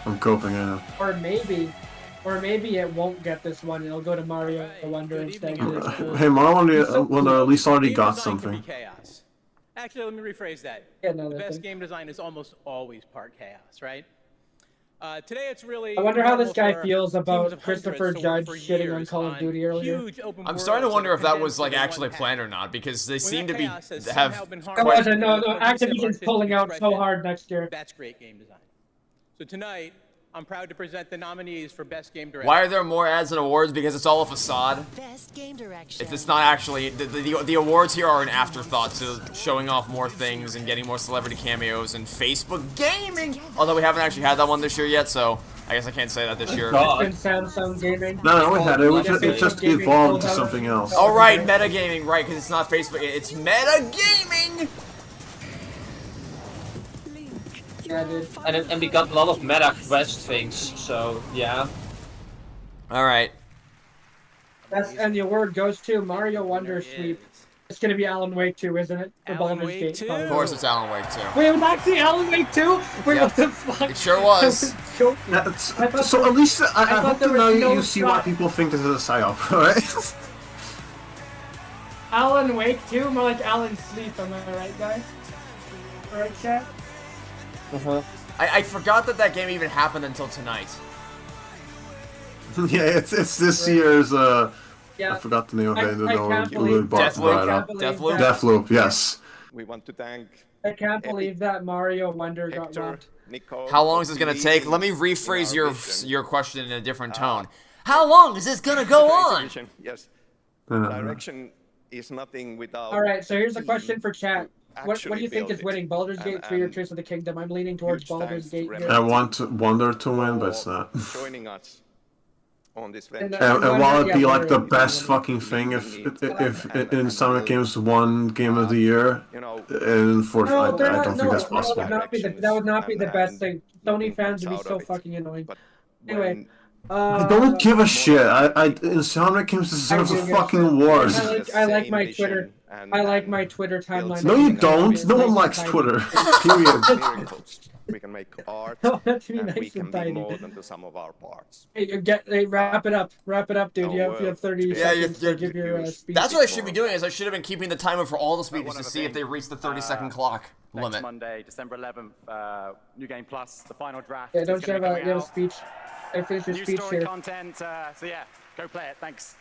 I'm coping, I know. Or maybe it won't get this one. It'll go to Mario Wonder instead. Hey, Mario Wonder at least already got something. Chaos. Actually, let me rephrase that. Yeah, no, the best game design is almost always part chaos, right? Today it's really. I wonder how this guy for feels teams about of Christopher hundreds Judge for shitting on years Call of Duty earlier. huge open I'm starting to worlds wonder if that was condensed like into actually one planned or not, because they seem to that be chaos has have. somehow been It harnessed wasn't. No, into no. cohesive Activision's artistic pulling out so expression. hard next year. That's great game design. So tonight, I'm proud to present the nominees for Best Game Direction. Why are there more ads and awards? Because it's all a facade. Best game direction. It's not actually the awards here are an afterthought to showing off more things and getting more celebrity cameos and Facebook gaming. Although we haven't actually had that one this year yet, so I guess I can't say that this year. And Samsung Gaming. No, we had it. It just evolved to something else. Oh right, metagaming, right? Because it's not Facebook. It's metagaming. Yeah, dude. And we got a lot of meta quest things, so yeah. All right. And the award goes to Mario Wonder Sweep. It's gonna be Alan Wake 2, isn't it? For Baldur's Gate 2. Of course, it's Alan Wake 2. Wait, it was actually Alan Wake 2? Wait, Yep. what the fuck? It sure was. So at least I hope there to know was no you see why shot. people think this is a psyop, right? Alan Wake 2? More like Alan Sleep, am I right, guys? Right, chat? I forgot that game even happened until tonight. Yeah, it's this year's Yeah. I forgot the name of it. Deathloop. Deathloop, yes. We want to thank I can't believe that Mario Wonder got robbed. How long is this gonna take? Let me rephrase your question in a different tone. How long is this gonna go on? Yes. Direction is nothing without. Alright, so here's a question for chat. What do you think build is it. winning? Baldur's Gate 3 or Tears of the Kingdom? I'm leaning towards Huge Baldur's thanks to Gate. Remedy. I want Wonder to win, but it's not. Joining us on this And, venture. And while it'd be like the Wonder- best fucking thing if in Summer Games won Game of the Year, and for I don't think that's possible. That would not be the best thing. Sony fans would be so fucking annoying. Anyway, I don't give a shit. Insomniac Games deserves a fucking award. I like my Twitter. I like my Twitter timeline. No, you don't. No one likes Twitter. Period. We can make art, That's and nice we can and be tidy. more than the sum of our parts. Hey, wrap it up, dude. You have 30 Yeah, seconds to give your speech. That's what I should be doing. Is I should have been keeping the timer for all the speeches to see if they reach the 30-second clock limit. Next Monday, December 11th, New Game Plus, the final draft. Yeah, don't is you gonna have be a coming out. speech? I finished your New speech story here. content, so yeah, go play it. Thanks.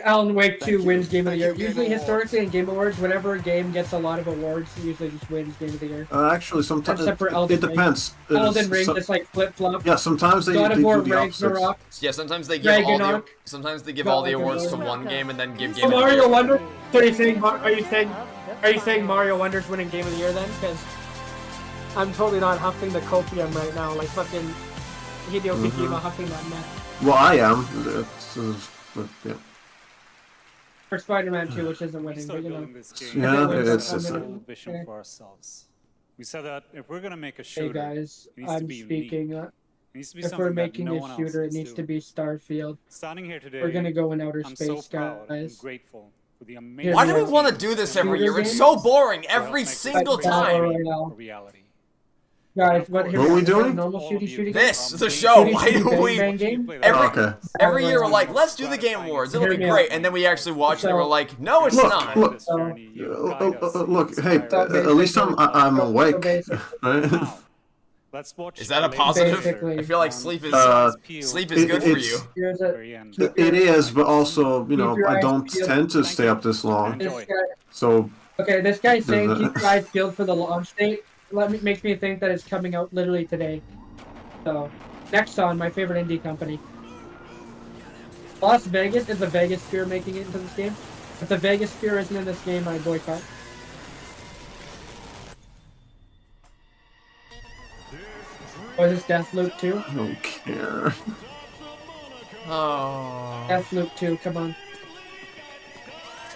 Alan Wake 2 wins Game of the Year. Usually, historically, in Game Awards, whenever a game gets a lot of awards, it usually just wins Game of the Year. Actually, sometimes Except for it Elden Ring. depends. Elden Ring just like flip flop. Yeah, sometimes they God of do War the opposites. Ragnarok. Yeah, sometimes they give all the Ragnarok. awards to one game and then give So Game of the Mario Year. Wonder. So are you saying Mario Wonder's winning Game of the Year then? Because I'm totally not huffing the copium right now, like fucking Hideo Kojima huffing that mess. Well, I am. Yeah. For Spider-Man 2, which isn't winning, but you know. Yeah, it's vision for ourselves. We said that if we're gonna make a Hey shooter, guys, it needs to I'm be speaking. unique. It needs to be If something we're that making no a one else shooter, it is needs to doing. be Starfield. Standing here today, We're gonna go in outer I'm space, so proud guys. and grateful for the amazing. Why do we want to do this every year? It's so boring every single time. Reality. Guys, what What are we doing? Normal shooty. This, the show. Why do we? Okay. Every year we're like, let's do the Game Awards. It'll be great, and then we actually watch it and we're like, no, it's not. Look, hey, at least I'm awake. Right? Let's watch. Is that a positive? I feel like sleep is good for you. It is, but also, you know, I don't tend to stay up this long. So. Okay, this guy's saying keep your eyes peeled for the launch date. Makes me think that it's coming out literally today. So, Nexon, my favorite indie company. Las Vegas is the Vegas Sphere making it into this game. If the Vegas Sphere isn't in this game, I boycott. Or is this Deathloop 2? I don't care. Oh. Deathloop 2, come on.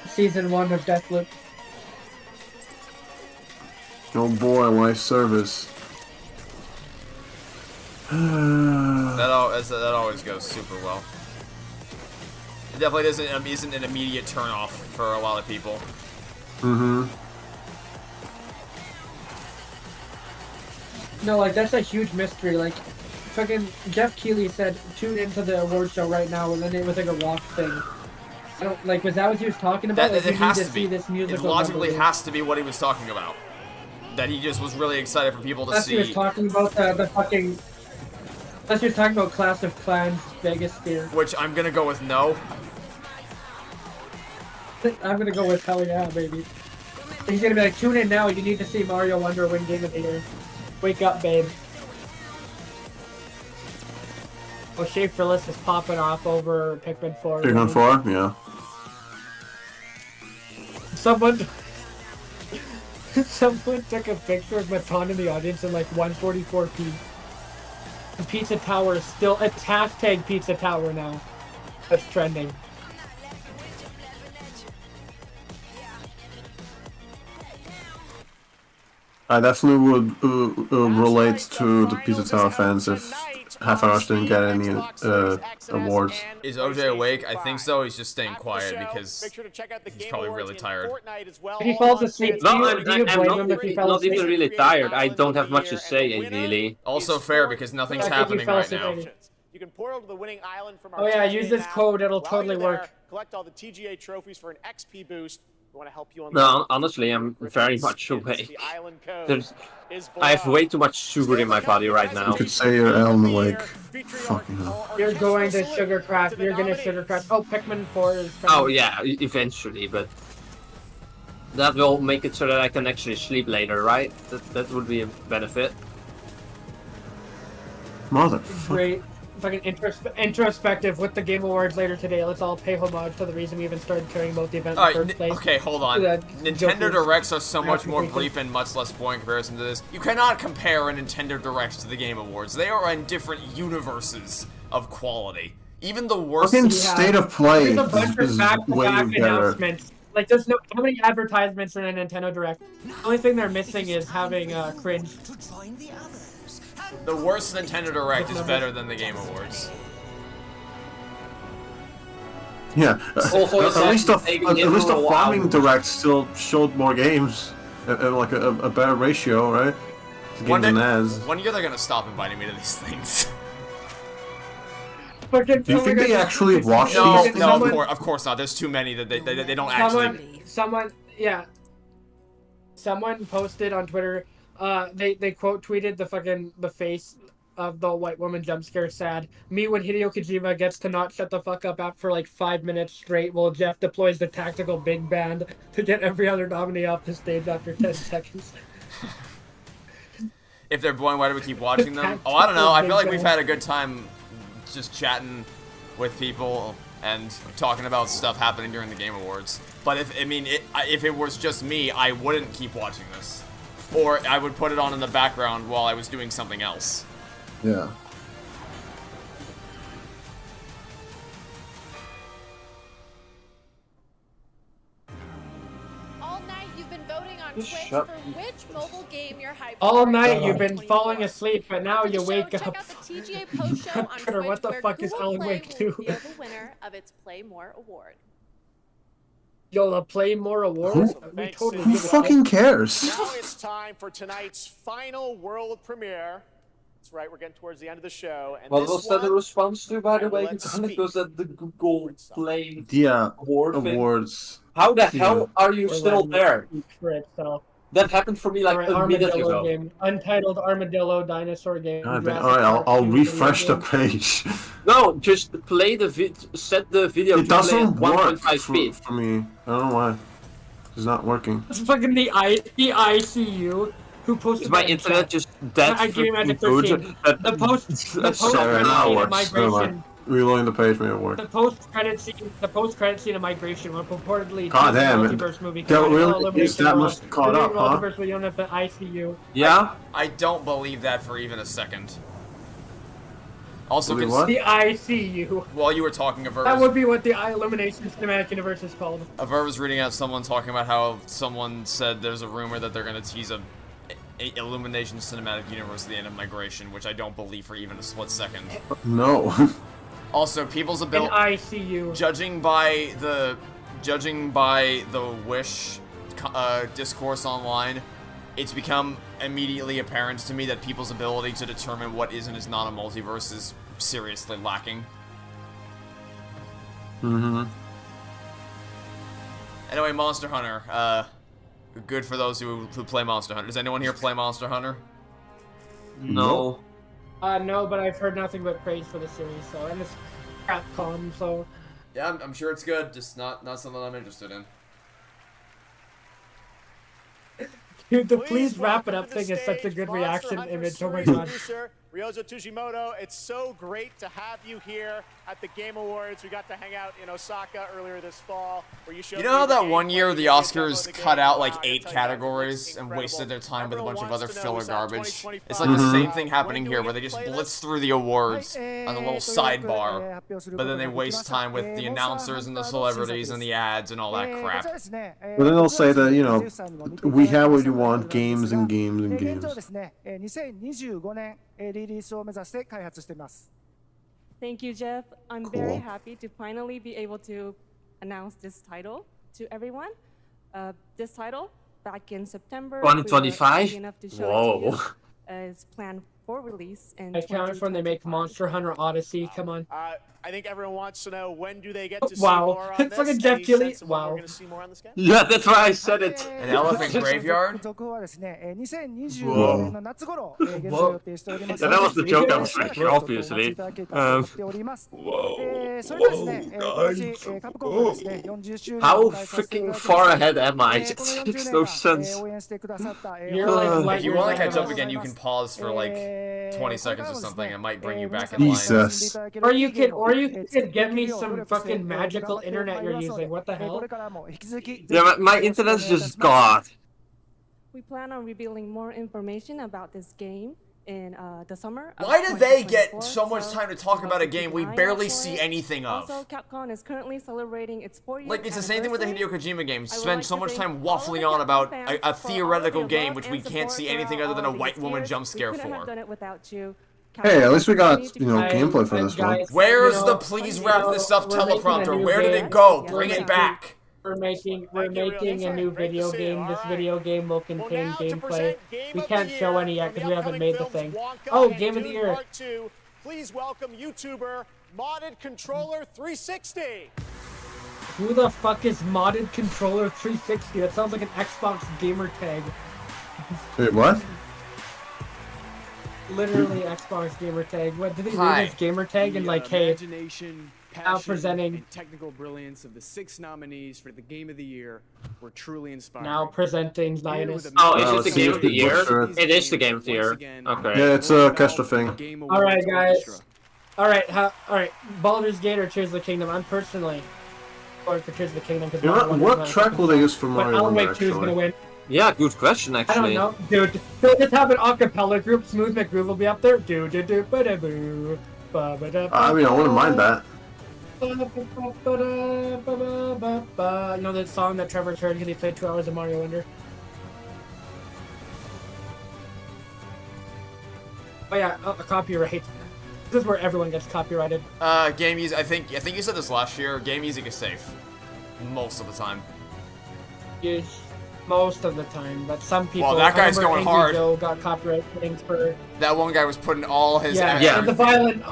Season 1 of Deathloop. Oh boy, life service. that always goes super well. It definitely isn't an immediate turnoff for a lot of people. Mm-hmm. No, like, that's a huge mystery. Like, fucking Jeff Keighley said, tune into the award show right now, and then it was like a rock thing. I don't, like, was that what he was talking about? That, like, it has to be. See this It logically has to be what he was talking about. That he just was really excited for people to Unless see. he was talking about the fucking... Unless he was talking about Clash of Clans Vegas Sphere. Which I'm gonna go with no. I'm gonna go with hell yeah, baby. He's gonna be like, tune in now, you need to see Mario Wonder win Game of the Year. Wake up, babe. Oh, Schaeferless is popping off over Pikmin 4. Pikmin 4? Yeah. Someone took a picture of Matan in the audience in like 144p. The Pizza Tower is still... It's hashtag Pizza Tower now. That's trending. I definitely would relate to the Pizza Tower fans if Half Hours didn't get any awards. Is OJ awake? I think so. He's just staying quiet because he's probably really tired. If he falls asleep, I'm not even really tired. I don't have much to say, really. Also fair because nothing's happening right now. You can portal to the winning island from our Oh yeah, use this code. It'll While totally you're there, work. Collect all the TGA trophies for an XP boost. We want to help you on No, honestly, I'm very much awake. I have way too much sugar in my body right now. You could say you're Alan Wake. Fucking hell. You're going to sugar crack. You're gonna sugar crack. Oh, Pikmin 4 is... Oh yeah, eventually, but... That will make it so that I can actually sleep later, right? That would be a benefit. Motherfucker. Great. Fucking introspective with the Game Awards later today. Let's all pay homage to the reason we even started caring about the event in the first place. Okay, hold on. Nintendo Directs are so much more brief and much less boring in comparison to this. You cannot compare a Nintendo Direct to the Game Awards. They are in different universes of quality. Even the worst... Fucking State of Play There's a bunch is of way back-to-back better. announcements. Like, there's no... How many advertisements in a Nintendo Direct? The only thing they're missing is having cringe. The worst Nintendo Direct is better than the Game Awards. Yeah, Also, at least the general Farming out. Direct still showed more games, like a better ratio, right? One Games than NAS. year they're gonna stop inviting me to these things. Do you think they actually watch these things? No, of course not. There's too many that they don't actually... Someone posted on Twitter, they quote tweeted the face of the white woman jump scare sad. Me when Hideo Kojima gets to not shut the fuck up after like 5 minutes straight while Jeff deploys the tactical big band to get every other nominee off the stage after 10 seconds. If they're boring, why do we keep watching them? Oh, I don't know. I feel like we've had a good time just chatting with people and talking about stuff happening during the Game Awards. But if it was just me, I wouldn't keep watching this. Or I would put it on in the background while I was doing something else. Yeah. All night you've been voting on Just Twitch shut- for which mobile game you're hyped All for. night you've been falling asleep, but now you wake Check up. out the TGA post show on Twitter, Twitch what the where fuck is Google Alan Play Wake will 2? reveal the winner of its Play More award. Yo, the Play More Awards? We totally Who give a fucking shit. cares? Now it's time for tonight's final world premiere. That's right, we're getting towards the end of the show. And What this was that a one, response to, by the way? let's It was at the Google Play Yeah, award thing. awards. How the hell are you Or still let me there? speak for itself. That happened for me like Alright, a minute Armadillo ago. game. Untitled Armadillo dinosaur game. Alright, Jurassic I'll Park video refresh the game. page. No, just play the set the video It to play at doesn't work 1.5 speed. for me. I don't know why. It's not working. It's fucking the ICU who posted Is my that in internet chat. just that I gave freaking Magic good? 13. The post That's made a now works. migration. Reloading the page, me award. The post-credit scene of Migration will purportedly God damn, multiverse movie. that combining all really is that Illumination much caught up, huh? multiverse, but you don't have the ICU. Yeah? I don't believe that for even a second. Also, Believe what? The ICU. while you were talking, That would be what the Illumination Cinematic Universe is called. Aver was reading out someone talking about how someone said there's a rumor that they're going to tease a Illumination Cinematic Universe at the end of Migration, which I don't believe for even a split second. No. Also, people's ability. ICU. Judging by the Wish discourse online, it's become immediately apparent to me that people's ability to determine what is and is not a multiverse is seriously lacking. Mm-hmm. Anyway, Monster Hunter. Good for those who play Monster Hunter. Does anyone here play Monster Hunter? No. No, but I've heard nothing but praise for the series, so, and it's Capcom, so. Yeah, I'm sure it's good, just not something I'm interested in. Dude, the please wrap it up thing is such a good reaction image. Oh my god. Ryozo Tujimoto, it's so great to have you here at the Game Awards. We got to hang out in Osaka earlier this fall, where you showed. You know how that one year the Oscars cut out like 8 categories and wasted their time with a bunch of other filler garbage? It's like the same thing happening here, where they just blitz through the awards on the little sidebar, but then they waste time with the announcers and the celebrities and the ads and all that crap. But then they'll say that, you know, we have what you want, games and games and games. Thank you, Jeff. I'm very happy to finally be able to announce this title to everyone. This title, back in September, 2025? Whoa. Is planned for release in I can't wait when they make Monster Hunter Odyssey. Come on. I think everyone wants to know, when do they get to see Wow. more on It's this? like a Jeff Any Keighley. sense of when Wow. we're gonna see more on this game? Yeah, that's why I said it. An elephant graveyard? Whoa. Whoa. Yeah, that was the joke I was making, obviously. Whoa. How freaking far ahead am I? It makes no sense. If you want to catch up again, you can pause for like 20 seconds or something. It might bring you back in line. Jesus. Or you could get me some fucking magical internet you're using. What the hell? Yeah, my internet's just god. We plan on revealing more information about this game in the summer. Why do they get so much time to talk about a game we barely see anything of? Also, Capcom is currently celebrating its 4th year. Like, it's the same thing with the Hideo Kojima games. Spend so much time waffling on about a theoretical game which we can't see anything other than a white woman jump scare for. Hey, at least we got, you know, gameplay for this one. Where's the please wrap this up teleprompter? Where did it go? Bring it back. We're making a new video game. This video game will contain gameplay. We can't show any yet because we haven't made the thing. Oh, Game of the Year. Please welcome YouTuber Modded Controller 360. Who the fuck is Modded Controller 360? That sounds like an Xbox gamer tag. Wait, what? Literally Xbox gamer tag. What did they read his gamer tag and like, hey, now presenting and technical brilliance of the 6 nominees for the Game of the Year were truly inspiring. now presenting Linus. Oh, is it the Game of the Year? It is the Game of the Year. Okay. Yeah, it's a Kestra thing. All right, guys. All right. Baldur's Gate or Tears of the Kingdom. I'm personally going for Tears of the Kingdom because You know what track will they use for Mario Alan Wonder, Wake 2 is gonna actually? win. Yeah, good question, I actually. don't know, dude. They'll just have an acapella group. Smooth McGroove will be up there. Do do do ba da boo. Ba ba da. I mean, I wouldn't mind that. You know that song that Trevor heard because he played 2 hours of Mario Wonder? Oh yeah, a copyright. This is where everyone gets copyrighted. Game music. I think you said this last year. Game music is safe most of the time. Yes, most of the time, but some people. Well, that guy's going Angry hard. Joe got copyright things for. That one guy was putting all his. Yeah. And the violin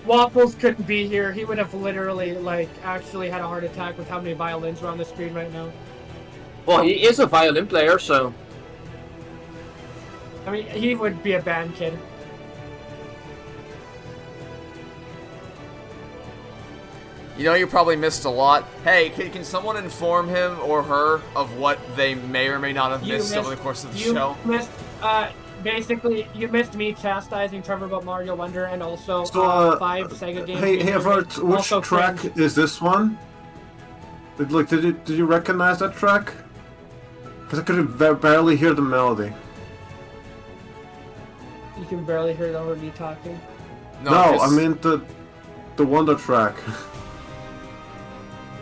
Waffles couldn't be here. He would have literally, like, actually had a heart attack with how many violins are on the screen right now. Well, he is a violin player, so. I mean, he would be a band kid. You know, you probably missed a lot. Hey, can someone inform him or her of what they may or may not have missed over the course of the show? basically, you missed me chastising Trevor about Mario Wonder and also So, 5 Sega games. Hey, Evert, which Also track cringe. is this one? Like, did you recognize that track? Because I could barely hear the melody. You can barely hear it over me talking. No, I mean the Wonder track.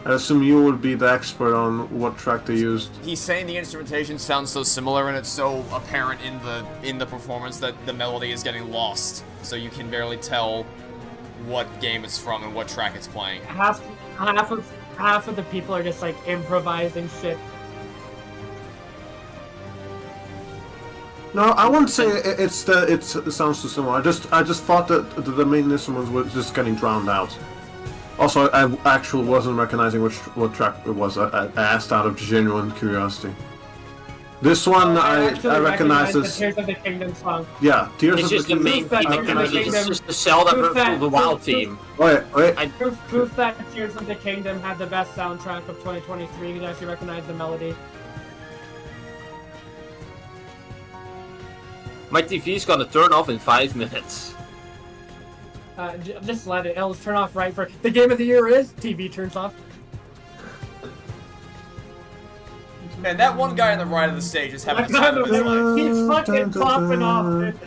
I assume you would be the expert on what track they used. He's saying the instrumentation sounds so similar and it's so apparent in the performance that the melody is getting lost, so you can barely tell what game it's from and what track it's playing. Half of the people are just like improvising shit. No, I wouldn't say it sounds too similar. I just thought that the main instruments were just getting drowned out. Also, I actually wasn't recognizing what track it was. I asked out of genuine curiosity. This one, I recognize the this. Tears of the Kingdom song. Yeah, Tears It's of just the the main Kingdom. theme. It's just the Zelda Breath of the Wild theme. Wait. Proof that Tears of the Kingdom had the best soundtrack of 2023. You actually recognize the melody. My TV is gonna turn off in 5 minutes. Just let it. It'll turn off right for the game of the year is TV turns off. Man, that one guy on the right of the stage is having the time of his life. He's fucking popping off, dude.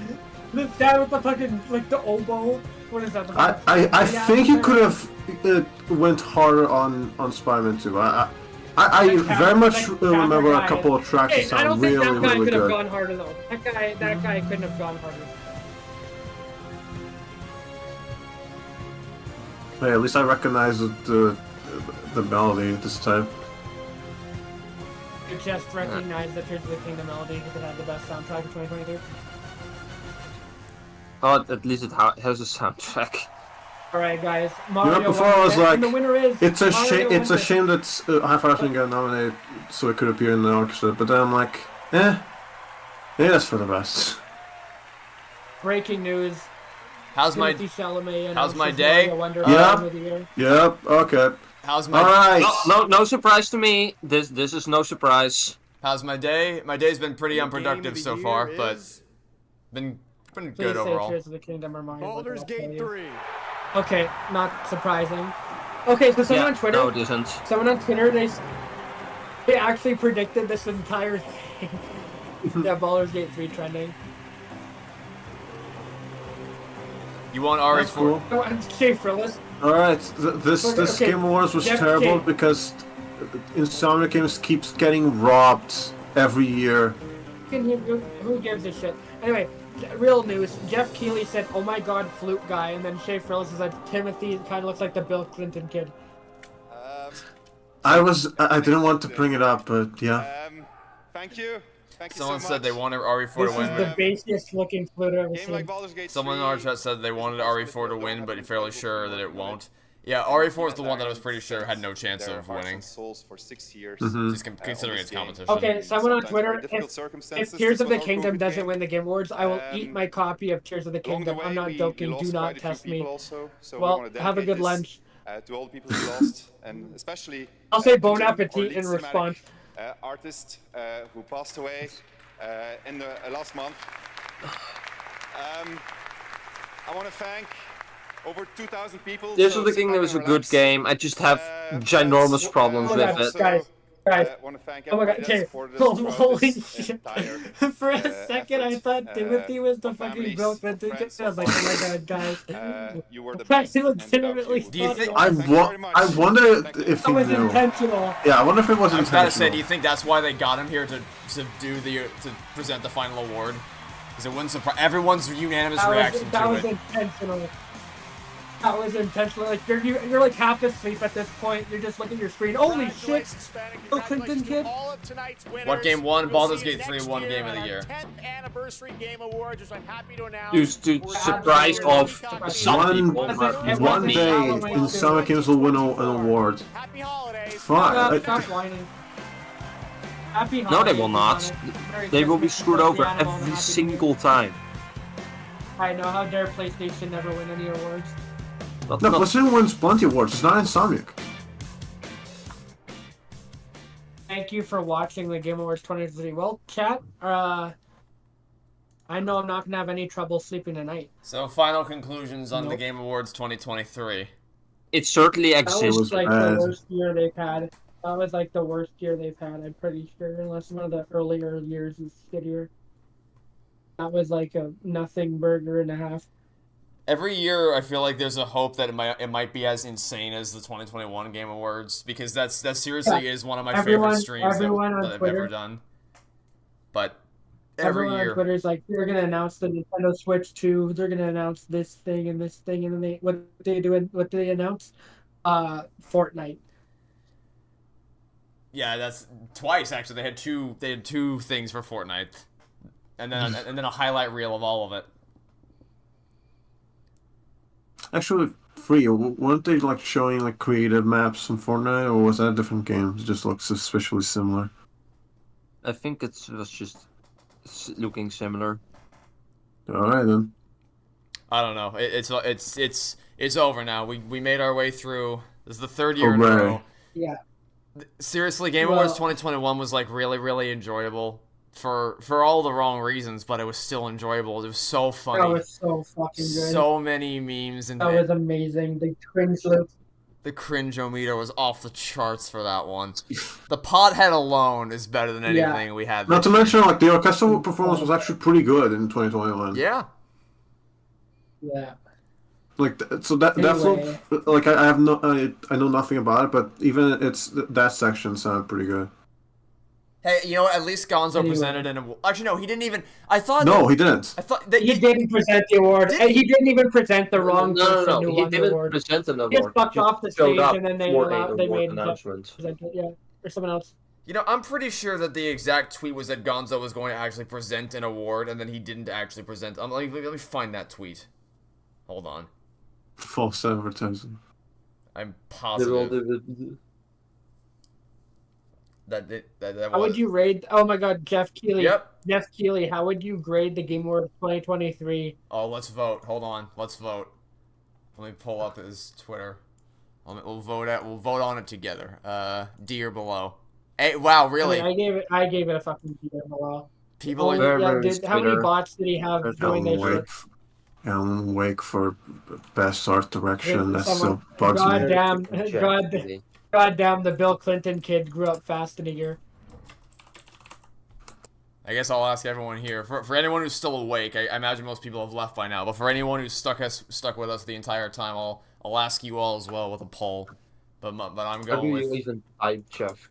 This guy with the fucking like the oboe. What is that? I think you could have went harder on Spider-Man 2. I very much remember a couple of tracks that I don't sound think really, that guy really could have good. gone harder though. That guy couldn't have gone harder. Hey, at least I recognize the melody this time. You just recognize the Tears of the Kingdom melody because it had the best soundtrack of 2023. Oh, at least it has a soundtrack. Alright, guys. You Mario know, before I was Wonder, like, and the winner is it's a Mario shame. It's a Wonder. shame that Hi-Fi didn't get nominated, so it could appear in the orchestra. But then I'm like, maybe that's for the best. Breaking news. How's my day? Yep. Okay. How's my? All right. No surprise to me. This is no surprise. How's my day? My day's been pretty unproductive so far, but been good Please overall. say Tears of the Kingdom or Mario Wonder, Baldur's I'll tell Gate you. 3. Okay, not surprising. Okay, so someone on Twitter. No, it isn't. Someone on Twitter, they actually predicted this entire thing. Yeah, Baldur's Gate 3 trending. You want RE4? Oh, and Jay Frillis. Alright, this Okay, Game Awards was Jeff terrible King. because Insomniac Games keeps getting robbed every year. Who gives a shit? Anyway, real news. Jeff Keighley said, "Oh my God, flute guy," and then Shea Frillis said, "Timothy kind of looks like the Bill Clinton kid." I didn't want to bring it up, but yeah. Thank you. Someone said they wanted RE4 This to win. is the basiest looking flute I've ever seen. Someone in our chat said they wanted RE4 to win, but fairly sure that it won't. Yeah, RE4 is the one that I was pretty sure had no chance of winning. For 6 years. Just considering its competition. Okay, someone on Twitter, if Tears of the Kingdom doesn't win the Game Awards, I will eat my copy of Tears of the Kingdom. I'm not joking. Do not test me. Well, have a good lunch. To all the people who lost, and especially I'll say to bon Jim, our appetit lead in cinematic, response. Artist who passed away in the last month. I want to thank over 2,000 people. Tears of the Kingdom is a good game. I just have ginormous problems with it. Guys, want to thank oh my God, everybody that okay, supported us throughout holy this shit. entire, For a second, I thought Timothy was the fucking families, Bill Clinton kid. I was like, oh my God, guys. you were the I best. legitimately Do you think? I wonder if that he was knew. intentional. Yeah, I wonder if it was I was about to say, intentional. do you think that's why they got him here to present the final award? Because it wouldn't surprise everyone's unanimous reaction That to was it. intentional. That was intentional. Like you're like half asleep at this point. You're just looking at your screen. Holy shit! Bill Clinton kid. What game won? Baldur's Gate 3 won Game of the Year. 10th anniversary Game Awards, which I'm happy to announce. Dude, surprise of some people, but One me. day, Insomniac Games will win an award. Fuck. Stop whining. Happy No, they will not. Merry They will be Christmas, screwed over Piano Ball, and every Happy single New Year. time. I know, how dare PlayStation never win any awards. No, PlayStation wins plenty of awards. It's not Insomniac. Thank you for watching the Game Awards 2023. Well, chat, I I know I'm not gonna have any trouble sleeping tonight. So, final conclusions on the Nope. Game Awards 2023. It certainly That exists. was like the worst year they've had. That was like the worst year they've had. I'm pretty sure, unless one of the earlier years is shittier. That was like a nothing burger and a half. Every year, I feel like there's a hope that it might be as insane as the 2021 Game Awards, because that seriously is one of my favorite streams that I've ever done. But every everyone year, on Twitter's like, they're gonna announce the Nintendo Switch 2. They're gonna announce this thing and this thing, and then what do they announce? Fortnite. yeah, that's twice actually. They had two things for Fortnite, and then a highlight reel of all of it. Actually, Free, weren't they like showing like creative maps in Fortnite, or was that a different game? It just looks suspiciously similar. I think it was just looking similar. Alright then. I don't know. It's over now. We made our way through. This is the third year in a Hooray. row. Yeah. Seriously, Game Awards 2021 was like really enjoyable for all the wrong reasons, but it was still enjoyable. It was so funny. That was so fucking good. So many memes and That was amazing. The cringe loop. the cringe-o-meter was off the charts for that one. The pothead alone is better than anything we had. Not to this mention, year. like, the orchestral performance was actually pretty good in 2021. Yeah. Yeah. Like, so that Anyway. like, I have no, I know nothing about it, but even that section sounded pretty good. Hey, you know what? At least Gonzo presented an award. Actually, no, he didn't even. I thought. No, he didn't. I thought He didn't present the award. And he didn't even present the wrong person who He won the didn't award. present an He just award. fucked off the showed stage, up and then they for an made award Jeff announcement. present it. Yeah, or someone else. You know, I'm pretty sure that the exact tweet was that Gonzo was going to actually present an award, and then he didn't actually present. Let me find that tweet. Hold on. False advertising. I'm positive that How would you rate? Oh my God, Jeff Keighley. Yep. Jeff Keighley. How would you grade the Game Award 2023? Oh, let's vote. Hold on. Let's vote. Let me pull up his Twitter. We'll vote on it together. D or below. Hey, wow, really? I gave it a fucking D or below. People Only, how many bots did he have doing this shit? Alan Wake for best art direction. That Someone- still bugs me. Goddamn, the Bill Clinton kid grew up fast in a year. I guess I'll ask everyone here. For anyone who's still awake, I imagine most people have left by now. But for anyone who's stuck with us the entire time, I'll ask you all as well with a poll. But I'm going with. Even type Jeff.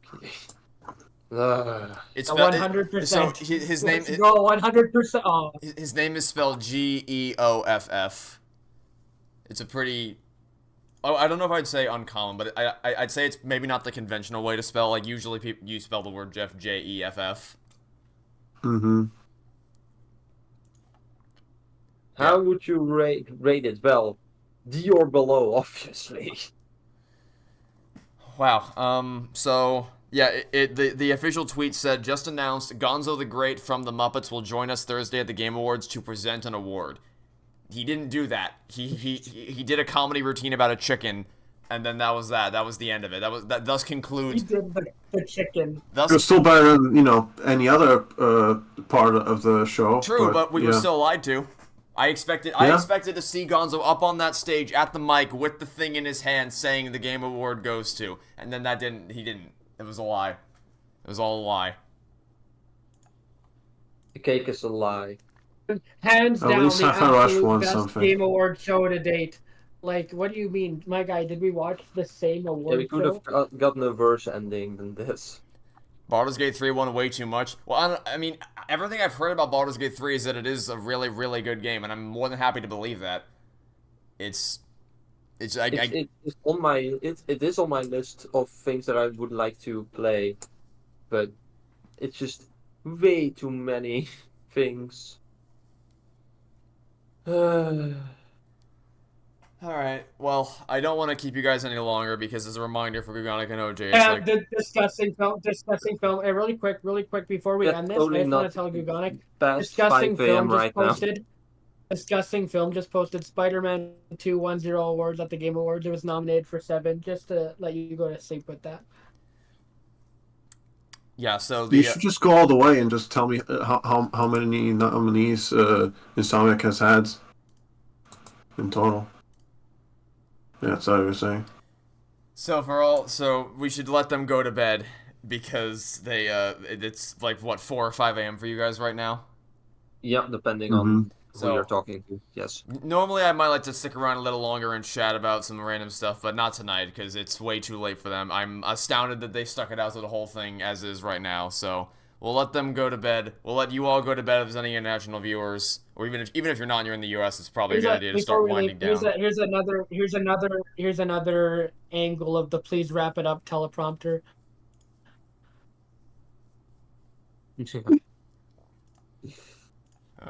It's 100%. So his name. Let's go 100%. Oh. His name is spelled Geoff. It's a pretty. Oh, I don't know if I'd say uncommon, but I'd say it's maybe not the conventional way to spell. Like usually you spell the word Jeff Jeff. Mm-hmm. How would you rate it? Well, D or below, obviously. Wow. So yeah, the official tweet said, just announced Gonzo the Great from the Muppets will join us Thursday at the Game Awards to present an award. He didn't do that. He did a comedy routine about a chicken, and then that was that. That was the end of it. That thus concludes. He did the chicken. It was still better than any other part of the show. True, but we were still lied to. I expected to see Gonzo up on that stage at the mic with the thing in his hand saying the Game Award goes to, and then he didn't. It was a lie. It was all a lie. The cake is a lie. Hands down, least the Hi-Fi Rush absolute won best something. Game Award show to date. Like, what do you mean? My guy, did we watch the same award Yeah, we could show? have gotten a worse ending than this. Baldur's Gate 3 won way too much. Well, I mean, everything I've heard about Baldur's Gate 3 is that it is a really, really good game, and I'm more than happy to believe that. It is on my list of things that I would like to play, but it's just way too many things. Alright, well, I don't want to keep you guys any longer because as a reminder for Gugonic and OJ, it's Yeah, like... discussing film. Hey, really quick before we end this, I just want to tell Gugonic. Discussing 5 film a.m. just right now. posted. Discussing film just posted Spider-Man 2 won 0 awards at the Game Awards. It was nominated for 7. Just to let you go to sleep with that. Yeah, so You should just go all the way and just tell me how many nominees Insomniac has had in total. Yeah, that's what I was saying. So we should let them go to bed because they it's like what 4 or 5 a.m. for you guys right now. Yeah, depending on who you're talking to. Yes. Normally, I might like to stick around a little longer and chat about some random stuff, but not tonight because it's way too late for them. I'm astounded that they stuck it out to the whole thing as is right now. So we'll let them go to bed. We'll let you all go to bed if there's any international viewers, or even if you're not, and you're in the U.S., it's probably a good idea to start winding down. Here's another angle of the please wrap it up teleprompter.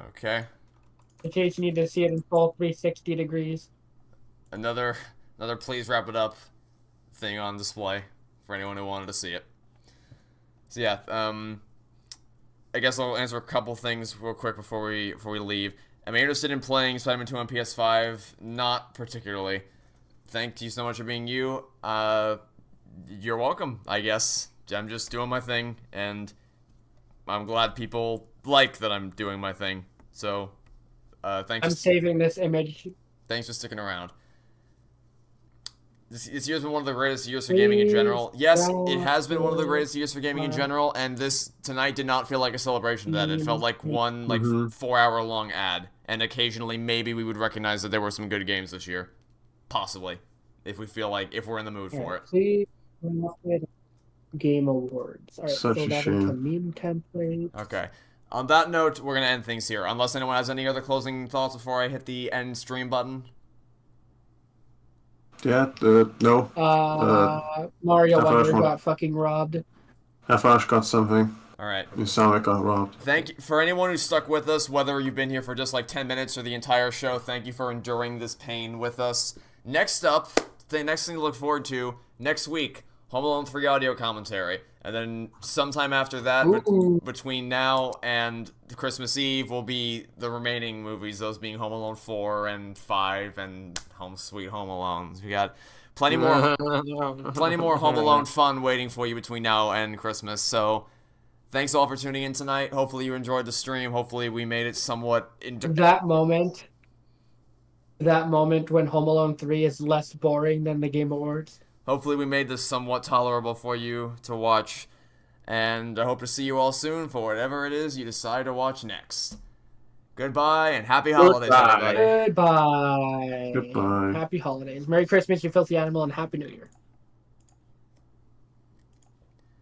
Okay. In case you need to see it in full 360 degrees. Another please wrap it up thing on display for anyone who wanted to see it. So yeah, I guess I'll answer a couple things real quick before we leave. Am I interested in playing Spider-Man 2 on PS5? Not particularly. Thank you so much for being you. You're welcome, I guess. I'm just doing my thing, and I'm glad people like that I'm doing my thing. So, thanks. I'm saving this image. Thanks for sticking around. This year's been one of the greatest years for gaming in general. Yes, it has been one of the greatest years for gaming in general, and this tonight did not feel like a celebration of that. It felt like one 4-hour-long ad, and occasionally maybe we would recognize that there were some good games this year. Possibly. If we're in the mood for it. Please, Game Awards. Alright, Such a shame. Meme template. Okay. On that note, we're going to end things here. Unless anyone has any other closing thoughts before I hit the end stream button. Yeah, no. Mario Wonder got fucking robbed. FH got something. Alright. Insomniac got robbed. Thank you. For anyone who stuck with us, whether you've been here for just like 10 minutes or the entire show, thank you for enduring this pain with us. Next up, the next thing to look forward to, next week, Home Alone 3 audio commentary. And then sometime after that, between now and Christmas Eve, will be the remaining movies, those being Home Alone 4 and 5 and Home Sweet Home Alones. We got plenty more Home Alone fun waiting for you between now and Christmas. So thanks all for tuning in tonight. Hopefully you enjoyed the stream. Hopefully we made it somewhat... That moment when Home Alone 3 is less boring than the Game Awards. Hopefully we made this somewhat tolerable for you to watch, and I hope to see you all soon for whatever it is you decide to watch next. Goodbye, and happy holidays, everybody. Goodbye. Goodbye. Happy holidays. Merry Christmas, you filthy animal, and Happy New Year.